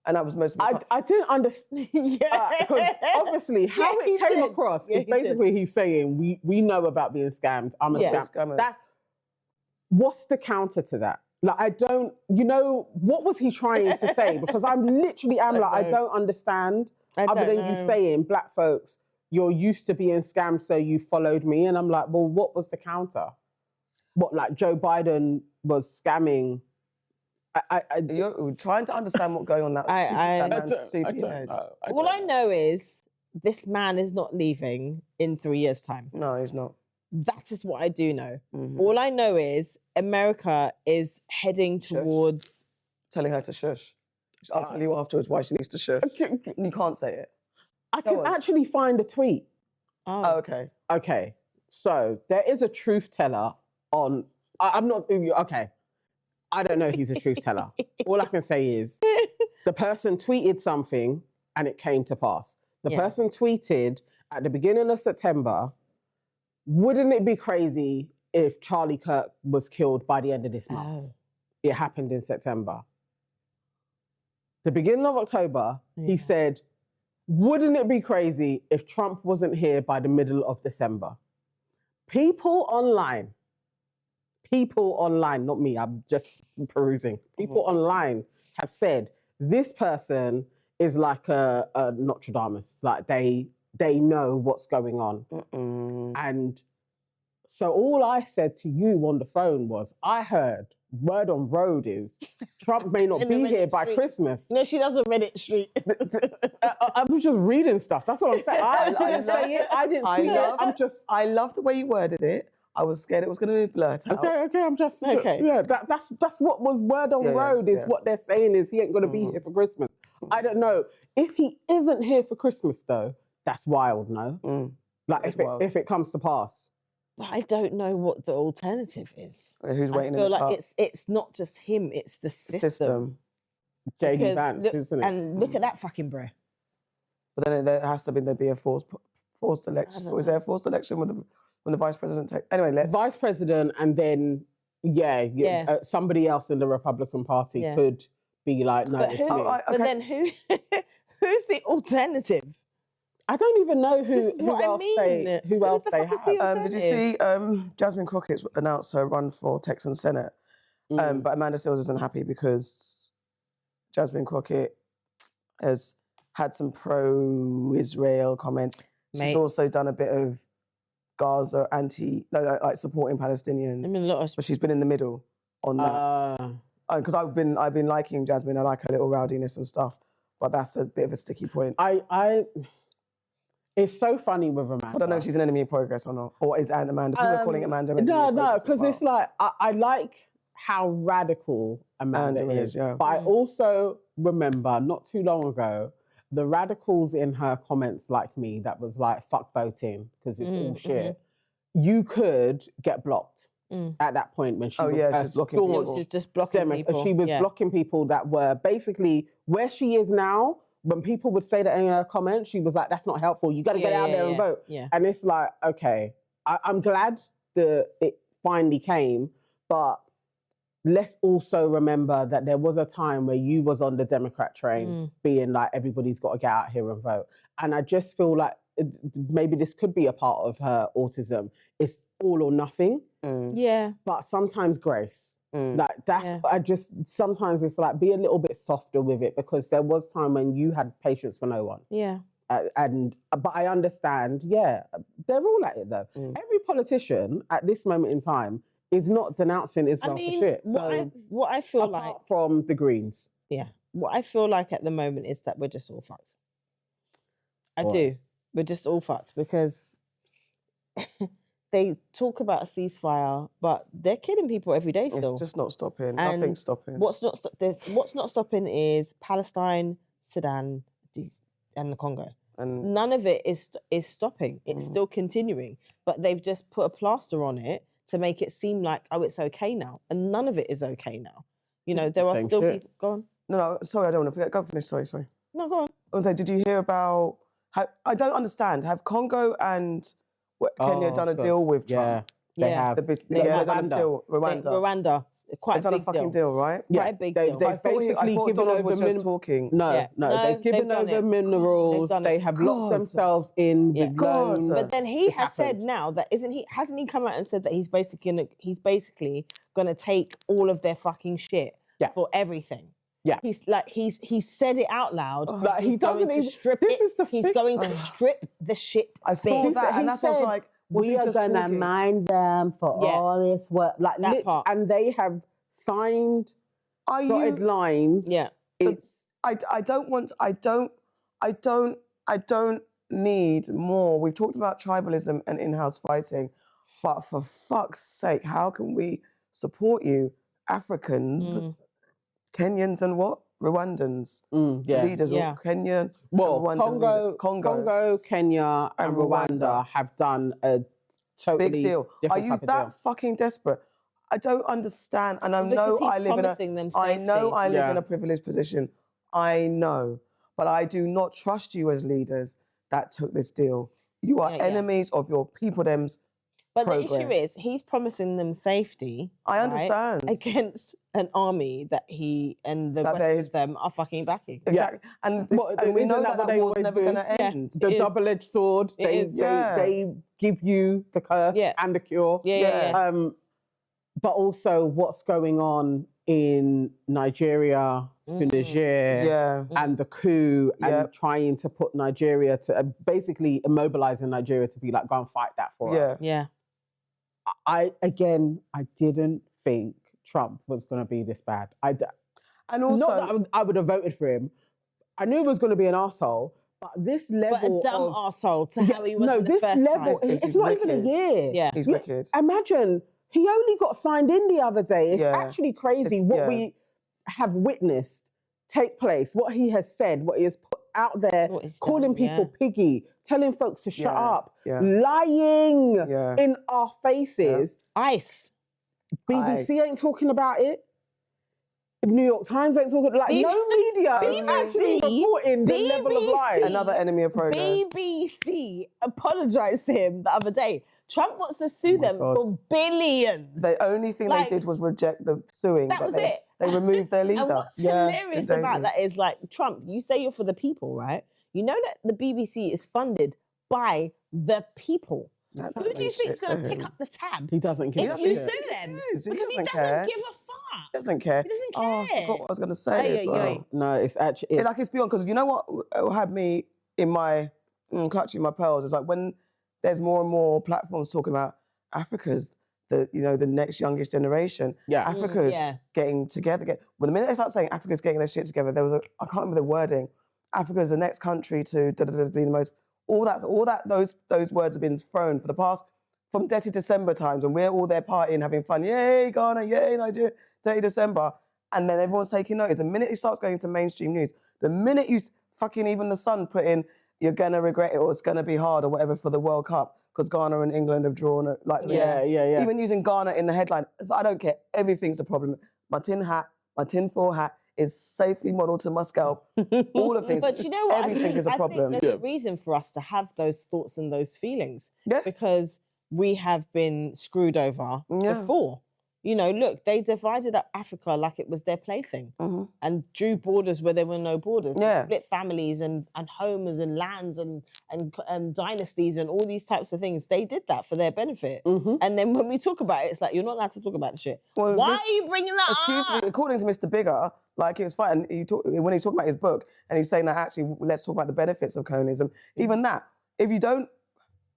[SPEAKER 2] And that was most of the
[SPEAKER 3] I didn't understand. Because obviously, how it came across is basically he's saying, we know about being scammed. I'm a scammer. What's the counter to that? Like, I don't, what was he trying to say? Because I don't understand, other than you saying, black folks, you're used to being scammed, so you followed me. And I'm like, well, what was the counter? What, like Joe Biden was scamming?
[SPEAKER 2] You're trying to understand what's going on.
[SPEAKER 1] All I know is this man is not leaving in 3 years' time.
[SPEAKER 2] No, he's not.
[SPEAKER 1] That is what I do know. All I know is America is heading towards...
[SPEAKER 2] Telling her to shush. I'll tell you afterwards why she needs to shush. You can't say it.
[SPEAKER 3] I can actually find a tweet.
[SPEAKER 2] Oh, okay.
[SPEAKER 3] Okay. So there is a truth teller on... I'm not... Okay. I don't know if he's a truth teller. All I can say is the person tweeted something and it came to pass. The person tweeted at the beginning of September, wouldn't it be crazy if Charlie Kirk was killed by the end of this month? It happened in September. The beginning of October, he said, wouldn't it be crazy if Trump wasn't here by the middle of December? People online, not me, I'm just perusing. People online have said this person is like a Nostradamus. Like they know what's going on. And so all I said to you on the phone was, I heard word on road is Trump may not be here by Christmas.
[SPEAKER 1] No, she doesn't Reddit street.
[SPEAKER 3] I was just reading stuff. That's what I'm saying. I didn't say it. I didn't tweet it.
[SPEAKER 2] I love the way you worded it. I was scared it was going to be blurred out.
[SPEAKER 3] Okay, I'm just... Okay. Yeah, that's what was word on road is what they're saying is he ain't going to be here for Christmas. I don't know. If he isn't here for Christmas, though, that's wild, no? Like, if it comes to pass.
[SPEAKER 1] But I don't know what the alternative is.
[SPEAKER 2] Who's waiting in the
[SPEAKER 1] I feel
[SPEAKER 2] car?
[SPEAKER 1] like it's not just him, it's the system.
[SPEAKER 3] J.D. Vance, isn't it?
[SPEAKER 1] And look at that fucking bro.
[SPEAKER 2] But then there has to be a forced election. Was there a forced election when the vice president anyway,
[SPEAKER 3] vice president, and then somebody else in the Republican Party could be like, no.
[SPEAKER 1] But then who's the alternative?
[SPEAKER 3] I don't even know who else they have.
[SPEAKER 2] Did you see Jasmine Crockett's announced her run for Texan Senate? But Amanda Seales isn't happy because Jasmine Crockett has had some pro-Israel comments. She's also done a bit of Gaza like supporting Palestinians. But she's been in the middle on that. Because I've been liking Jasmine. I like her little rowdiness and stuff. But that's a bit of a sticky point.
[SPEAKER 3] It's so funny with Amanda.
[SPEAKER 2] I don't know if she's an enemy of progress or not. Or is Amanda? People are calling Amanda an enemy of progress.
[SPEAKER 3] No, because it's like, I like how radical Amanda is. Yeah. But I also remember not too long ago, the radicals in her comments like me that was like, fuck voting, because it's all shit. You could get blocked at that point when she
[SPEAKER 2] Oh,
[SPEAKER 3] was
[SPEAKER 2] yeah, she's blocking
[SPEAKER 3] staunch
[SPEAKER 2] people.
[SPEAKER 1] She's just blocking people.
[SPEAKER 3] She was
[SPEAKER 1] Yeah.
[SPEAKER 3] blocking people that were basically where she is now. When people would say that in her comments, she was like, "That's not helpful. You got to get out there and vote."
[SPEAKER 1] Yeah.
[SPEAKER 3] And it's like, okay, I'm glad that it finally came, but let's also remember that there was a time where you was on the Democrat train being like, everybody's got to get out here and vote. And I just feel like maybe this could be a part of her autism. It's all or nothing.
[SPEAKER 1] Yeah.
[SPEAKER 3] But sometimes grace. Like sometimes it's like, be a little bit softer with it, because there was time when you had patience for no one.
[SPEAKER 1] Yeah.
[SPEAKER 3] But I understand, they're all at it though. Every politician at this moment in time is not denouncing Israel for shit.
[SPEAKER 1] What I feel
[SPEAKER 3] apart
[SPEAKER 1] like
[SPEAKER 3] from the Greens.
[SPEAKER 1] Yeah. What I feel like at the moment is that we're just all fucked. I do. We're just all fucked because they talk about a ceasefire, but they're killing people every day still.
[SPEAKER 2] It's just not stopping.
[SPEAKER 1] And
[SPEAKER 2] Nothing's stopping.
[SPEAKER 1] What's not stopping is Palestine, Sudan, and the Congo.
[SPEAKER 2] And
[SPEAKER 1] none of it is stopping. It's still continuing, but they've just put a plaster on it to make it seem like, oh, it's okay now, and none of it is okay now. You know, there are still people. Go on.
[SPEAKER 2] No, sorry, I don't want to forget. Go finish. Sorry.
[SPEAKER 1] No, go on.
[SPEAKER 2] I was like, did you hear about? I don't understand. Have Congo and Kenya done a deal with Trump?
[SPEAKER 3] They have.
[SPEAKER 2] They've done a deal.
[SPEAKER 1] Rwanda. Quite
[SPEAKER 2] They've done a fucking deal, right?
[SPEAKER 1] Quite a big deal.
[SPEAKER 3] They've basically given
[SPEAKER 2] Donald
[SPEAKER 3] over
[SPEAKER 2] was just talking.
[SPEAKER 3] No, they've given over minerals. They have locked themselves in with loans.
[SPEAKER 1] But then he has said now that hasn't he come out and said that he's basically gonna take all of their fucking shit for everything.
[SPEAKER 3] Yeah.
[SPEAKER 1] He's said it out loud.
[SPEAKER 3] Like he doesn't even
[SPEAKER 1] strip it. He's going to strip the shit.
[SPEAKER 2] I saw that, and that's what's like.
[SPEAKER 3] We are going to mind them for all this work. Like
[SPEAKER 1] that part.
[SPEAKER 3] And they have signed dotted lines.
[SPEAKER 1] Yeah.
[SPEAKER 3] It's
[SPEAKER 2] I don't need more. We've talked about tribalism and in-house fighting, but for fuck's sake, how can we support you, Africans, Kenyans and what? Rwandans, leaders of Kenya,
[SPEAKER 3] Congo, Kenya, and Rwanda have done a totally
[SPEAKER 2] big deal. Are you that fucking desperate? I don't understand, and I know I live in a privileged position. I know, but I do not trust you as leaders that took this deal. You are enemies of your people.
[SPEAKER 1] But the issue is, he's promising them safety.
[SPEAKER 2] I understand.
[SPEAKER 1] Against an army that he and the rest of them are fucking backing.
[SPEAKER 2] Exactly. And we know that war's never going to end.
[SPEAKER 3] The double-edged sword. They give you the curse and the cure. But also what's going on in Nigeria, Niger, and the coup, and trying to put Nigeria to basically immobilizing Nigeria to be like, go and fight that for us.
[SPEAKER 1] Yeah.
[SPEAKER 3] I didn't think Trump was going to be this bad.
[SPEAKER 2] And also,
[SPEAKER 3] not that I would have voted for him. I knew he was going to be an arsehole, but this level
[SPEAKER 1] a dumb arsehole to how he was in the
[SPEAKER 3] this
[SPEAKER 1] first
[SPEAKER 3] level,
[SPEAKER 1] time.
[SPEAKER 3] it's not even a year.
[SPEAKER 1] Yeah.
[SPEAKER 2] He's wicked.
[SPEAKER 3] Imagine, he only got signed in the other day. It's actually crazy what we have witnessed take place, what he has said, what he has put out there, calling people piggy, telling folks to shut up, lying in our faces.
[SPEAKER 1] ICE.
[SPEAKER 3] BBC ain't talking about it. New York Times ain't talking, like no media actually reporting the level of lies.
[SPEAKER 2] Another enemy of progress.
[SPEAKER 1] BBC apologised to him the other day. Trump wants to sue them for billions.
[SPEAKER 2] The only thing they did was reject the suing.
[SPEAKER 1] That was it.
[SPEAKER 2] They removed their leader.
[SPEAKER 1] And what's hilarious about that is, like, Trump, you say you're for the people, right? You know that the BBC is funded by the people. Who do you think is going to pick up the tab?
[SPEAKER 3] He doesn't care.
[SPEAKER 1] If you sue them. Because he doesn't give a fuck.
[SPEAKER 2] He doesn't care.
[SPEAKER 1] He doesn't care.
[SPEAKER 2] Oh, I forgot what I was going to say as well.
[SPEAKER 3] No, it's actually...
[SPEAKER 2] It's beyond, because you know what had me in my... clutching my pearls? It's like when there's more and more platforms talking about Africa's the next youngest generation. Africa's getting together. Well, the minute they start saying Africa's getting their shit together, there was I can't remember the wording. Africa's the next country to be the most... Those words have been thrown for the past, from Dirty December times, when we're all there partying, having fun. Yay, Ghana, yay, Nigeria, Dirty December. And then everyone's taking notice. The minute it starts going into mainstream news, the minute you fucking even the Sun put in, you're going to regret it, or it's going to be hard, or whatever, for the World Cup, because Ghana and England have drawn like
[SPEAKER 3] Yeah.
[SPEAKER 2] Even using Ghana in the headline, I don't care. Everything's a problem. My tinfoil hat is safely modelled to my scalp. All of things.
[SPEAKER 1] But you know what?
[SPEAKER 2] Everything is a problem.
[SPEAKER 1] I think there's a reason for us to have those thoughts and those feelings.
[SPEAKER 2] Yes.
[SPEAKER 1] Because we have been screwed over before. You know, look, they divided up Africa like it was their plaything and drew borders where there were no borders. They split families and homes and lands and dynasties and all these types of things. They did that for their benefit. And then when we talk about it, it's like, you're not allowed to talk about the shit.
[SPEAKER 2] Well,
[SPEAKER 1] why are you bringing that
[SPEAKER 2] excuse
[SPEAKER 1] up?
[SPEAKER 2] me, according to Mr. Bigger, like it was fine. When he's talking about his book and he's saying that actually, let's talk about the benefits of colonialism. Even that, if you don't,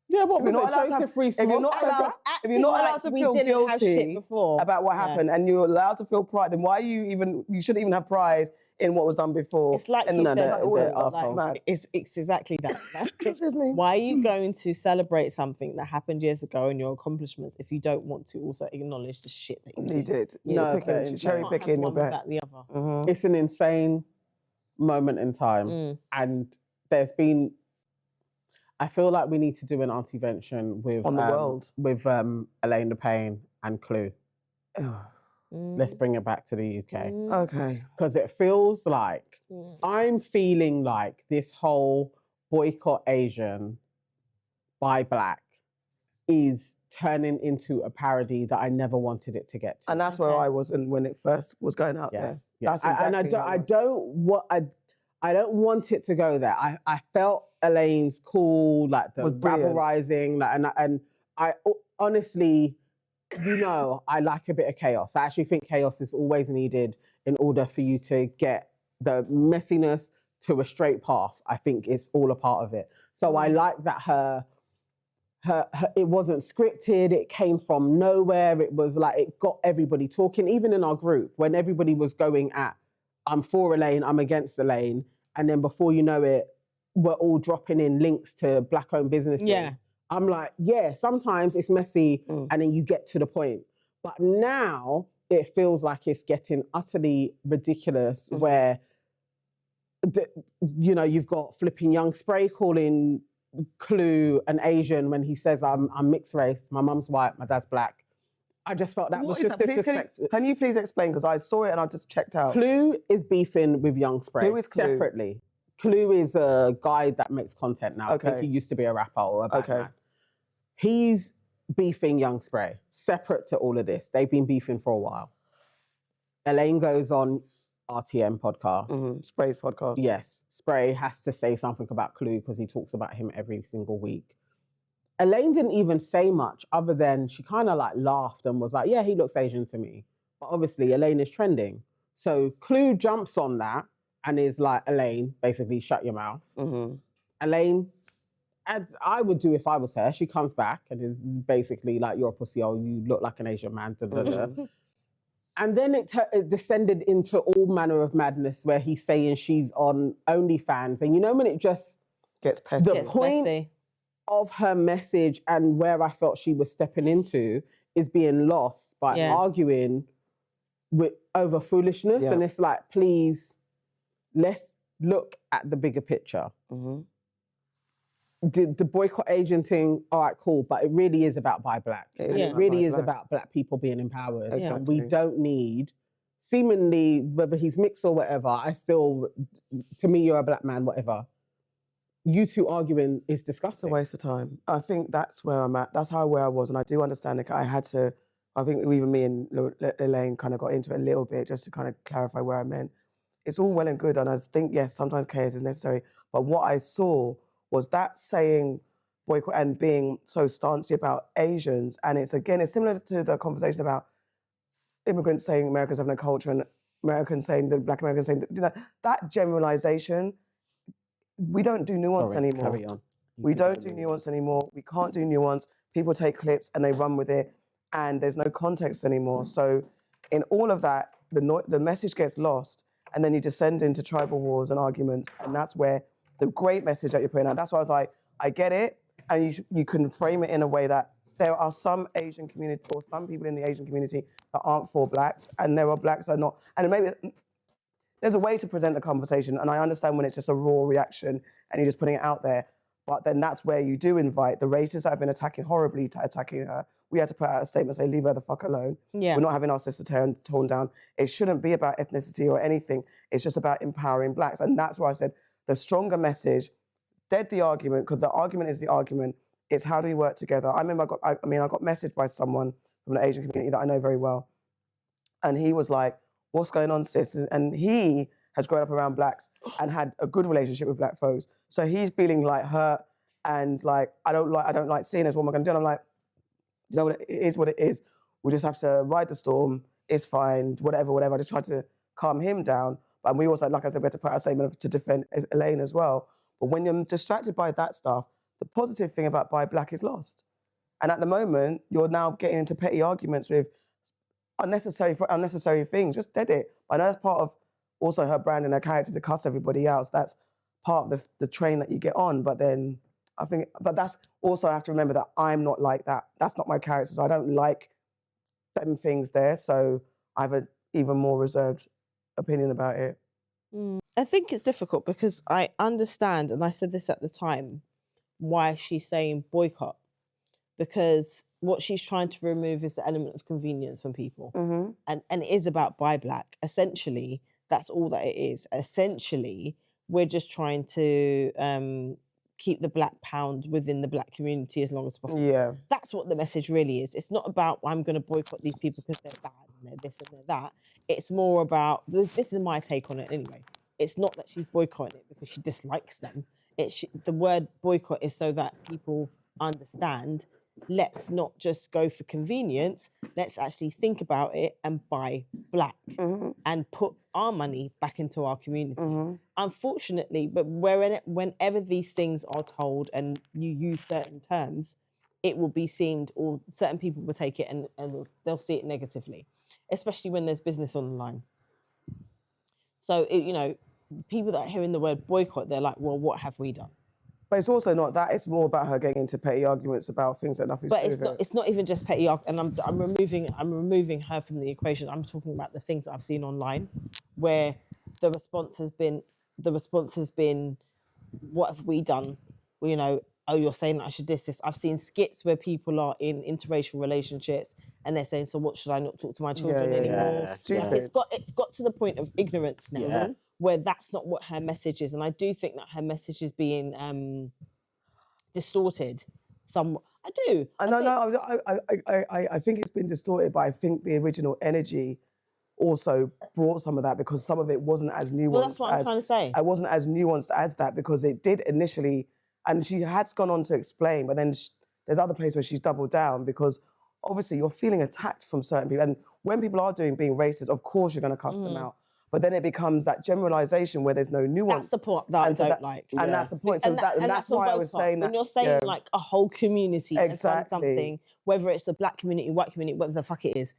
[SPEAKER 3] yeah, what
[SPEAKER 2] if you're not allowed to have, if you're not allowed to feel guilty about what happened, and you're allowed to feel pride, then why are you even? You shouldn't even have pride in what was done before.
[SPEAKER 1] It's like you said,
[SPEAKER 2] all that stuff.
[SPEAKER 1] It's exactly that.
[SPEAKER 2] Excuse me.
[SPEAKER 1] Why are you going to celebrate something that happened years ago and your accomplishments if you don't want to also acknowledge the shit that you did?
[SPEAKER 2] Cherry picking your bet.
[SPEAKER 3] It's an insane moment in time, and there's been. I feel like we need to do an auntie-vention with
[SPEAKER 2] on the world
[SPEAKER 3] with Elaine the Pain and Clue. Let's bring it back to the UK.
[SPEAKER 2] Okay.
[SPEAKER 3] Because it feels like I'm feeling like this whole boycott Asian, buy black is turning into a parody that I never wanted it to get to.
[SPEAKER 2] And that's where I was when it first was going out there. That's exactly
[SPEAKER 3] I don't want it to go there. I felt Elaine's cool, like the rabble-rising, like, and I honestly, you know, I like a bit of chaos. I actually think chaos is always needed in order for you to get the messiness to a straight path. I think it's all a part of it. So I like that her it wasn't scripted. It came from nowhere. It was like it got everybody talking, even in our group when everybody was going at, I'm for Elaine, I'm against Elaine. And then before you know it, we're all dropping in links to black-owned businesses.
[SPEAKER 1] Yeah.
[SPEAKER 3] I'm like, yeah, sometimes it's messy and then you get to the point. But now it feels like it's getting utterly ridiculous where, you know, you've got flipping Young Spray calling Clue an Asian when he says, I'm mixed race, my mum's white, my dad's black. I just felt that was just disrespectful.
[SPEAKER 2] Can you please explain? Because I saw it and I just checked out.
[SPEAKER 3] Clue is beefing with Young Spray.
[SPEAKER 2] Who is Clue?
[SPEAKER 3] Separately. Clue is a guy that makes content now.
[SPEAKER 2] Okay.
[SPEAKER 3] I think he used to be a rapper or a Batman. He's beefing Young Spray, separate to all of this. They've been beefing for a while. Elaine goes on RTM podcast.
[SPEAKER 2] Spray's podcast.
[SPEAKER 3] Yes. Spray has to say something about Clue because he talks about him every single week. Elaine didn't even say much other than she kind of like laughed and was like, yeah, he looks Asian to me. But obviously Elaine is trending. So Clue jumps on that and is like, Elaine, basically shut your mouth. Elaine, as I would do if I was her, she comes back and is basically like, you're a pussy, oh, you look like an Asian man. And then it descended into all manner of madness where he's saying she's on OnlyFans. And you know when it just
[SPEAKER 2] gets pesky.
[SPEAKER 3] The point of her message and where I felt she was stepping into is being lost by arguing over foolishness. And it's like, please, let's look at the bigger picture. The boycott Asian thing, all right, cool, but it really is about buy black. It really is about black people being empowered. And we don't need, seemingly, whether he's mixed or whatever, to me, you're a black man, whatever. You two arguing is disgusting.
[SPEAKER 2] It's a waste of time. I think that's where I'm at. That's where I was. And I do understand it. I think even me and Elaine kind of got into it a little bit just to kind of clarify where I meant. It's all well and good. And I think, yes, sometimes chaos is necessary. But what I saw was that saying boycott and being so stancy about Asians. And it's similar to the conversation about immigrants saying Americans have no culture and Americans saying, the black Americans saying, that generalization, we don't do nuance anymore.
[SPEAKER 3] Carry on.
[SPEAKER 2] We don't do nuance anymore. We can't do nuance. People take clips and they run with it and there's no context anymore. So in all of that, the message gets lost and then you descend into tribal wars and arguments. And that's where the great message that you're putting out, that's why I was like, I get it. And you can frame it in a way that there are some Asian community or some people in the Asian community that aren't for blacks and there are blacks that are not. And maybe there's a way to present the conversation, and I understand when it's just a raw reaction and you're just putting it out there. But then that's where you do invite the racists that have been horribly attacking her. We had to put out a statement saying, leave her the fuck alone.
[SPEAKER 1] Yeah.
[SPEAKER 2] We're not having our sister torn down. It shouldn't be about ethnicity or anything. It's just about empowering blacks. And that's why I said the stronger message, dead the argument, because the argument is the argument. It's how do we work together? I remember I got messaged by someone from an Asian community that I know very well. And he was like, what's going on, sis? And he has grown up around blacks and had a good relationship with black folks. So he's feeling like hurt and like, I don't like seeing this, what am I gonna do? And I'm like, you know what, it is what it is. We just have to ride the storm, it's fine, whatever. I just tried to calm him down. But we also, like I said, we had to put our statement to defend Elaine as well. But when you're distracted by that stuff, the positive thing about Buy Black is lost. And at the moment, you're now getting into petty arguments with unnecessary things. Just dead it. I know that's part of also her brand and her character to cuss everybody else. That's part of the train that you get on. But then I think, but that's also, I have to remember that I'm not like that. That's not my character. So I don't like them things there. So I have an even more reserved opinion about it.
[SPEAKER 1] I think it's difficult because I understand, and I said this at the time, why she's saying boycott. Because what she's trying to remove is the element of convenience from people. And it is about Buy Black. Essentially, that's all that it is. Essentially, we're just trying to keep the black pound within the black community as long as possible.
[SPEAKER 2] Yeah.
[SPEAKER 1] That's what the message really is. It's not about, I'm going to boycott these people because they're bad and they're this and they're that. It's more about, this is my take on it anyway. It's not that she's boycotting it because she dislikes them. The word boycott is so that people understand, let's not just go for convenience, let's actually think about it and buy black and put our money back into our community. Unfortunately, but whenever these things are told and you use certain terms, it will be seen, or certain people will take it and they'll see it negatively, especially when there's business on the line. So, people that are hearing the word boycott, they're like, well, what have we done?
[SPEAKER 2] But it's also not that. It's more about her getting into petty arguments about things that nothing to do with it. But
[SPEAKER 1] it's not even just petty arguments. And I'm removing her from the equation. I'm talking about the things that I've seen online, where the response has been, what have we done? Oh, you're saying that I should diss this. I've seen skits where people are in interracial relationships and they're saying, so what, should I not talk to my children anymore?
[SPEAKER 2] Stupid.
[SPEAKER 1] It's got to the point of ignorance now, where that's not what her message is. And I do think that her message is being distorted somewhat. I do.
[SPEAKER 2] I think it's been distorted, but I think the original energy also brought some of that, because some of it wasn't as nuanced.
[SPEAKER 1] Well, that's what I'm trying to say.
[SPEAKER 2] It wasn't as nuanced as that, because it did initially, and she has gone on to explain, but then there's other places where she's doubled down, because obviously you're feeling attacked from certain people. And when people are being racist, of course you're going to cuss them out. But then it becomes that generalization where there's no nuance.
[SPEAKER 1] That's the part that I don't like.
[SPEAKER 2] And that's the point. So that's why I was saying that.
[SPEAKER 1] When you're saying like a whole community
[SPEAKER 2] Exactly.
[SPEAKER 1] has done something, whether it's a black community, white community, whatever the fuck it is,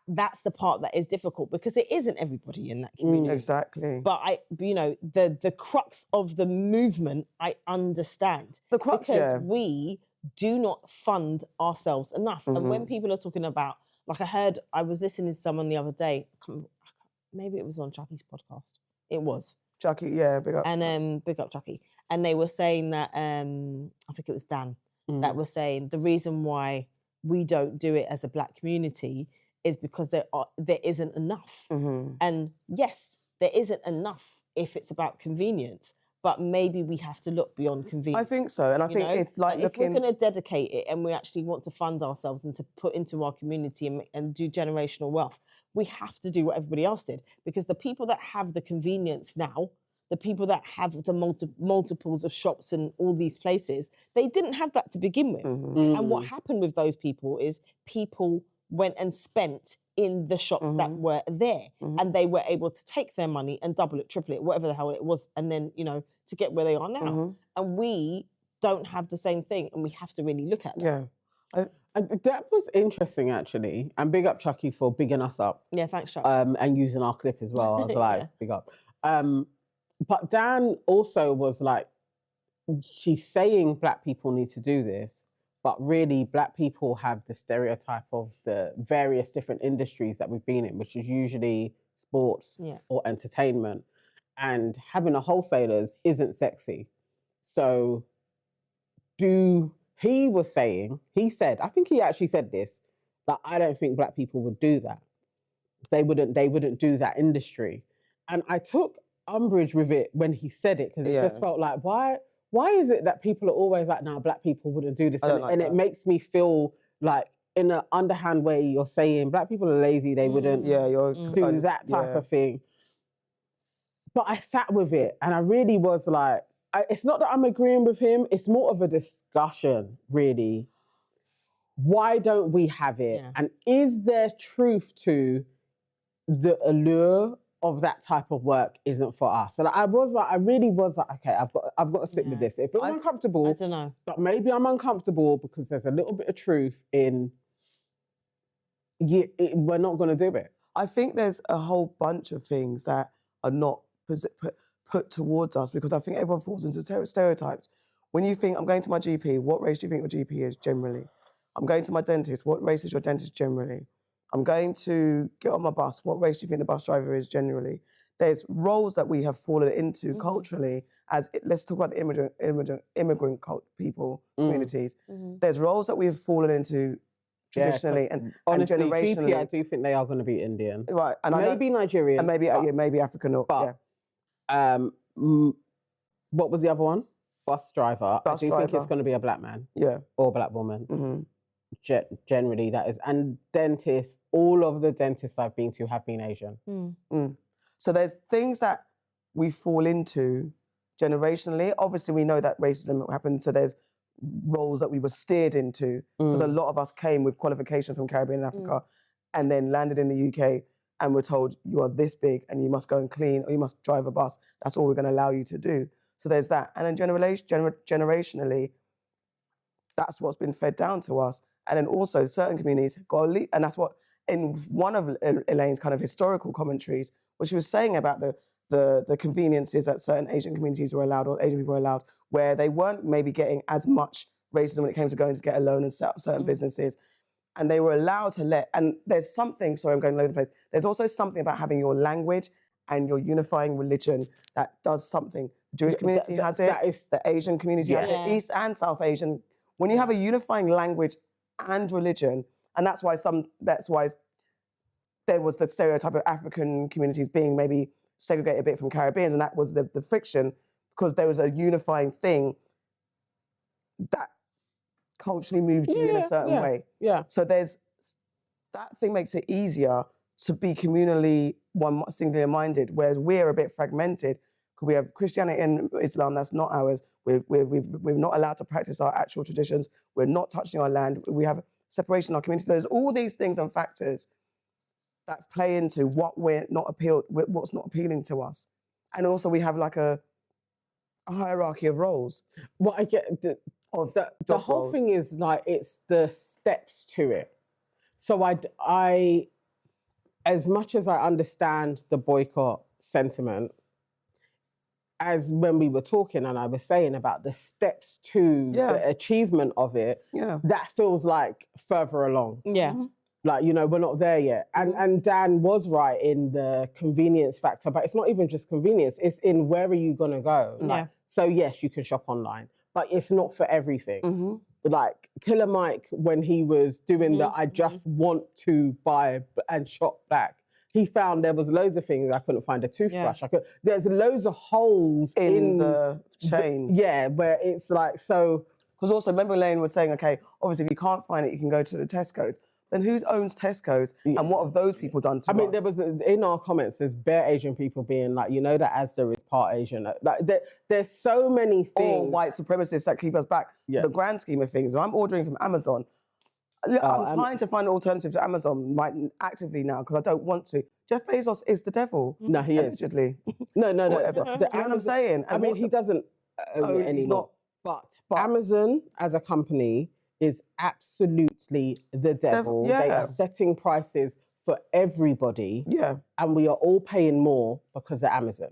[SPEAKER 1] that's the part that is difficult, because it isn't everybody in that community.
[SPEAKER 2] Exactly.
[SPEAKER 1] But the crux of the movement, I understand.
[SPEAKER 2] The crux,
[SPEAKER 1] because we do not fund ourselves enough. And when people are talking about, like I was listening to someone the other day, maybe it was on Chucky's podcast. It was.
[SPEAKER 2] Chucky, yeah, big up.
[SPEAKER 1] And big up Chucky. And they were saying that, I think it was Dan, that was saying the reason why we don't do it as a black community is because there isn't enough. And yes, there isn't enough if it's about convenience, but maybe we have to look beyond convenience.
[SPEAKER 2] I think so. And I think it's like
[SPEAKER 1] if we're going to dedicate it and we actually want to fund ourselves and to put into our community and do generational wealth, we have to do what everybody else did. Because the people that have the convenience now, the people that have the multiples of shops and all these places, they didn't have that to begin with. And what happened with those people is people went and spent in the shops that were there, and they were able to take their money and double it, triple it, whatever the hell it was, and then, to get where they are now. And we don't have the same thing, and we have to really look at that.
[SPEAKER 2] Yeah.
[SPEAKER 3] That was interesting, actually. And big up Chucky for bigging us up.
[SPEAKER 1] Yeah, thanks, Chuck.
[SPEAKER 3] And using our clip as well. I was like, big up. But Dan also was like, she's saying black people need to do this, but really black people have the stereotype of the various different industries that we've been in, which is usually sports or entertainment. And having a wholesalers isn't sexy. So he was saying, he said, I think he actually said this, that I don't think black people would do that. They wouldn't do that industry. And I took umbrage with it when he said it, because it just felt like, why is it that people are always like, no, black people wouldn't do this? And it makes me feel like, in an underhand way, you're saying black people are lazy, they wouldn't do that type of thing. But I sat with it and I really was like, it's not that I'm agreeing with him, it's more of a discussion, really. Why don't we have it? Yeah. And is there truth to the allure of that type of work isn't for us? And I really was like, okay, I've got to stick with this. If I'm uncomfortable,
[SPEAKER 1] I don't know.
[SPEAKER 3] But maybe I'm uncomfortable because there's a little bit of truth in, we're not going to do it.
[SPEAKER 2] I think there's a whole bunch of things that are not put towards us, because I think everyone falls into stereotypes. When you think, I'm going to my GP, what race do you think your GP is generally? I'm going to my dentist, what race is your dentist generally? I'm going to get on my bus, what race do you think the bus driver is generally? There's roles that we have fallen into culturally as, let's talk about the immigrant people, communities. There's roles that we have fallen into traditionally and
[SPEAKER 3] honestly,
[SPEAKER 2] generationally.
[SPEAKER 3] GP, I do think they are going to be Indian.
[SPEAKER 2] Right. And
[SPEAKER 3] maybe Nigerian.
[SPEAKER 2] And maybe African.
[SPEAKER 3] What was the other one? Bus driver. I do think it's going to be a black man.
[SPEAKER 2] Yeah.
[SPEAKER 3] Or a black woman. Generally, that is. And dentists, all of the dentists I've been to have been Asian.
[SPEAKER 2] So there's things that we fall into generationally. Obviously, we know that racism happened, so there's roles that we were steered into, because a lot of us came with qualifications from Caribbean and Africa and then landed in the UK and were told, you are this big and you must go and clean or you must drive a bus. That's all we're going to allow you to do. So there's that. And then generationally, that's what's been fed down to us. And then also certain communities got and that's what, in one of Elaine's kind of historical commentaries, what she was saying about the conveniences that certain Asian communities were allowed, or Asian people were allowed, where they weren't maybe getting as much racism when it came to going to get a loan and set up certain businesses. And they were allowed to and there's something, sorry, I'm going all over the place. There's also something about having your language and your unifying religion that does something. The Jewish community has it, the Asian community has it, East and South Asian. When you have a unifying language and religion, and that's why there was the stereotype of African communities being maybe segregated a bit from Caribbeans, and that was the friction, because there was a unifying thing that culturally moved you in a certain way.
[SPEAKER 3] Yeah.
[SPEAKER 2] So there's that thing makes it easier to be communally singular minded, whereas we're a bit fragmented because we have Christianity and Islam that's not ours. We're not allowed to practice our actual traditions. We're not touching our land. We have separation in our community. There's all these things and factors that play into what's not appealing to us. And also we have like a hierarchy of roles.
[SPEAKER 3] Well, I get the whole thing is like, it's the steps to it. So I, as much as I understand the boycott sentiment, as when we were talking and I was saying about the steps to the achievement of it, that feels like further along.
[SPEAKER 1] Yeah.
[SPEAKER 3] Like, we're not there yet. And Dan was right in the convenience factor, but it's not even just convenience, it's in where are you gonna go? Like, so yes, you can shop online, but it's not for everything. Like Killer Mike, when he was doing I just want to buy and shop black, he found there was loads of things. I couldn't find a toothbrush. There's loads of holes in the chain. Where it's like, so.
[SPEAKER 2] Because also, remember Elaine was saying, okay, obviously if you can't find it, you can go to the Tesco's. Then who owns Tesco's? And what have those people done to us?
[SPEAKER 3] I mean, there was, in our comments, there's bare Asian people being like, that Asda is part Asian. Like, there's so many things.
[SPEAKER 2] Or white supremacists that keep us back. The grand scheme of things. I'm ordering from Amazon. I'm trying to find an alternative to Amazon actively now because I don't want to. Jeff Bezos is the devil.
[SPEAKER 3] No, he
[SPEAKER 2] allegedly.
[SPEAKER 3] is. No.
[SPEAKER 2] Do you know what I'm saying?
[SPEAKER 3] I mean, he doesn't own it anymore. But Amazon as a company is absolutely the devil. They are setting prices for everybody. And we are all paying more because of Amazon.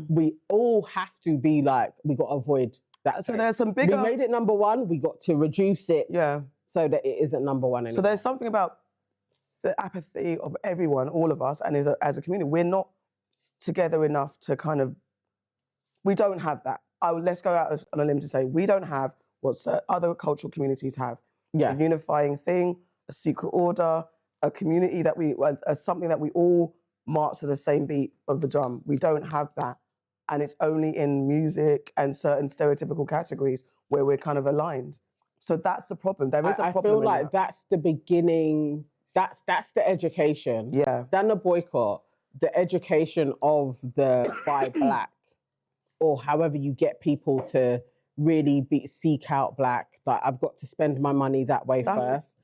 [SPEAKER 3] We all have to be like, we got to avoid that.
[SPEAKER 2] So there's some bigger...
[SPEAKER 3] We made it number one, we got to reduce it so that it isn't number one anymore.
[SPEAKER 2] So there's something about the apathy of everyone, all of us, and as a community, we're not together enough to kind of... We don't have that. Let's go out on a limb to say we don't have what other cultural communities have.
[SPEAKER 3] Yeah.
[SPEAKER 2] A unifying thing, a secret order, a community that something that we all march to the same beat of the drum. We don't have that. And it's only in music and certain stereotypical categories where we're kind of aligned. So that's the problem. There is a problem.
[SPEAKER 3] I feel like that's the beginning, that's the education.
[SPEAKER 2] Yeah.
[SPEAKER 3] Then the boycott, the education of the buy black, or however you get people to really seek out black. Like, I've got to spend my money that way first.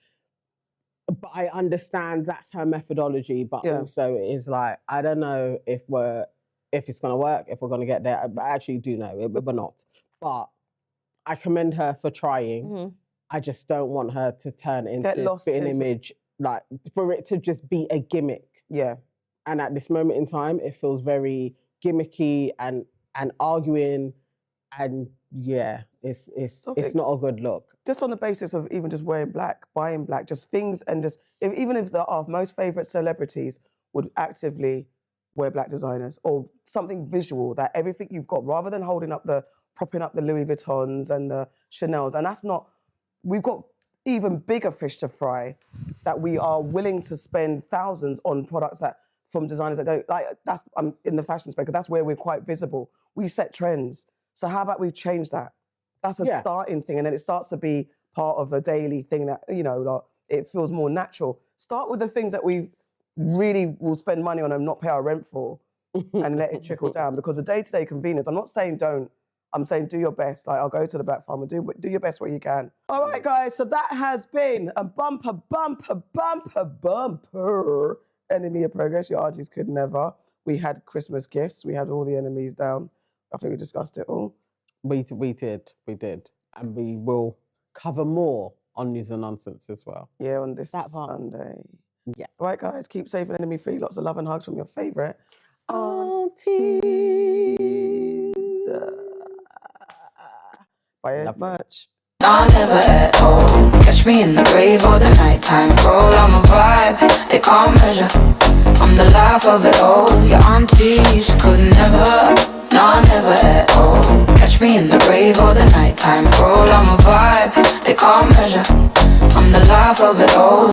[SPEAKER 3] But I understand that's her methodology, but also it is like, I don't know if it's going to work, if we're going to get there. I actually do know, we're not. But I commend her for trying. I just don't want her to turn into a spitting image, like for it to just be a gimmick.
[SPEAKER 2] Yeah.
[SPEAKER 3] And at this moment in time, it feels very gimmicky and arguing, and it's not a good look.
[SPEAKER 2] Just on the basis of even just wearing black, buying black, just things, and just even if our most favorite celebrities would actively wear black designers or something visual, that everything you've got, rather than propping up the Louis Vuittons and the Chanels, and that's not. We've got even bigger fish to fry, that we are willing to spend thousands on products from designers that don't like. That's in the fashion space, because that's where we're quite visible. We set trends. So how about we change that? That's a starting thing, and then it starts to be part of a daily thing that, like, it feels more natural. Start with the things that we really will spend money on and not pay our rent for, and let it trickle down. Because the day-to-day convenience, I'm not saying don't, I'm saying do your best. Like, I'll go to the Black Farm and do your best where you can. All right, guys, so that has been a bumper Enemy of Progress. Your aunties could never. We had Christmas gifts. We had all the enemies down. I think we discussed it all.
[SPEAKER 3] We did. And we will cover more on News and Nonsense as well.
[SPEAKER 2] Yeah, on this Sunday.
[SPEAKER 3] Yeah.
[SPEAKER 2] All right, guys, keep safe and enemy free. Lots of love and hugs from your favourite
[SPEAKER 3] Aunties.
[SPEAKER 2] Buy merch.
[SPEAKER 12] No, never at all. Catch me in the rave or the nighttime roll. I'm a vibe they can't measure. I'm the life of it all. Your aunties could never. No, never at all. Catch me in the rave or the nighttime roll. I'm a vibe they can't measure. I'm the life of it all.